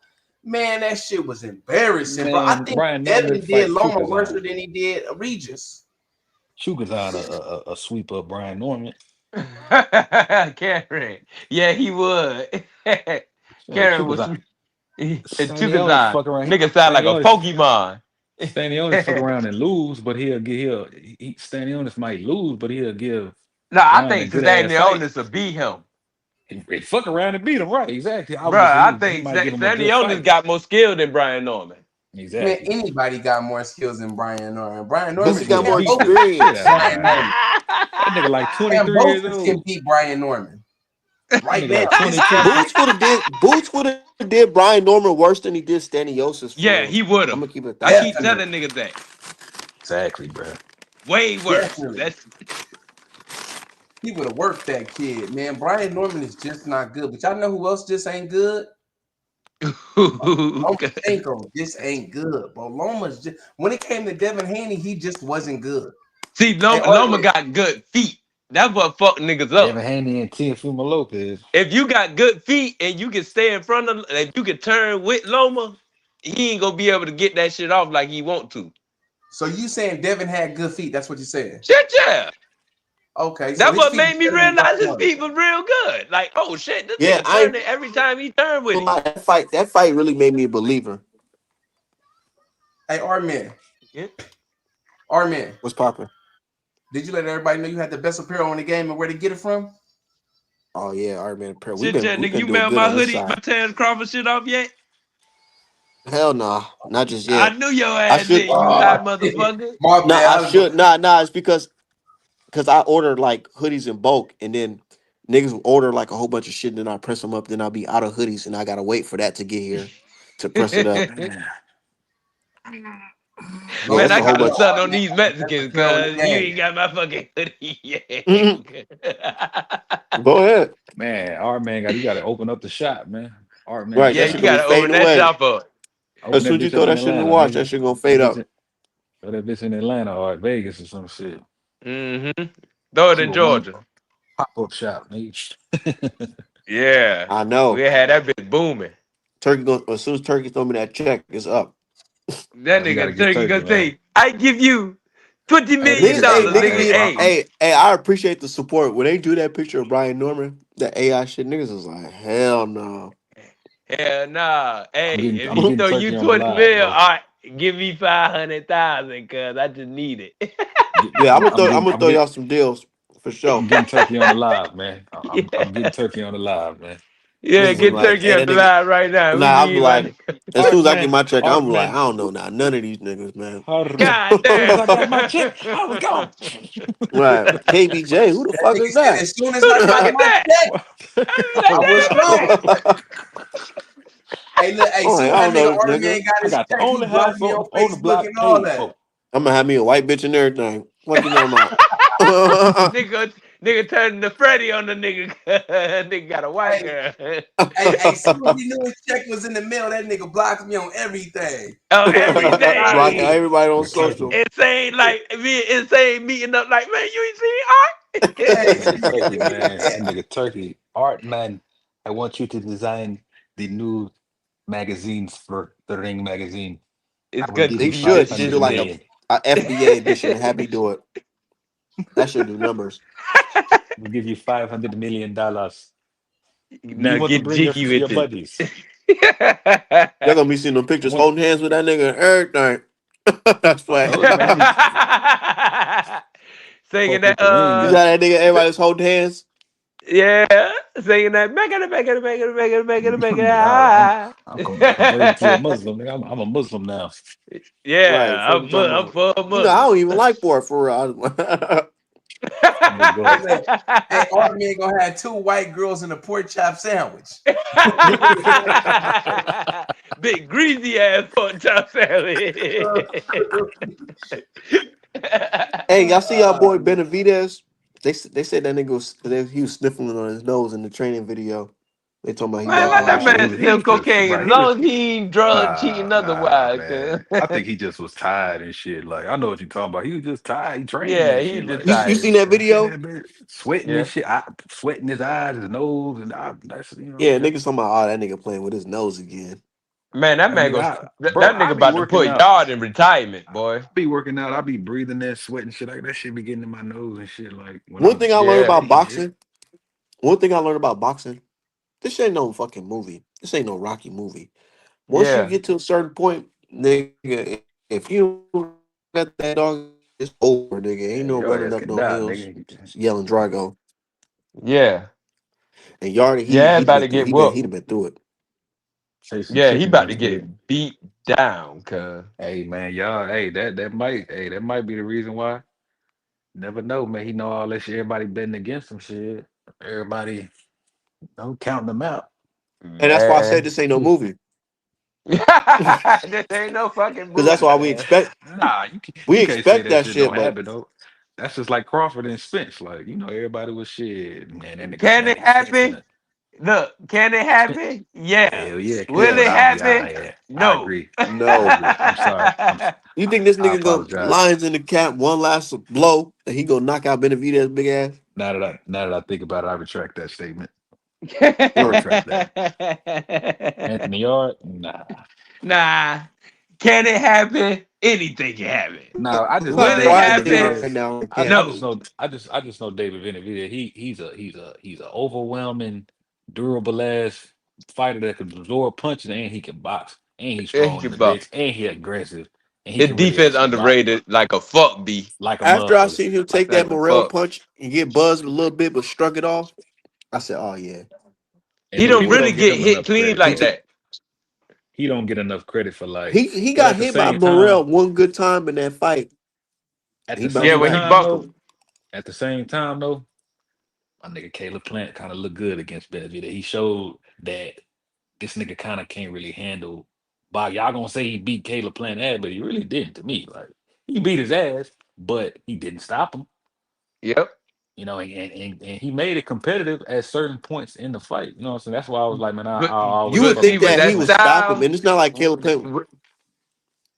man, that shit was embarrassing, bro. I man. think Brian Norman Devin did did fight Loma worse Shukazan. than he did Regis. Shukazan a sweep up Brian Norman. Karen. Yeah, he would. Karen was Shukazan. Stanionis Chukazan. fuck around. Nigga sound like a Pokemon. Stanionis fuck around and lose, but Stanionis might lose, but he'll give No, I Brian a think good ass fight. Stanionis will beat him. He fuck around and beat him, right? Exactly. I was Bruh, just I he think might give him a good Stanionis fight. got more skill than Brian Norman. Man, Exactly. anybody got more skills than Brian Norman. Brian That Norman Boosie nigga got was more beating the shit Kambosos out of experience. Brian Brian. Norman. That nigga like 23 years Kambosos can old. beat Brian Norman That right nigga now. like This 22. second. Boots would have did Brian Norman worse than he did Staniosis for Yeah, real. he would I'm have. gonna keep it a I keep 1,000. Definitely. telling niggas that. Exactly, bro. Way worse. Definitely. That's He would have worked that kid, man. Brian Norman is just not good. But y'all know who else just ain't good? Lomachenko just ain't good. But Loma's just when it came to Devin Haney, he just wasn't good. See, Hey, Loma Artman, got good feet. That's what fuck niggas Devin up. Haney and Teofimo Lopez. If you got good feet and you can stay in front of, if you can turn with Loma, he ain't gonna be able to get that shit off like he want to. so you saying Devin had good feet? That's what you're saying. Shit, yeah. Okay, so That's his what feet made me better than realize Brian his Norman. feet was real good. Like, oh shit, this Yeah, nigga I ain't turned it every time he turned with gonna him. lie. That fight really made me a believer. Hey, Artman, Yeah. Artman, What's popping? did you let everybody know you had the best apparel in the game and where to get it from? Oh yeah, all right, man. We've Shit, been yeah, we've nigga, been you doing mailed good my on this hoodie, my side. Terrence Crawford shit off yet? Hell nah, not just I yet. knew your I ass should. did, you hot motherfucker. My Nah, bad. I I was should. Nah. It's because I order like hoodies in bulk, and then niggas will order like a whole bunch of shit, and then I press them up. Then I'll be out of hoodies, and I gotta wait for that to get here to press it up. Man. Yeah, no, Man, it's I a whole for gotta real, bunch. start on Artman. these Best Mexicans, apparel in the cause you game. ain't got my fucking hoodie Mhm. yet. Go ahead. Man, our man you gotta open up the shop, man. Our man Right, Yeah, that shop. shit you gonna be gotta open fading that away. shop up. Open As soon that as you bitch up throw in that shit in the Atlanta, wash, nigga. that shit gonna That fade bitch up. in, throw that bitch in Atlanta or Vegas or some shit. Mm-hmm. Throw it Keep in a one Georgia. pop-up shop, nigga. Yeah. I We know. had that bitch booming. Turkey gonna as soon as Turkey throw me that check, it's up. That Yeah, we gotta nigga get Turkey turkey, gonna man. say, I give you $20 Hey, million, Niggas, hey, niggas nigga. be, Hey. I appreciate the support. When they do that picture of Brian Norman, that AI shit, niggas is like, hell no. Hell nah. Hey, if I'm he getting throw you turkey on the 20 live, mil, all bro. right. Give me 500,000, cuz I just need it. Yeah, I'm, I'm I'm getting gonna I'm throw getting y'all some deals for I'm sure. getting turkey on the live, man. I'm Yeah, getting turkey on the live, man. yeah, Niggas gonna be get like, turkey hey, on that the nigga. line right now. We Nah, I'll give be you my like, nigga. as soon Art as I get man, my check, art I'm like, I man. don't know now, none of these niggas, man. God As soon as damn. I got my check, I was gone. Right, KBJ, who the That fuck nigga is said, that? as soon as I got Fuck is my that? check, I I was mean, gone. Hey, look, hey, I'm soon like, as I that don't know nigga this Art nigga. Man got I his got the check, he only blocked house me on on the Facebook block and all paid that. for. I'm gonna have me a white bitch and everything. Fuck you know about. nigga turning to Freddy on the nigga. Nigga got a white Hey, girl. hey, soon as he knew his check was in the mail, that nigga blocked me on everything. Oh, Blocking everything. everybody on Nigga turkey, social. Insane like me, insane meeting up like, man, you ain't seen Art? Hey, nigga turkey, man. yeah. That nigga turkey. Art man, I want you to design the new magazines for the Ring magazine. It's I will good give He you to be five should. He should hundred do like disciplined. million. a FBA edition and have me do it. That should do numbers. We'll give you $500 million. You Now want to get bring jiggy your with it. buddies. Y'all gonna be seeing them I pictures want. holding hands with that nigga and everything. That's I why. told you, man. I'm Singing fuck with that the ring, You saw man. that nigga, everybody's holding hands. yeah, singing that make it Nigga, high. I'm converted to a Muslim. Nigga, I'm a Muslim now. Right, Yeah, fuck you talking I'm about. for a You know, I Muslim. don't even like pork for real. Nigga, Hey, go. look, hey, Art Man gonna have 2 white girls in a pork chop sandwich. Big greasy ass pork chop sandwich. Hey, y'all see y'all boy Man. Benavidez? They said that nigga was he was sniffling on his nose in the training video. They talking about he Man, walking let Oh, that around. shit. man He sniff was just cocaine right. as He was long as he ain't drug cheating nah, otherwise. man. I think he just was tired and shit. Like I know what you're talking about. He was just tired. He training Yeah, and he shit. just Like You tired. seen that I'm sitting video? there, man, sweating Yeah. and shit. Sweating his eyes, his nose, and that's Yeah, okay. niggas talking about that nigga playing with his nose again. Man, that man Nigga, goes that bro, nigga I be about to working put out. yard in retirement, I boy. be working out. I be breathing that sweat and shit like that. Shit be getting in my nose and shit. Like when One I'm thing I learned Yeah. about sweaty and shit. boxing. One thing I learned about boxing. This ain't no fucking movie. This ain't no Rocky movie. Once you Yeah. get to a certain point, nigga, if you don't got that dog, it's over, nigga. Ain't Yeah, no your running ass up can no die, hills, nigga. just yelling Drago. Yeah. And Yardy, Yeah, he'd about been to through. get whooped. He'd been through it. Say some Yeah, he chicken about to wings, get kid. beat down, cuz. Hey man, y'all. Hey, that might be the reason why. Never know, man. He know all that shit. Everybody betting against him, shit. Everybody, counting them out. And that's why I said Man. this ain't no movie. This ain't no fucking Because that's movie, why man. Nah, we you can't say expect that that shit shit, don't but happen though. That's just like Crawford and Spence. Like everybody was shit. Man, that nigga Can it Spence happen? Look, can it happen? Yeah. hell yeah, Will hell it no. happen? yeah, I No. agree. I No. agree. I'm sorry. You think this I nigga gonna apologize. lions in the cap one last blow and he gonna knock out Benavidez big ass? Now that I think about it, I retract that statement. I Mm. retract that. Anthony Yard, nah. Nah. Can it happen? Anything can happen. No, I I'm just know not Will it David surprised to happen? right Benavidez. now. It I can't. just No. know I just know David Benavidez. He's a overwhelming, durable ass fighter that can absorb punches and he can box and he's Yeah, he strong in can the buck. bitch and he aggressive and he His can really defense actually box underrated like a fuck B. like a After I motherfucker. seen him take that Like a Morrell fuck. punch and get buzzed a little bit, but struck it off, I said, "Oh yeah, And He then don't people yeah." really don't give get him hit enough clean credit for He like took that. that. He don't get enough credit for like, he but got hit by Morrell one good time in that fight. at He the Yeah, bounced same when he back. time buckled. though, at the same time though, my nigga Caleb Plant kind of looked good against Benavidez. He showed that this nigga kind of can't really handle. Bob, y'all gonna say he beat Caleb Plant ass, but he really didn't to me. Like he beat his ass, but he didn't stop him. Yep. And he made it competitive at certain points in the fight. You know what I'm saying? That's why I was like, man, I But always You would but fuck see think with with that Caleb he that would Plant. stop him, style, and it's not like Caleb Plant.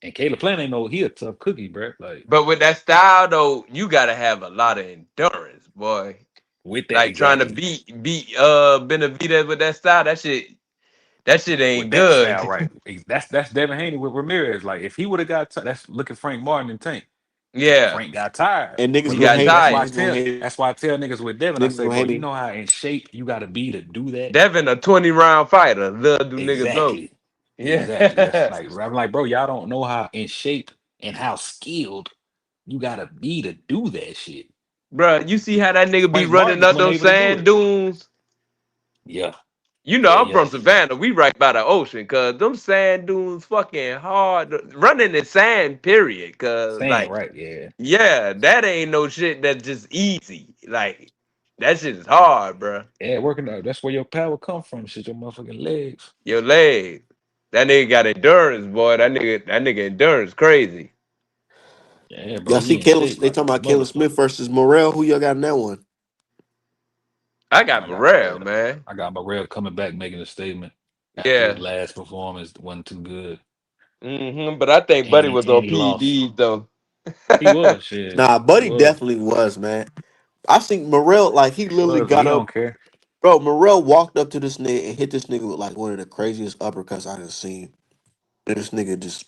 And Caleb Plant ain't no he a tough cookie, bro. Like but with that style though, you gotta have a lot of endurance, boy. with that Like trying to exactly. beat Benavidez with that style, that shit With ain't that style, good. right? That's Devin Haney with Ramirez. Like if he would have that's look at Frank Martin and Tank. Yeah, Frank got tired. And niggas he But gonna got hate. that's why I tired. Niggas gonna tell hate. niggas with Devin, I Niggas say, gonna bro, hate you me. know how in shape you gotta be to do that? Devin a 20 round fighter. Little do niggas know. Exactly. Exactly. That's Yeah. like I'm like, bro, y'all don't know how in shape and how skilled you gotta be to do that shit. Bruh, you see how that nigga be Frank running Martin up wasn't them able to do sand it. dunes? Yeah, You know, yeah, I'm from yeah. Savannah. We right by the ocean, cause them sand dunes fucking hard. Running in sand, period. Cause Saying like, right, yeah. yeah, that ain't no shit that's just easy. Like, that shit is hard, bruh. Yeah, working out. That's where your power come from. Shit, your motherfucking legs. Your leg. That nigga got endurance, boy. That nigga endurance crazy. Yeah, bro, Y'all see he in Caleb? shape They like a talking about Caleb Smith motherfucker. versus Morrell. Who y'all got in that one? I got I got Burrell, Morrell. man. I got Morrell coming back making a statement after his Yeah. last performance wasn't too good. But I think And Buddy he was and on he lost. PEDs though. He was shit. Nah, He Buddy was. definitely was, man. I think Morrell, like he He literally was, but got he up, don't care. bro. Morrell walked up to this nigga and hit this nigga with like one of the craziest uppercuts I done seen. And this nigga just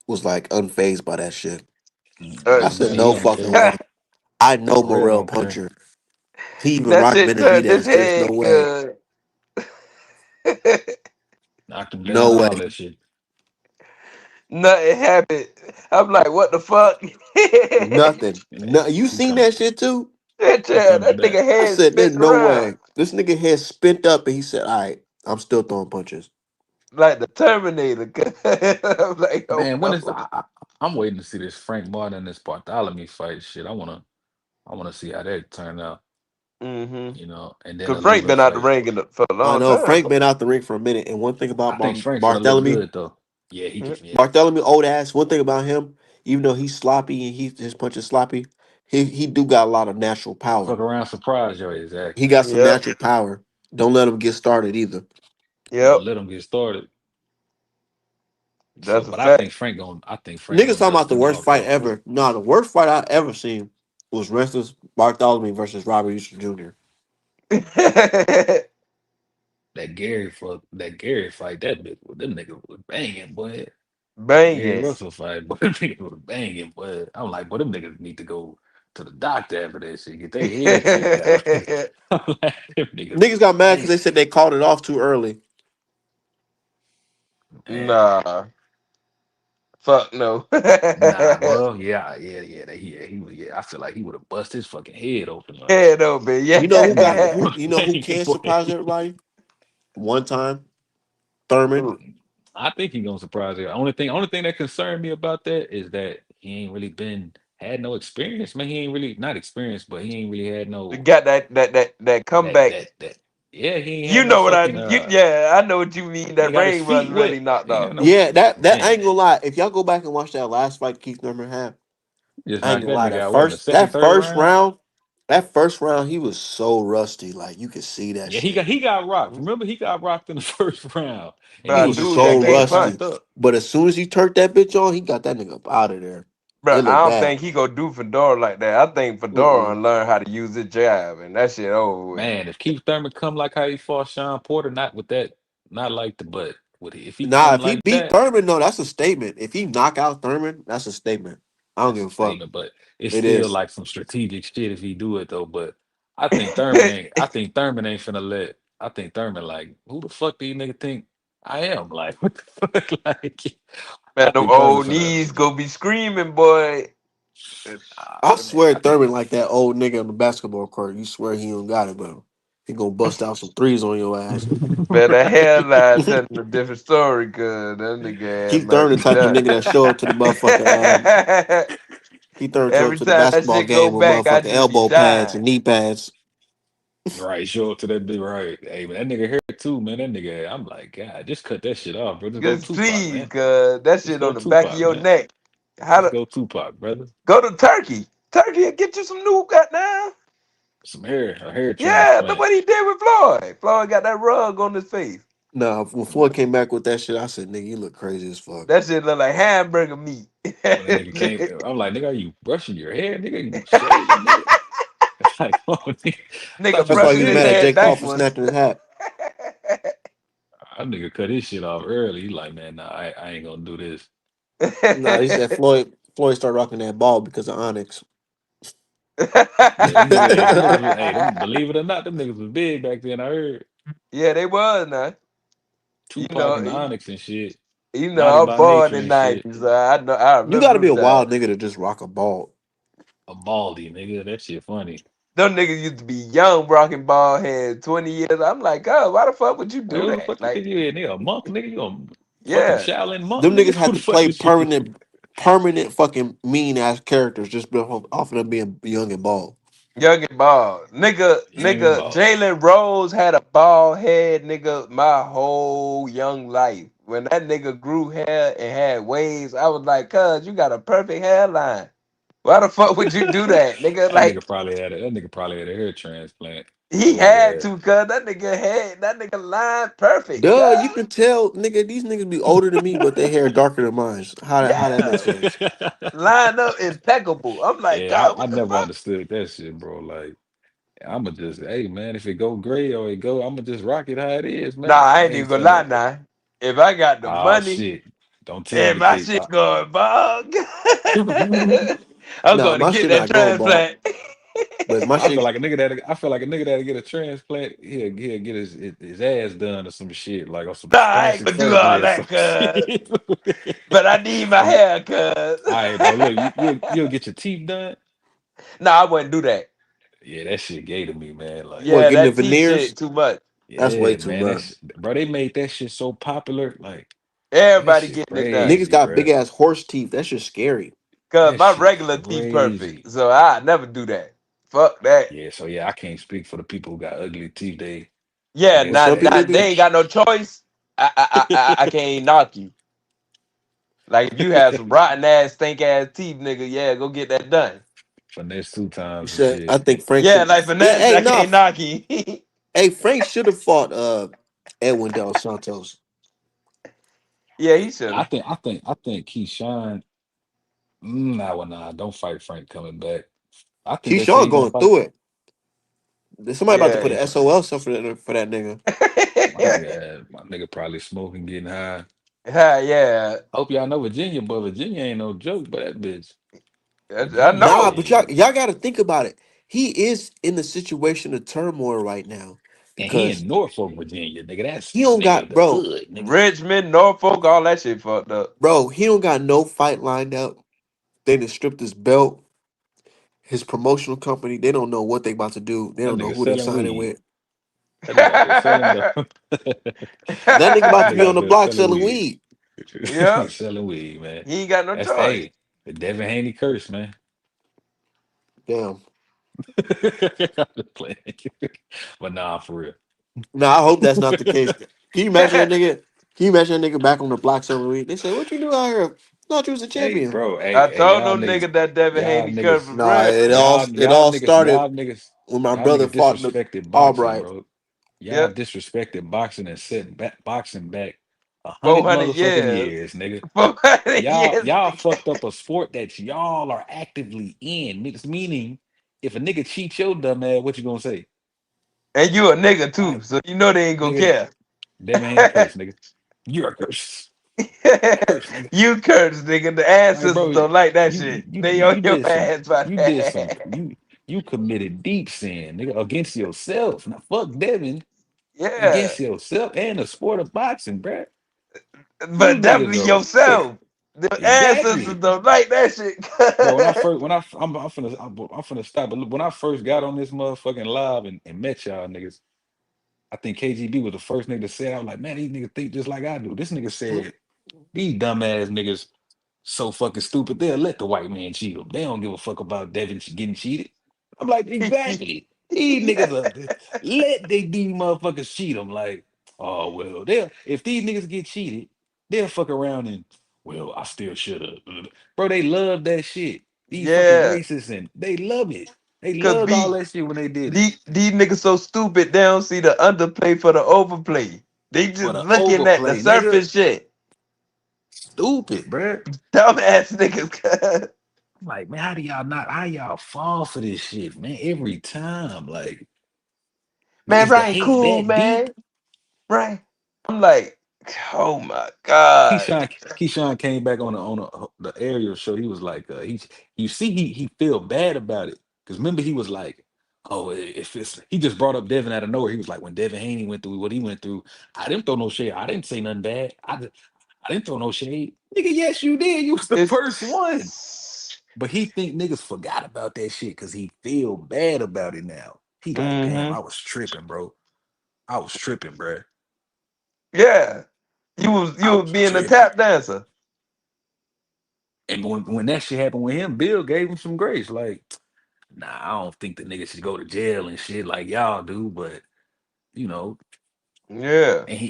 was like unfazed by that shit. Uh, I Yeah, said, but he no don't fucking care. way. I know Morrell Morrell don't care. puncher. He even that rocked shit turned his Benavidez. There's no head way. good. Knocked him down, No way. all that shit. Nothing happened. I'm like, what the fuck? Nothing. Yeah, No, you he seen come that shit too? he coming That back. nigga I head said, there's spins no around way. This nigga head spent up and he said, all right, I'm still throwing punches. like the Terminator. I'm like, oh Man, when is no. I'm waiting to see this Frank Martin and this Bartholomew fight shit. I wanna see how that turn out, Mm-hmm. and then Cause the Frank Leva been out the fight. ring for a I long know time. Frank been out the ring for a minute. And one thing I about think Frank finna look Bartholomew, good though. Yeah, he can. Yeah, Bartholomew old ass. One thing about him, even though he's sloppy and his punch is sloppy, he do got a lot of natural fuck power. around, surprise yo. He Exactly. got some Yep. natural power. Don't let him get started either. Yep. Don't let him get started. So, That's a but fact. I think Frank Niggas gonna talking about dust the him worst off fight though. ever. No, the worst fight I ever seen was wrestlers Bartholomew versus Robert Houston Jr. That Gary fight, that bitch, them niggas was banging, boy. The Gary Banging. Russell fight, but them niggas was banging, boy. I'm like, boy, them niggas need to go to the doctor after that shit, get their head checked out. I'm like, them niggas Niggas was got mad because banging. they said they called it off too early. Man, Nah. Fuck no. nah, well, he was, yeah. I feel like he would have bust his fucking head open, like Head open, You know them who got niggas yeah. who? was You know who banging, can boy. surprise everybody? One time, Thurman. Ooh, I think he gonna surprise you. Only thing that concerned me about that is that he ain't really had no experience, man. He ain't really not experienced, but he ain't really had you no got that that comeback. that that. Yeah, he ain't You had no know what fucking yeah, I know what you mean. he That ain't got his ring was feet really wet. knocked You off. know, Yeah, that I man, ain't gonna lie. If y'all go back and watch that last fight Keith Thurman had, just I ain't knocked gonna that lie. nigga out. What in the second, That third first round? round, he was so rusty. Like you could see that Yeah, he shit. got rocked. Remember, he got rocked in the first round, and He he Bro, was was just dude getting so that back can't rusty. punch. lined up. But as soon as he turned that bitch on, he got that nigga up out of there. Bro, It looked I don't bad. think he gonna do Fedora like that. I think Fedora Mm-mm. gonna learn how to use his jab and that shit over with. Man, if Keith Thurman come like how he fought Sean Porter, not with that, not like the but if he Nah, come if he like beat that. Thurman, no, that's a statement. If he knock out Thurman, that's a statement. I don't That's give a a fuck. statement, but it's It still is. like some strategic shit if he do it though. But I think Thurman ain't finna let. I think Thurman like who the fuck do you nigga think I am? Like what the fuck? Like I Man, them think Thurman old finna. knees go be screaming, boy. I Man, swear I think Thurman like that old nigga on the basketball court. You swear he don't got it, but he gonna bust out some threes on your ass. Man, that hairline telling a different story, cause that nigga ass Keith might Thurman the be type of done. nigga that show up to the motherfucker. Keith Thurman show up Every to the time that basketball shit go game with back, I motherfucking just be elbow pads and dying. knee pads. right, show up to that big right. Hey, man, that nigga hair too, man. That nigga, I'm like, God, just cut that shit off, bro. Just go Just Tupac, please, man. cause that Just shit go on the back of Tupac, your man. neck. How Just to go Tupac, brother. go to Turkey? Turkey will get you some new goddamn. Some hair, a hair Yeah, look transplant. what he did with Floyd. Floyd got that rug on his face. Nah, when Floyd came back with that shit, I said, nigga, you look crazy as fuck. That shit look like hamburger meat. When that nigga came, I'm like, nigga, are you brushing your hair, nigga? You shaving, nigga? Like, oh, nigga, I thought Nigga you That's was why a he brushing was his mad at hair civilian. Jake Paul for backwards. snatching his hat. That nigga cut his shit off early. He like, man, nah, I ain't gonna do this. Nah, he said Floyd started rocking that ball because of Onyx. Yeah, them niggas, hey, them niggas, hey, them, believe it or not, them niggas was big back then. I heard. Yeah, they was now. You Tupac know, and Onyx and shit. Naughty I was by born Nature in and shit. '90s. I know. I You got to be remember a that. wild nigga to just rock a ball. A baldy, nigga. That shit funny. Them niggas used to be young, rocking bald head, 20 years. I'm like, oh, why the fuck would you Like, do who the that? fuck you Like, think you is, nigga? A monk, nigga? You a fucking yeah. Shaolin monk, Them nigga? niggas Who had the to fuck play you think you? permanent fucking mean ass characters just off of them being young and bald. Young and bald. Young and bald. Jalen Rose had a bald head, nigga, my whole young life. When that nigga grew hair and had waves, I was like, cuz, you got a perfect hairline. Why the fuck would you do that, nigga? Like, That nigga probably had a hair transplant. he Old had ass. to, cuz that nigga line perfect, Duh, you cuz. can tell, nigga, these niggas be older than me, but they hair darker than mine. How that Yeah. make sense? Line up impeccable. I'm like, Yeah, cuz, I what the never fuck? understood that shit, bro. Like, I'ma just, hey man, if it go gray or it go, I'ma just rock it how it is, Nah, man. I I ain't even ain't gonna lie finna. now. If I got the Ah money shit. Don't tell and me, my Kate. shit going bald, I'm Nah, going to my get shit that not going bald, transplant. but my I feel shit. like a nigga that I feel like a nigga that'll get a transplant, he'll get his ass done or some shit, like or some Nah, I ain't plastic gonna do all surgery or some that, cuz. shit. But I need my And hair, cuz. all right, but look, you'll get your teeth done. Nah, I wouldn't do that. Yeah, that shit gay to me, man. Like, What, Yeah, getting the that teeth shit veneers? too much. That's way yeah, too man, much. that's bro. They made that shit so popular. Like, that Everybody shit getting it done. Niggas crazy, got big bro. ass horse teeth. That shit's scary. Cause That my shit regular teeth crazy. perfect. So I never do that. Fuck that. Yeah, so yeah, I can't speak for the people who got ugly teeth. Yeah, They Well, some now people they do. ain't got no choice. I can't knock you. Like if you have some rotten ass, stink ass teeth, nigga, yeah, go get that done. finesse two You times and said I shit. think Frank Yeah, should. like Yeah, finesse, hey, I nah. can't knock you. Hey, Frank should have fought Edwin Dos Santos. Yeah, he should have. I think Keyshawn. Nah, don't fight Frank coming back. I think they say Keyshawn he gonna going fight. through it. Somebody about to Yeah, put he an should. SOL for that nigga. My nigga probably smoking, getting high. Yeah, Hope y'all know Virginia, but Virginia ain't no joke. But that bitch, I Virginia Nah, know. but y'all is, got to think about it. He is in the situation of turmoil right now and he because in Norfolk, Virginia, nigga. That's he don't nigga got the bro, hood, nigga. Richmond, Norfolk, all that shit fucked up. bro. He don't got no fight lined up. They done stripped his belt, his promotional company. They don't know what they about to do. They That don't know nigga who they selling signing weed. with. That nigga out there selling the. That nigga That about to be nigga on out the there block selling selling weed. weed. Yeah, Selling weed, man. he ain't got no That's choice. the Devin Haney curse, man. Damn. I'm just playing. But nah, for real. Nah, I hope that's not the case. Can you imagine that nigga? Can you imagine that nigga back on the block selling weed? They say, "What you do out here? Thought you was a Hey, champion." bro. I Hey, told y'all no niggas, nigga that Devin y'all Haney cut niggas, for Nah, bread. it all started when my y'all brother niggas fought the disrespected boxing, Albright. bro. Y'all Yeah, disrespected boxing and set boxing back 100 400 motherfucking years. years, nigga. 400 Y'all, years. y'all fucked up a sport that y'all are actively in. Niggas, meaning, if a nigga cheat your dumb ass, what you gonna say? And you a nigga too, Like, so you know they ain't gonna nigga, care. Devin Haney curse, nigga. You're a curse. Curse, nigga. You curse, nigga. The Like, ancestors bro, don't like that you shit. you They you on you your did some ass by you did some that. you committed deep sin, nigga, against yourself. Now fuck Devin, Yeah, against yourself and the sport of boxing, bruh. You but niggas definitely are weird. yourself. The ancestors Exactly. don't like that shit. Bro, when I first when I I'm finna stop. But look, when I first got on this motherfucking live and met y'all niggas, I think KGB was the first nigga to say it. I was like, man, these niggas think just like I do. This nigga said, these dumbass niggas so fucking stupid, they'll let the white man cheat them. They don't give a fuck about Devin getting cheated. I'm like, exactly. These niggas are these motherfuckers cheat them. Like, oh well, they'll if these niggas get cheated, they'll fuck around and well, I still should have. Bro, they love that shit. These fucking Yeah, racists and they love it. They cause loved all that shit when they did it. these niggas so stupid they don't see the underplay for the overplay. They For just the looking at the overplay, nigga. surface shit. Stupid, bruh. Dumbass niggas. I'm like, man, how y'all fall for this shit, man? Every time. Like, Man, is the Ryan, hate cool, that deep? man. Right. I'm like, oh my God. Keyshawn came back the aerial show. He was like, you see, he feel bad about it. Because remember, he was like, Oh, if it's he just brought up Devin out of nowhere. He was like, when Devin Haney went through what he went through, I didn't throw no shade. I didn't say nothing bad. I didn't throw no shade. Nigga, yes, you did. You was the first one. It's But he think niggas forgot about that shit because he feel bad about it now. He like, damn, mm-hmm. I was tripping, bro. I was tripping, bro. Yeah. I You was was being a tripping. tap dancer. And when that shit happened with him, Bill gave him some grace. Like, nah, I don't think the nigga should go to jail and shit like y'all do, but you know, Yeah. and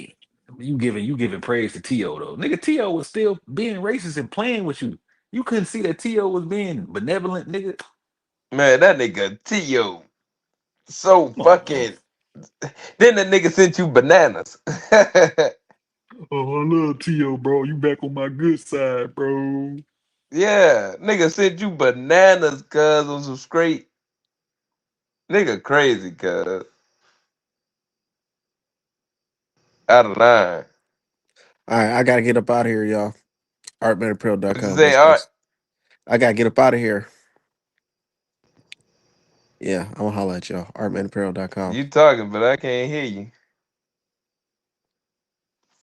you giving praise to T.O. though. Nigga, T.O. was still being racist and playing with you. You couldn't see that T.O. was being benevolent, nigga. Man, that nigga Tio so Come on, bro. fucking. Then the nigga sent you bananas. Oh, I love T.O., bro. You back on my good side, bro. Yeah, nigga sent you bananas, cuz on some straight nigga crazy, cuz out of line. All right, I gotta get up out of here, y'all. What you ArtManApparel.com. say? Best All right, place. I gotta get up out of here. Yeah, I'm gonna holla at y'all. ArtManApparel.com. you talking, but I can't hear you.